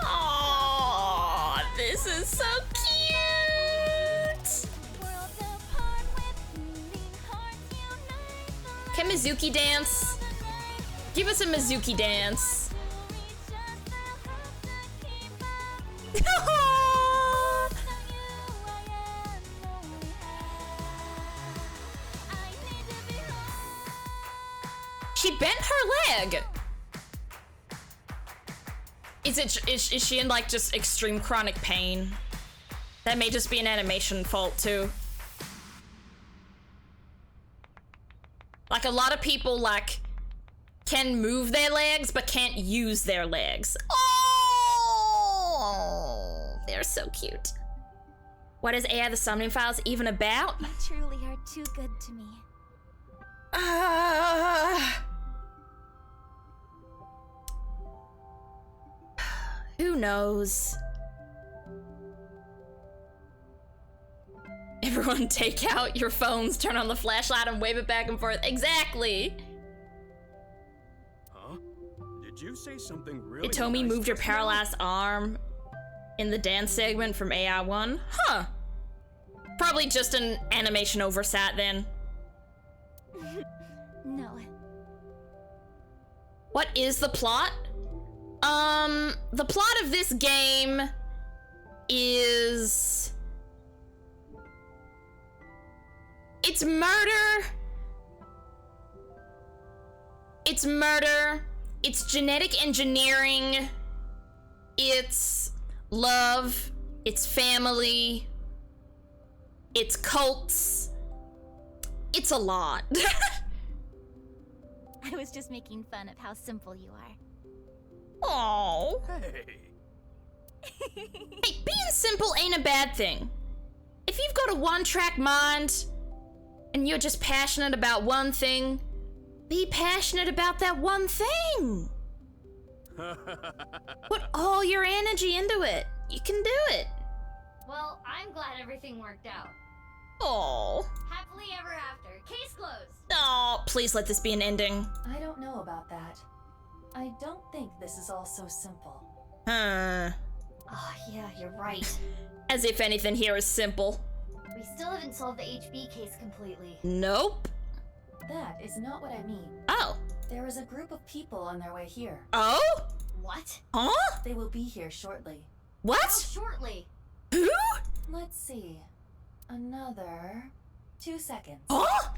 Aww, this is so cute. Can Mizuki dance? Give us a Mizuki dance. She bent her leg. Is she in like just extreme chronic pain? That may just be an animation fault too. Like a lot of people like can move their legs but can't use their legs. Oh, they're so cute. What is AI the Somnium Files even about? You truly are too good to me. Who knows? Everyone take out your phones, turn on the flashlight, and wave it back and forth. Exactly! Huh? Did you say something really Itomi nice moved your just now? paralyzed arm in the dance segment from AI1. Huh. Probably just an animation oversight then. No. What is the plot? The plot of this game is... It's murder. It's murder. It's genetic engineering. It's love. It's family. It's cults. It's a lot. I was just making fun of how simple you are. Aww. Hey. Hey, being simple ain't a bad thing. If you've got a one-track mind and you're just passionate about one thing, be passionate about that one thing. Put all your energy into it. You can do it. Well, I'm glad everything worked out. Oh. Happily ever after. Case closed. Oh, please let this be an ending. I don't know about that. I don't think this is all so simple. Huh. Oh, yeah, you're right. As if anything here is simple. We still haven't solved the HB case completely. Nope. That is not what I mean. Oh. There is a group of people on their way here. Oh? What? Huh? They will be here shortly. What? How shortly? Who? Let's see. Another 2 seconds. Huh?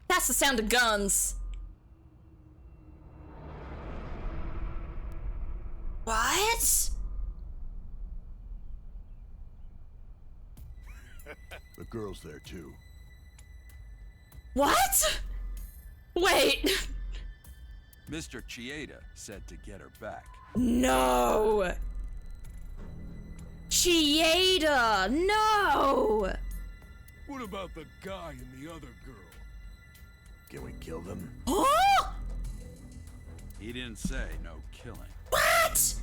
That's the sound of guns. What? The girl's there too. What? Wait. Mr. Chieda said to get her back. No. Chieda, no. What about the guy and the other girl? Can we kill them? Huh? He didn't say no killing. What?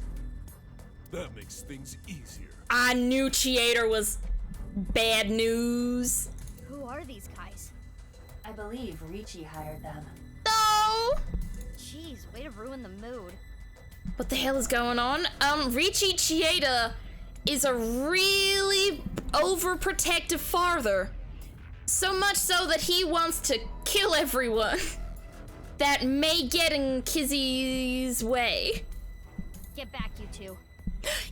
That makes things easier. I knew Chieda was bad news. Who are these guys? I believe Ricci hired them. No. Jeez, way to ruin the mood. What the hell is going on? Ricci Chieda is a really overprotective father. So much so that he wants to kill everyone that may get in Kizzy's way. Get back, you two.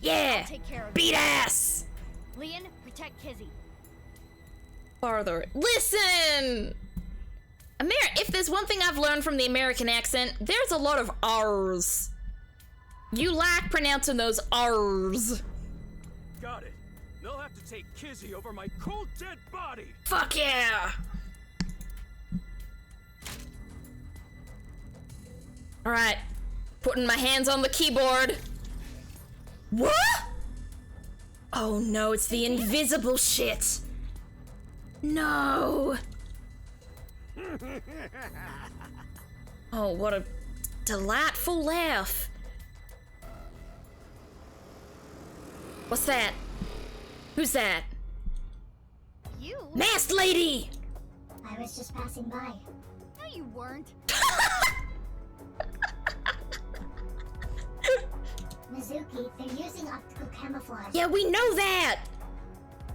Yeah! I'll take care of Beat you. ass! Leon, protect Kizzy. Farther. Listen! If there's one thing I've learned from the American accent, there's a lot of R's. You like pronouncing those R's. Got it. They'll have to take Kizzy over my cold dead body. Fuck yeah! Alright. Putting my hands on the keyboard. What? Oh no, it's the invisible shit. No. Oh, what a delightful laugh. What's that? Who's that? You? Masked lady! I was just passing by. No, you weren't. Mizuki, they're using optical camouflage. Yeah, we know that!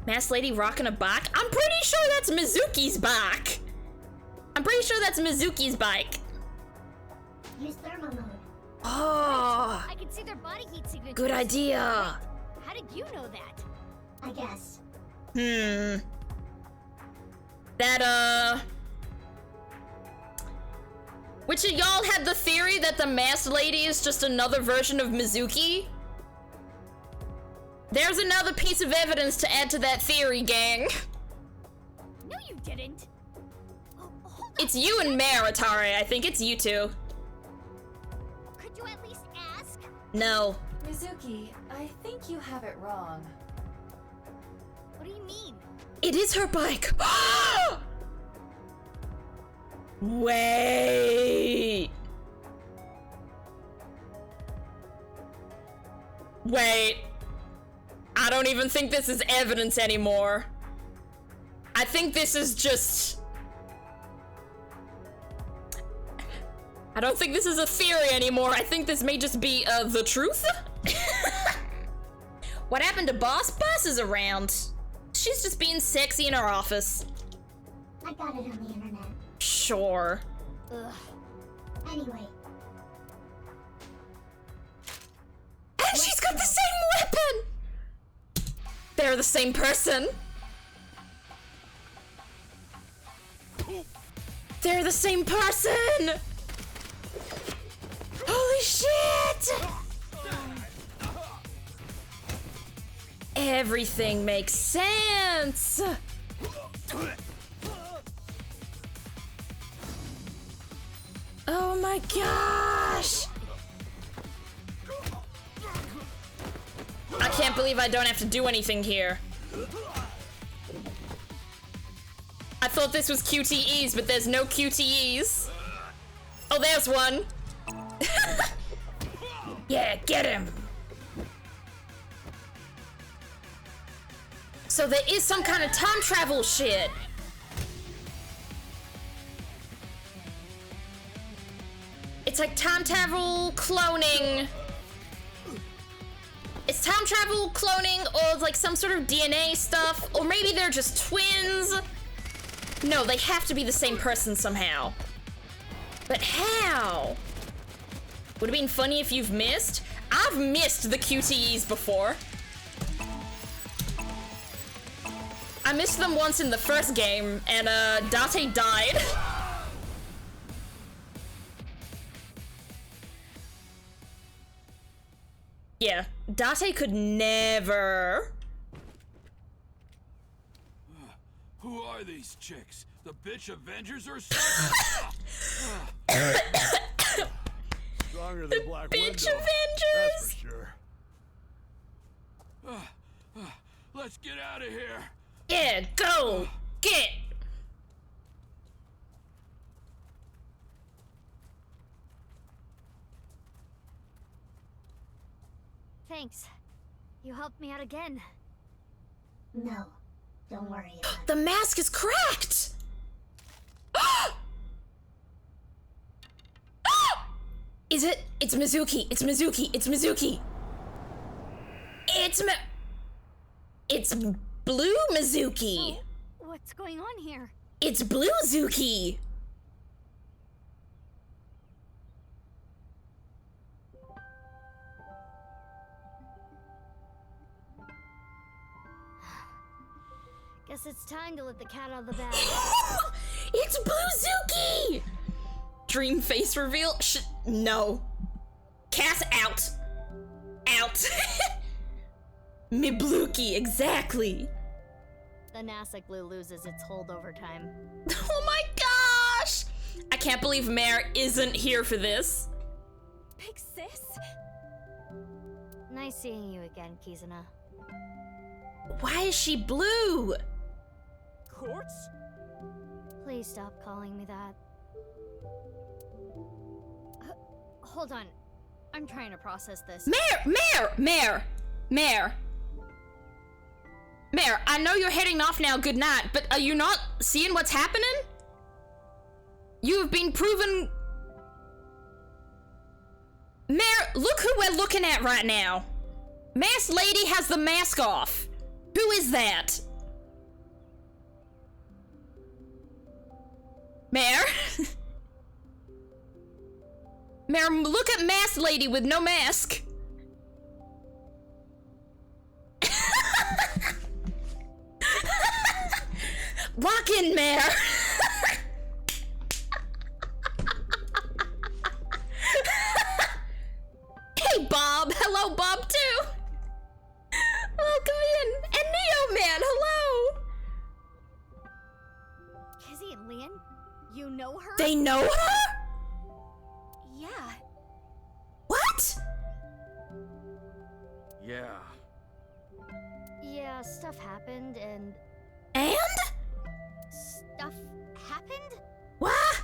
Masked lady rocking a bike? I'm pretty sure that's Mizuki's bike! I'm pretty sure that's Mizuki's bike. Use thermal mode. Oh! I can see their body heat signatures. Good idea! How did you know that? I guess. That, which of y'all had the theory that the masked lady is just another version of Mizuki? There's another piece of evidence to add to that theory, gang. No, you didn't. Oh, hold on. It's you and Mare, Atari. I think it's you two. Could you at least ask? No. Mizuki, I think you have it wrong. What do you mean? It is her bike. Wait. Wait. I don't even think this is evidence anymore. I think this is just... I don't think this is a theory anymore. I think this may just be, the truth? What happened to Boss? Boss is around. She's just being sexy in her office. I got it on the internet. Sure. Ugh. Anyway. And she's got the same weapon! They're the same person. They're the same person! Holy shit! Everything makes sense! Oh my gosh! I can't believe I don't have to do anything here. I thought this was QTEs, but there's no QTEs. Oh, there's one. Yeah, get him. So there is some kind of time travel shit. It's like time travel cloning. It's time travel cloning or like some sort of DNA stuff, or maybe they're just twins. No, they have to be the same person somehow. But how? Would it have been funny if you've missed? I've missed the QTEs before. I missed them once in the first game, and Date died. Yeah, Date could never. Who are these chicks? The bitch Avengers or something? Stronger than Black bitch Widow. Avengers. That's for sure. Let's get out of here. Yeah, go! Get! Thanks. You helped me out again. No, don't worry about it. The mask is cracked! Is it? It's Mizuki. It's Mizuki. It's Mizuki. It's Blue Mizuki. So, what's going on here? It's Blue Zuki. Guess it's time to let the cat out of the bag. It's Blue Zuki! Dream face reveal? No. Cat out. Out. Mibluki, exactly. The Nasik glue loses its hold over time. Oh my gosh! I can't believe Mare isn't here for this. Big sis? Nice seeing you again, Kizuna. Why is she blue? Quartz? Please stop calling me that. Hold on. I'm trying to process this. Mare, I know you're heading off now, good night, but are you not seeing what's happening? You have been proven... Mare, look who we're looking at right now. Masked lady has the mask off. Who is that? Mare? Mare, look at masked lady with no mask. Lock in, Mare. Hey, Bob. Hello, Bob, too. Welcome in. And Neo Man, hello. Kizzy and Leon? You know her? They know her? Yeah. What? Yeah. Yeah, stuff happened and... And? Stuff happened? What?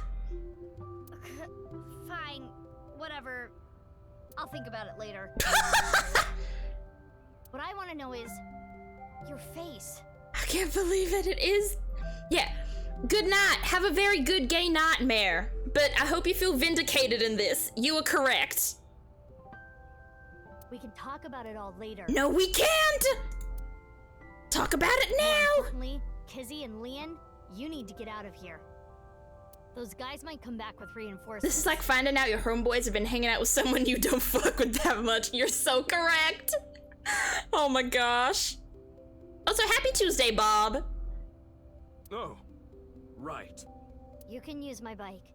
Fine. Whatever. I'll think about it later. What I want to know is... your face. I can't believe it. It is... Yeah. Good night. Have a very good gay nightmare. But I hope you feel vindicated in this. You were correct. We can talk about it all later. No, we can't! Talk about it More now! importantly, Kizzy and Leon, you need to get out of here. Those guys might come back with reinforcements. This is like finding out your homeboys have been hanging out with someone you don't fuck with that much. You're so correct. Oh my gosh. Also, happy Tuesday, Bob. Oh, right. You can use my bike.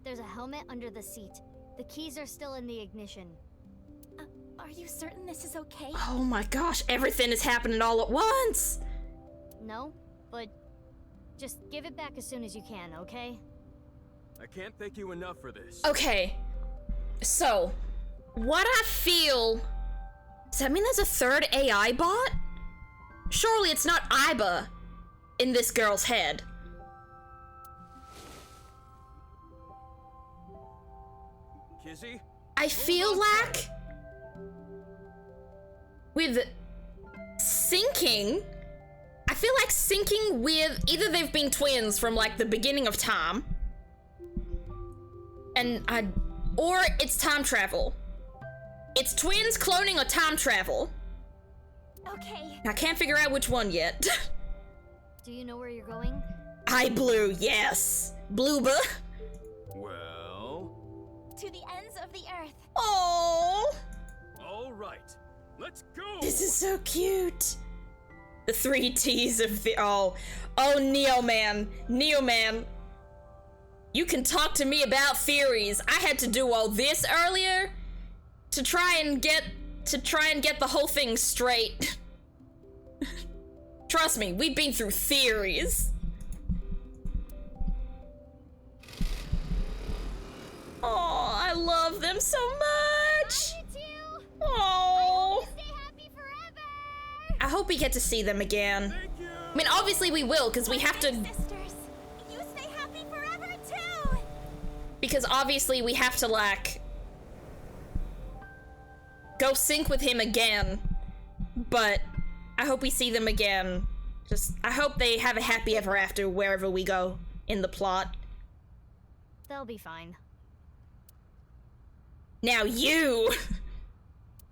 There's a helmet under the seat. The keys are still in the ignition. Are you certain this is okay? Oh my gosh, everything is happening all at once. No, but just give it back as soon as you can, okay? I can't thank you enough for this. Okay, so what I feel... Does that mean there's a third AI bot? Surely it's not Iba in this girl's head. Kizzy? I feel like with syncing, I feel like syncing with either they've been twins from like the beginning of time, or it's time travel. It's twins cloning or time travel. Okay. I can't figure out which one yet. Do you know where you're going? I blue, yes. Blooba. Well... To the ends of the earth. Oh. All right. Let's go! This is so cute. The 3 T's of the... Oh, Neo Man. Neo Man. You can talk to me about theories. I had to do all this earlier to try and get the whole thing straight. Trust me, we've been through theories. Oh, I love them so much. Oh. I hope we get to see them again. I mean, obviously we will, because we have to... Sisters, you stay happy forever too! Because obviously we have to, like... go sync with him again. But I hope we see them again. I hope they have a happy ever after wherever we go in the plot. They'll be fine. Now you!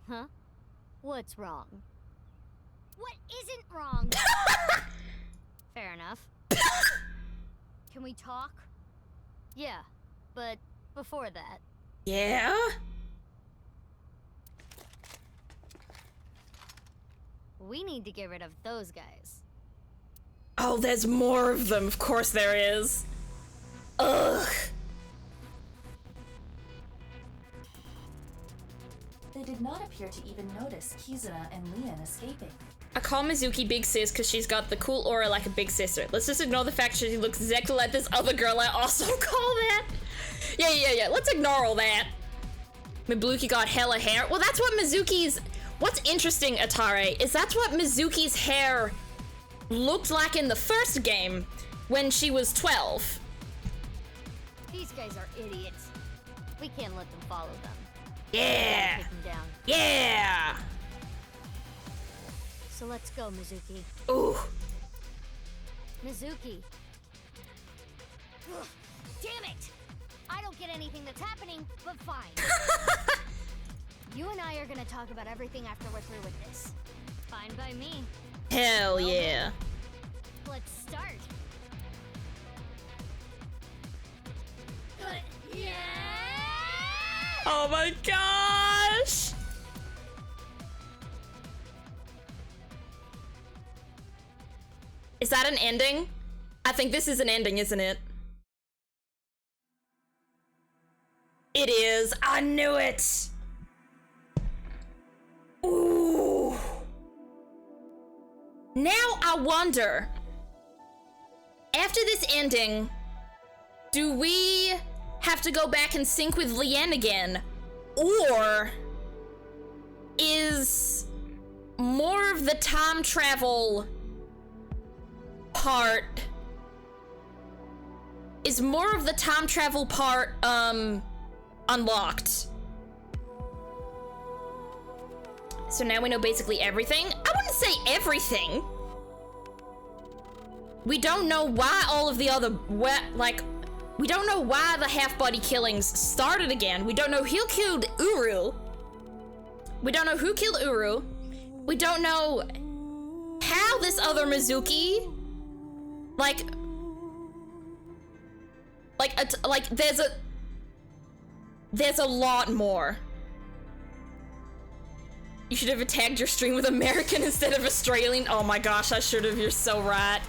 Huh? What's wrong? What isn't wrong? Fair enough. Can we talk? Yeah, but before that. Yeah? We need to get rid of those guys. Oh, there's more of them. Of course there is. Ugh. They did not appear to even notice Kizuna and Leon escaping. I call Mizuki Big Sis because she's got the cool aura like a big sister. Let's just ignore the fact she looks exactly like this other girl I also call that. Yeah. Let's ignore all that. Mibluki got hella hair. Well, that's what Mizuki's... What's interesting, Atare, is that's what Mizuki's hair looked like in the first game when she was 12. These guys are idiots. We can't let them follow them. Yeah! Take them down. Yeah! So let's go, Mizuki. Ooh. Mizuki. Ugh, damn it! I don't get anything that's happening, but fine. You and I are gonna talk about everything after we're through with this. Fine by me. Hell yeah. Let's start. Yeah! Oh my gosh! Is that an ending? I think this is an ending, isn't it? It is. I knew it. Ooh. Now I wonder, after this ending, do we have to go back and sync with Lien again? Or is more of the time travel part unlocked? So now we know basically everything? I wouldn't say everything. We don't know why all of the other we don't know why the half-body killings started again. We don't know who killed Uru. We don't know who killed Uru. We don't know how this other Mizuki, there's a lot more. You should have tagged your stream with American instead of Australian. Oh my gosh, I should have. You're so right.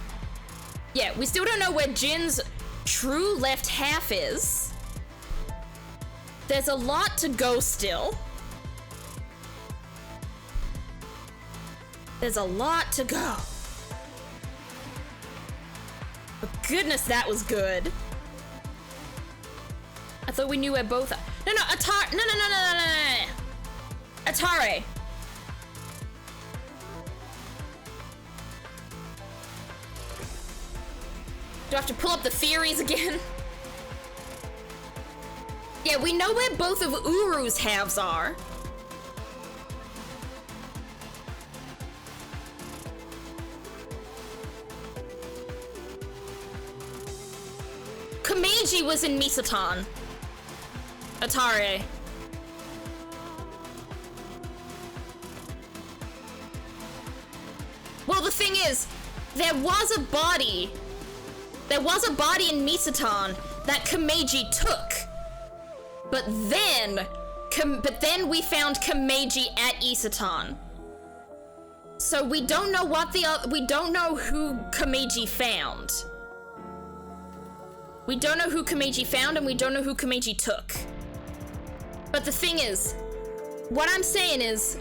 Yeah, we still don't know where Jin's true left half is. There's a lot to go still. There's a lot to go. But goodness, that was good. I thought we knew where both... No, Atare... No. Atare. Do I have to pull up the theories again? Yeah, we know where both of Uru's halves are. Kameji was in Misatan. Atare. Well, the thing is, there was a body in Misatan that Kameji took. But then we found Kameji at Isatan. So we don't know we don't know who Kameji found. We don't know who Kameji found, and we don't know who Kameji took. But the thing is, what I'm saying is,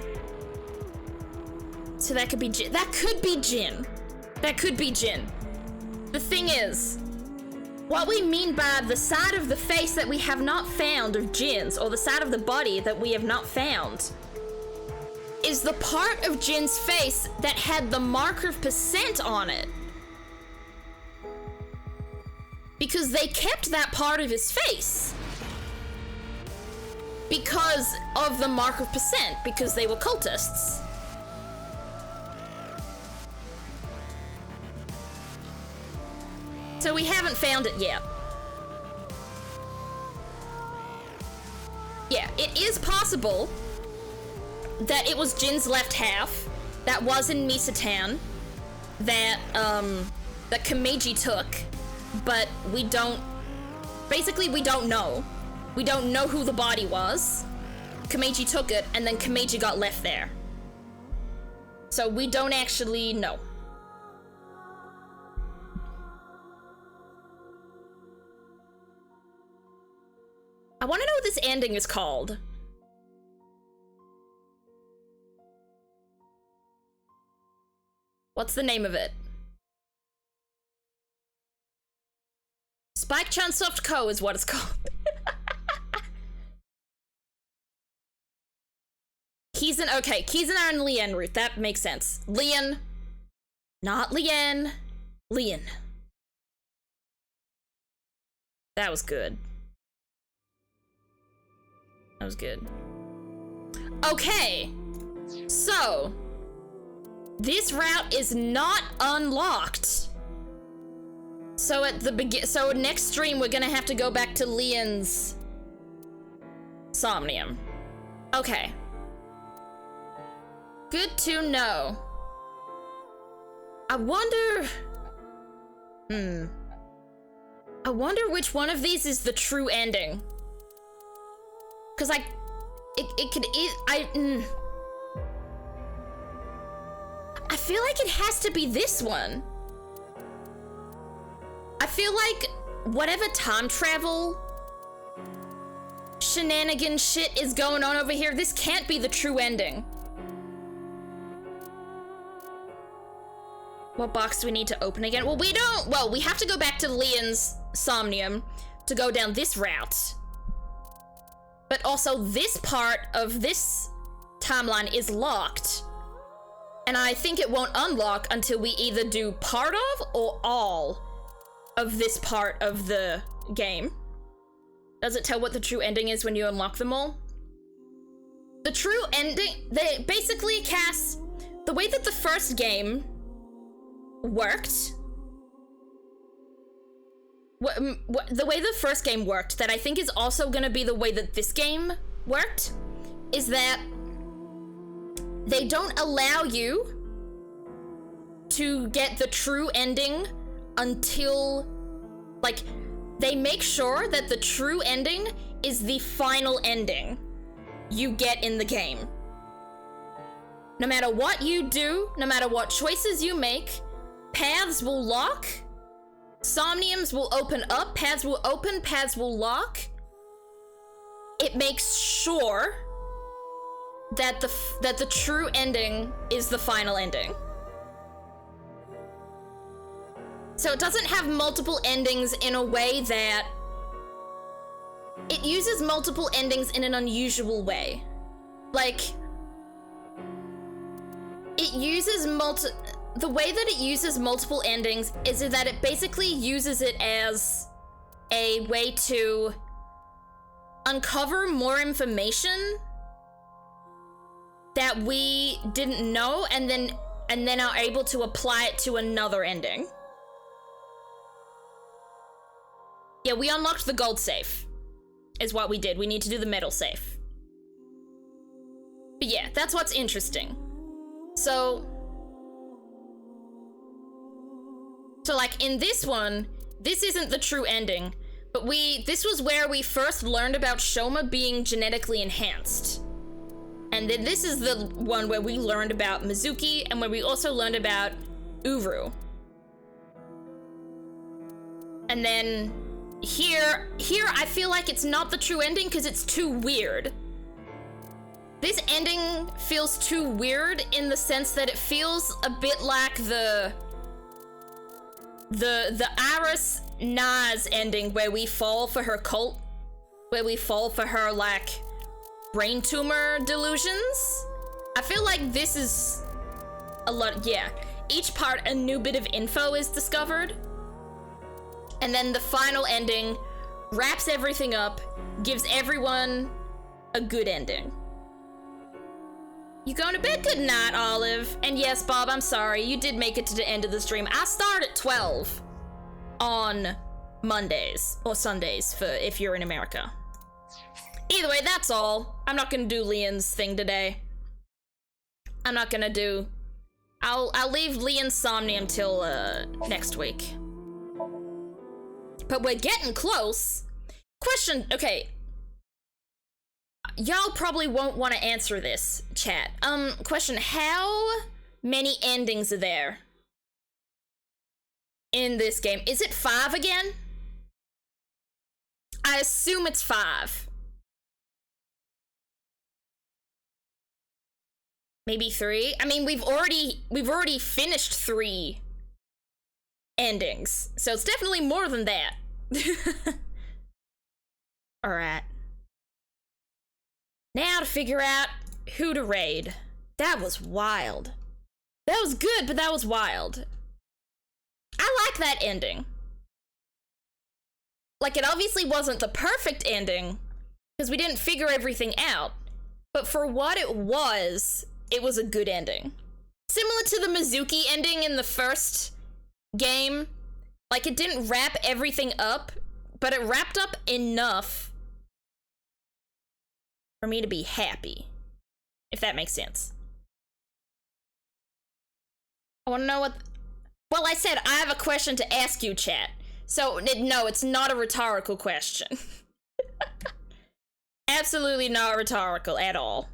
so that could be Jin. That could be Jin. That could be Jin. The thing is, what we mean by the side of the face that we have not found of Jin's, or the side of the body that we have not found, is the part of Jin's face that had the marker of percent on it. Because they kept that part of his face. Because of the mark of percent, because they were cultists. So we haven't found it yet. Yeah, it is possible that it was Jin's left half that was in Misatan that that Kameji took, but we don't know. We don't know who the body was. Kameji took it, and then Kameji got left there. So we don't actually know. I want to know what this ending is called. What's the name of it? Spike Chunsoft Co. is what it's called. okay, Kizuna and Lien route, that makes sense. Lien, not Lien, Lien. That was good. That was good. Okay, so this route is not unlocked. So at the so next stream we're gonna have to go back to Lien's somnium. Okay. Good to know. I wonder which one of these is the true ending. Cause I feel like it has to be this one. I feel like whatever time travel shenanigan shit is going on over here, this can't be the true ending. What box do we need to open again? Well, we have to go back to Lien's somnium to go down this route. But also this part of this timeline is locked. And I think it won't unlock until we either do part of or all of this part of the game. Does it tell what the true ending is when you unlock them all? The true ending, they basically cast the way that the first game worked. The way the first game worked, that I think is also gonna be the way that this game worked, is that they don't allow you to get the true ending until, like, they make sure that the true ending is the final ending you get in the game. No matter what you do, no matter what choices you make, paths will lock, somniums will open up, paths will open, paths will lock. It makes sure that the true ending is the final ending. So it doesn't have multiple endings in a way that it uses multiple endings in an unusual way. Like, it uses the way that it uses multiple endings is that it basically uses it as a way to uncover more information that we didn't know, and then are able to apply it to another ending. Yeah, we unlocked the gold safe, is what we did. We need to do the metal safe. But yeah, that's what's interesting. So like in this one, this isn't the true ending, but this was where we first learned about Shoma being genetically enhanced. And then this is the one where we learned about Mizuki, and where we also learned about Uru. And then here I feel like it's not the true ending because it's too weird. This ending feels too weird in the sense that it feels a bit like the Iris Nas ending where we fall for her cult, where we fall for her, like, brain tumor delusions. I feel like this is a lot, yeah. Each part, a new bit of info is discovered. And then the final ending wraps everything up, gives everyone a good ending. You going to bed? Good night, Olive. And yes, Bob, I'm sorry. You did make it to the end of the stream. I start at 12 on Mondays or Sundays for if you're in America. Either way, that's all. I'm not gonna do Lien's thing today. I'm not gonna do... I'll leave Lien's somnium till next week. But we're getting close. Question, okay. Y'all probably won't want to answer this, chat. Question, how many endings are there in this game? Is it 5 again? I assume it's 5. Maybe 3? I mean, we've already finished 3 endings, so it's definitely more than that. Alright. Now to figure out who to raid. That was wild. That was good, but that was wild. I like that ending. Like, it obviously wasn't the perfect ending, because we didn't figure everything out. But for what it was a good ending. Similar to the Mizuki ending in the first game. Like, it didn't wrap everything up, but it wrapped up enough for me to be happy. If that makes sense. I want to know what... Well, I said I have a question to ask you, chat. So, no, it's not a rhetorical question. Absolutely not rhetorical at all.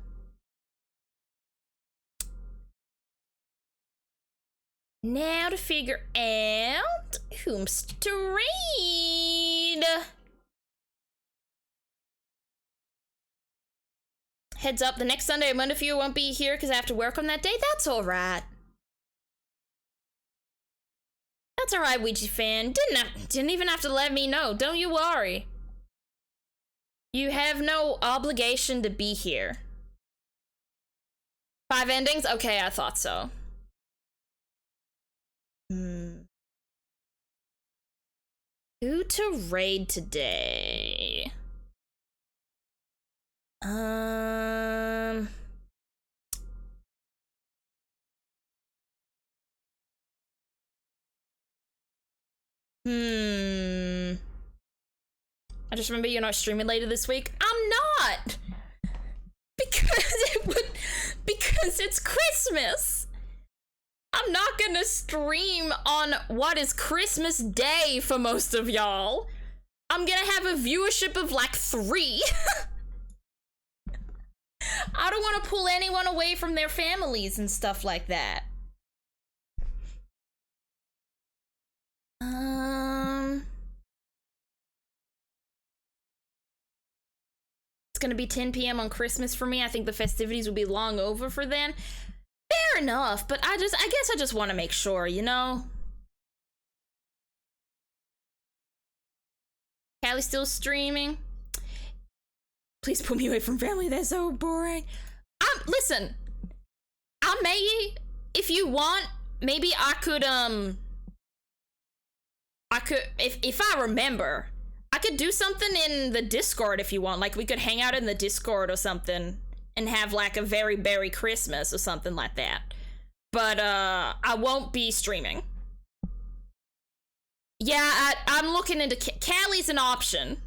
Now to figure out whom's to raid. Heads up, the next Sunday, Monday for you won't be here because I have to work on that day. That's alright. That's alright, Ouija fan. Didn't even have to let me know. Don't you worry. You have no obligation to be here. 5 endings? Okay, I thought so. Who to raid today? I just remember you're not streaming later this week. I'm not! Because it's Christmas. I'm not gonna stream on what is Christmas Day for most of y'all. I'm gonna have a viewership of like 3. I don't want to pull anyone away from their families and stuff like that. It's gonna be 10 p.m. on Christmas for me. I think the festivities will be long over for then. Fair enough, but I guess I just want to make sure, you know? Callie's still streaming. Please put me away from family, that's so boring. Listen, I may, if you want, maybe I could, if I remember, I could do something in the Discord if you want. Like, we could hang out in the Discord or something and have, like, a very berry Christmas or something like that. But, I won't be streaming. Yeah, I'm looking into, Callie's an option.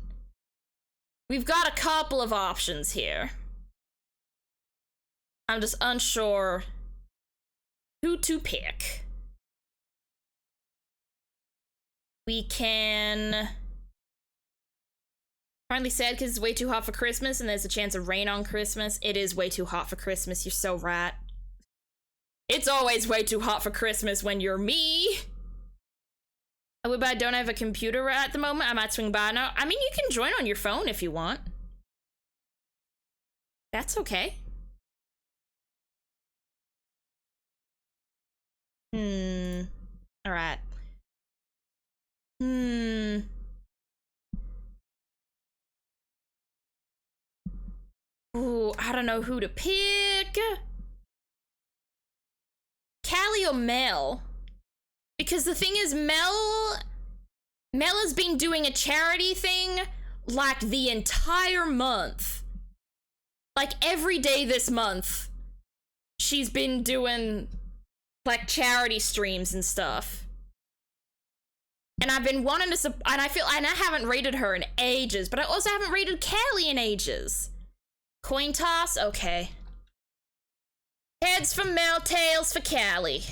We've got a couple of options here. I'm just unsure who to pick. We can... Currently sad because it's way too hot for Christmas and there's a chance of rain on Christmas. It is way too hot for Christmas, you're so right. It's always way too hot for Christmas when you're me. But I don't have a computer at the moment. I might swing by now. I mean, you can join on your phone if you want. That's okay. All right. Ooh, I don't know who to pick. Callie or Mel? Because the thing is, Mel has been doing a charity thing like the entire month. Like every day this month, she's been doing like charity streams and stuff. And I've been wanting to, and I haven't rated her in ages, but I also haven't rated Callie in ages. Coin toss? Okay. Heads for Mel, tails for Callie.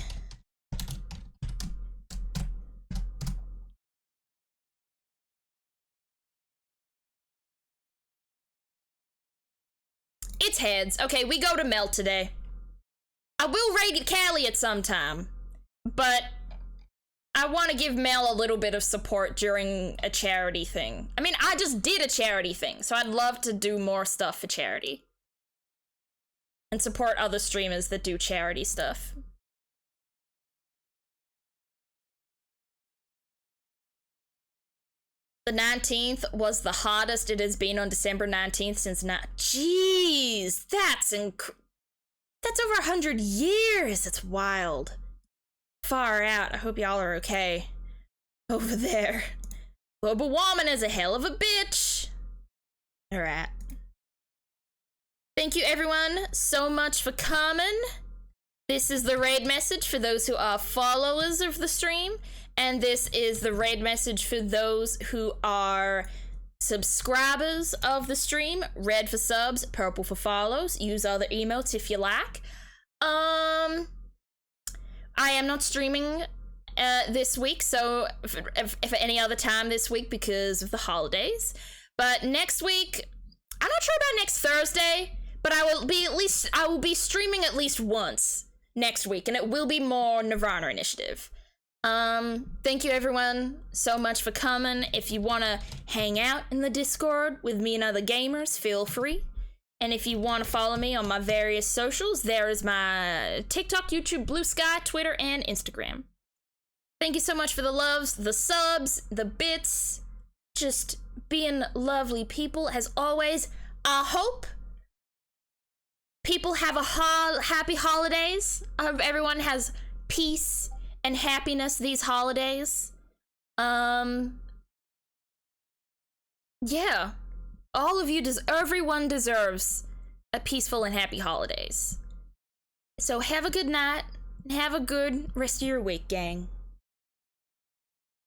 It's heads. Okay, we go to Mel today. I will raid Callie at some time, but I want to give Mel a little bit of support during a charity thing. I mean, I just did a charity thing, so I'd love to do more stuff for charity. And support other streamers that do charity stuff. The 19th was the hottest it has been on December 19th since Jeez, That's over 100 years. That's wild. Far out. I hope y'all are okay over there. Global warming is a hell of a bitch. All right. Thank you everyone so much for coming. This is the raid message for those who are followers of the stream, and this is the raid message for those who are subscribers of the stream. Red for subs, purple for follows. Use other emotes if you like. I am not streaming this week, so if any other time this week because of the holidays. But next week, I'm not sure about next Thursday, but I will be streaming at least once next week, and it will be more Nirvana Initiative. Thank you everyone so much for coming. If you want to hang out in the Discord with me and other gamers, feel free. And if you want to follow me on my various socials, there is my TikTok, YouTube, Blue Sky, Twitter, and Instagram. Thank you so much for the loves, the subs, the bits, just being lovely people as always. I hope people have a happy holidays. I hope everyone has peace and happiness these holidays. Yeah. All of you, everyone deserves a peaceful and happy holidays. So have a good night, and have a good rest of your week, gang.